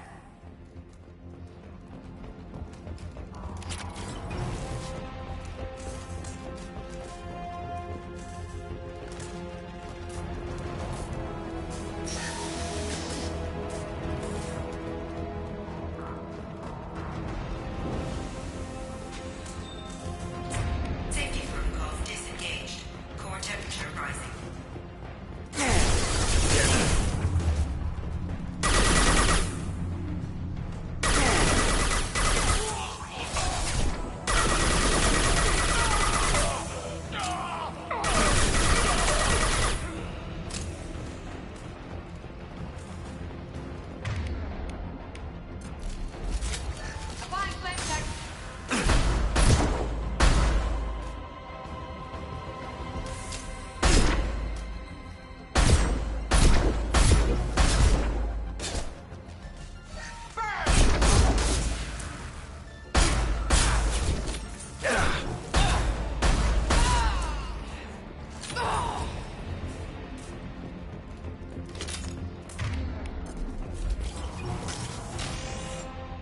C: Safety protocol disengaged. Core temperature rising.
X: Applying flame tech.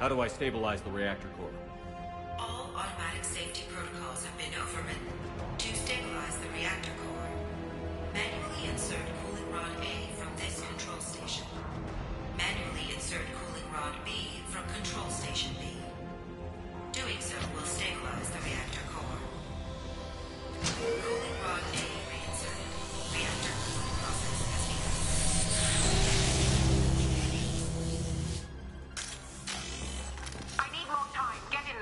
B: How do I stabilize the reactor core?
C: All automatic safety protocols have been overridden. To stabilize the reactor core, manually insert cooling rod A from this control station. Manually insert cooling rod B from control station B. Doing so will stabilize the reactor core. Cooling rod A reinserted. Reactor cooling process has begun.
X: I need more time. Get in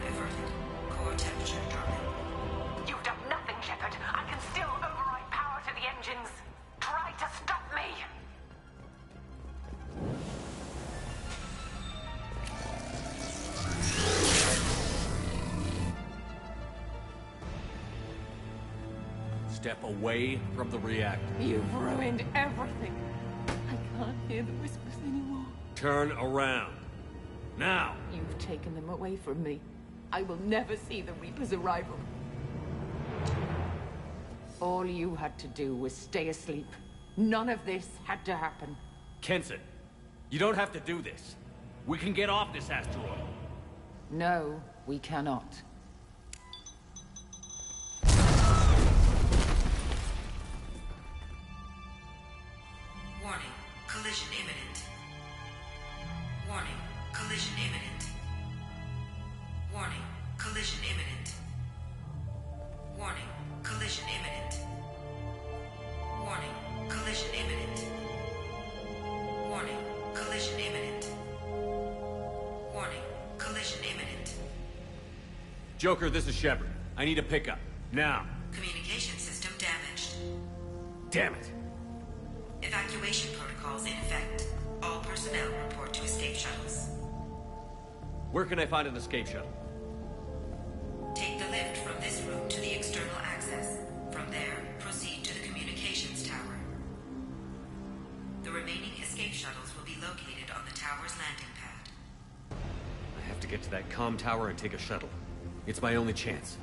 C: diverted. Core temperature dropping.
X: You've done nothing, Shepard. I can still override power to the engines. Try to stop me!
B: Step away from the reactor.
L: You've ruined everything. I can't hear the whispers anymore.
B: Turn around. Now!
L: You've taken them away from me. I will never see the Reaper's arrival. All you had to do was stay asleep. None of this had to happen.
B: Kenson, you don't have to do this. We can get off this asteroid.
L: No, we cannot.
C: Warning, collision imminent. Warning, collision imminent. Warning, collision imminent. Warning, collision imminent. Warning, collision imminent. Warning, collision imminent. Warning, collision imminent.
B: Joker, this is Shepard. I need a pickup. Now.
C: Communication system damaged.
B: Damn it.
C: Evacuation protocols in effect. All personnel report to escape shuttles.
B: Where can I find an escape shuttle?
C: Take the lift from this room to the external access. From there, proceed to the communications tower. The remaining escape shuttles will be located on the tower's landing pad.
B: I have to get to that comm tower and take a shuttle. It's my only chance.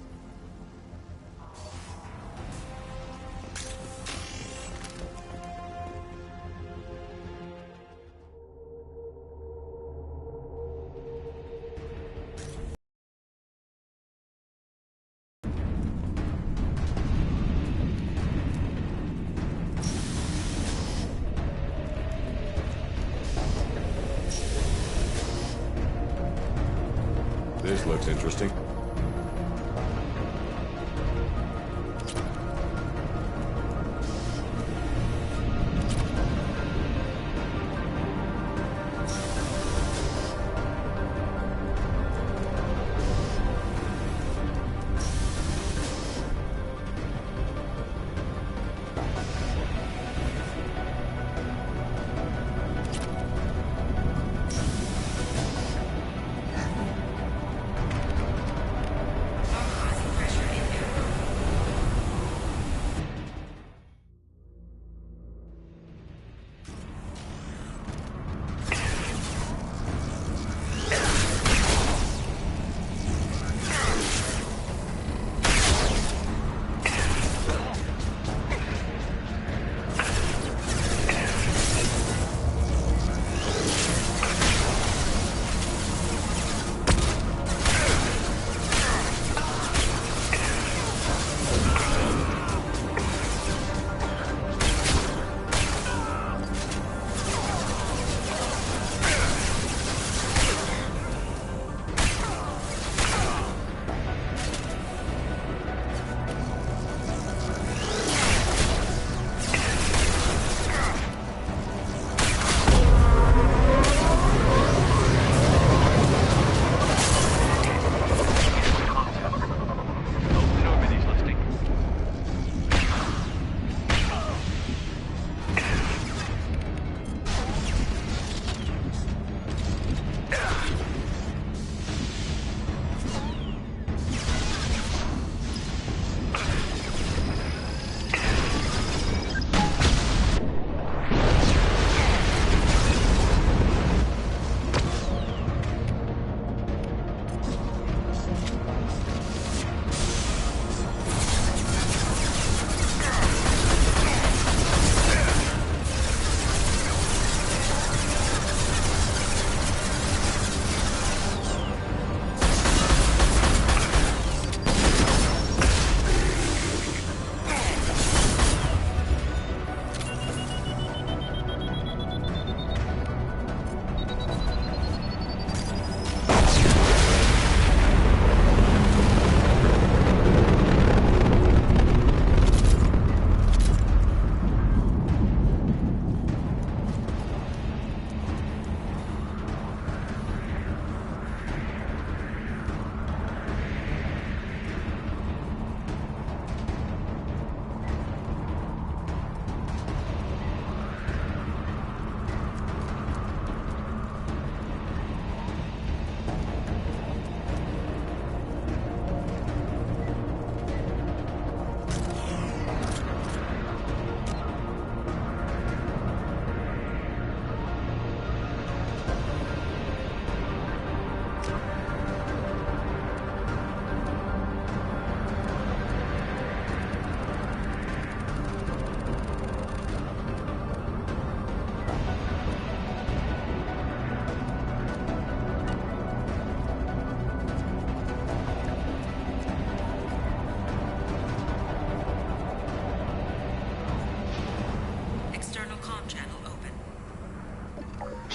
K: This looks interesting.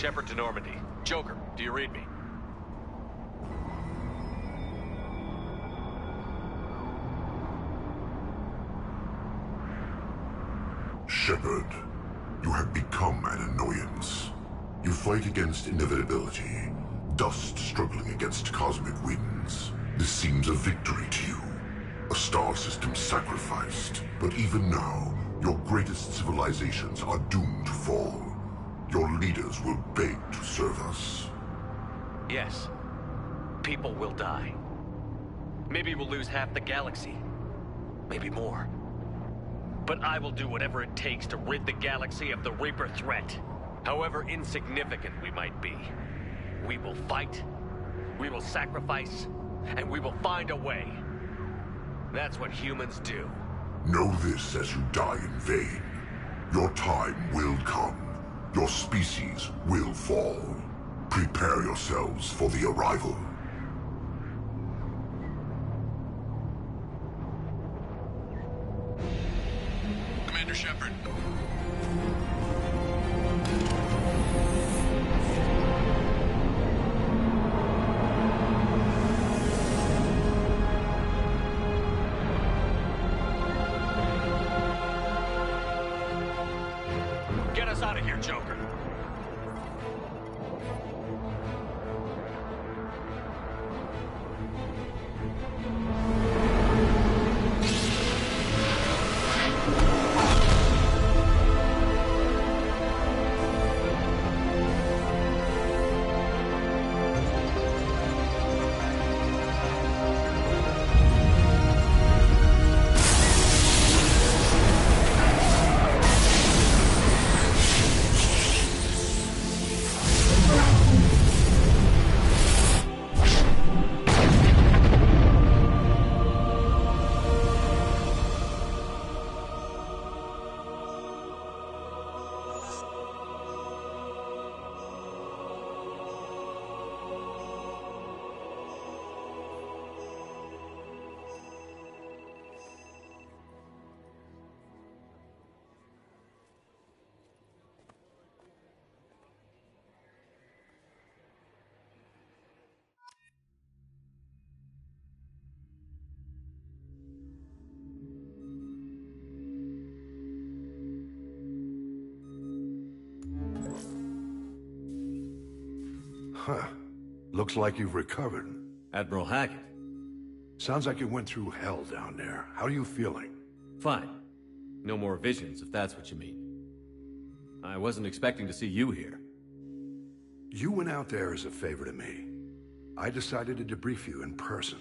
B: Shepard to Normandy. Joker, do you read me?
K: Shepard, you have become an annoyance. You fight against inevitability, dust struggling against cosmic winds. This seems a victory to you. A star system sacrificed. But even now, your greatest civilizations are doomed to fall. Your leaders will beg to serve us.
B: Yes. People will die. Maybe we'll lose half the galaxy. Maybe more. But I will do whatever it takes to rid the galaxy of the Reaper threat. However insignificant we might be. We will fight, we will sacrifice, and we will find a way. That's what humans do.
K: Know this as you die in vain. Your time will come. Your species will fall. Prepare yourselves for the arrival.
F: Commander Shepard.
B: Get us out of here, Joker.
K: Huh. Looks like you've recovered.
B: Admiral Hackett.
K: Sounds like you went through hell down there. How are you feeling?
B: Fine. No more visions, if that's what you mean. I wasn't expecting to see you here.
K: You went out there as a favor to me. I decided to debrief you in person.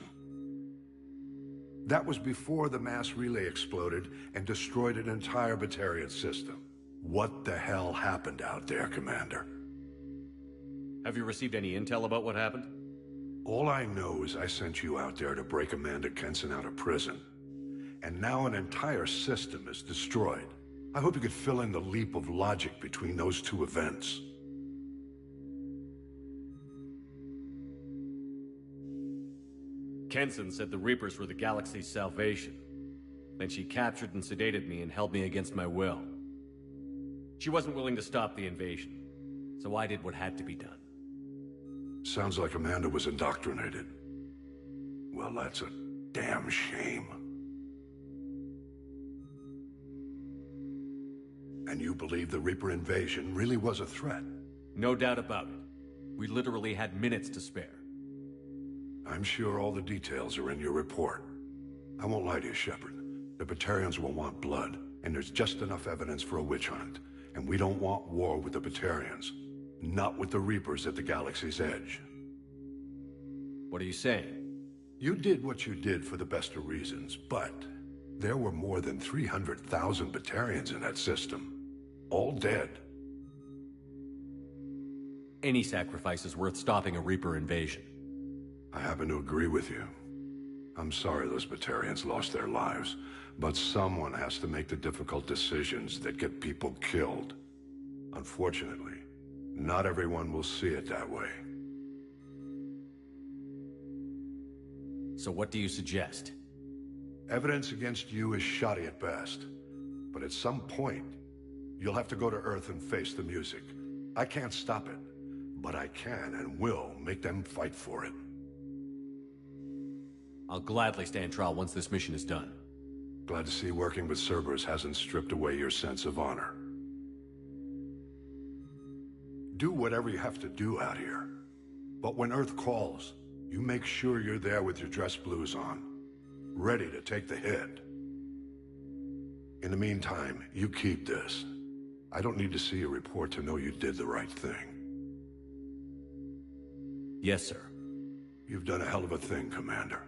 K: That was before the mass relay exploded and destroyed an entire Batarian system. What the hell happened out there, Commander?
B: Have you received any intel about what happened?
K: All I know is I sent you out there to break Amanda Kenson out of prison. And now an entire system is destroyed. I hope you could fill in the leap of logic between those two events.
B: Kenson said the Reapers were the galaxy's salvation. Then she captured and sedated me and held me against my will. She wasn't willing to stop the invasion, so I did what had to be done.
K: Sounds like Amanda was indoctrinated. Well, that's a damn shame. And you believe the Reaper invasion really was a threat?
B: No doubt about it. We literally had minutes to spare.
K: I'm sure all the details are in your report. I won't lie to you, Shepard. The Batarians will want blood, and there's just enough evidence for a witch hunt. And we don't want war with the Batarians. Not with the Reapers at the galaxy's edge.
B: What are you saying?
K: You did what you did for the best of reasons, but there were more than 300,000 Batarians in that system. All dead.
B: Any sacrifice is worth stopping a Reaper invasion.
K: I happen to agree with you. I'm sorry those Batarians lost their lives, but someone has to make the difficult decisions that get people killed. Unfortunately, not everyone will see it that way.
B: So what do you suggest?
K: Evidence against you is shoddy at best, but at some point, you'll have to go to Earth and face the music. I can't stop it, But I can and will make them fight for it.
B: I'll gladly stand trial once this mission is done.
K: Glad to see working with Cerberus hasn't stripped away your sense of honor. Do whatever you have to do out here. But when Earth calls, you make sure you're there with your dress blues on, ready to take the hit. In the meantime, you keep this. I don't need to see a report to know you did the right thing.
B: Yes, sir.
K: You've done a hell of a thing, Commander.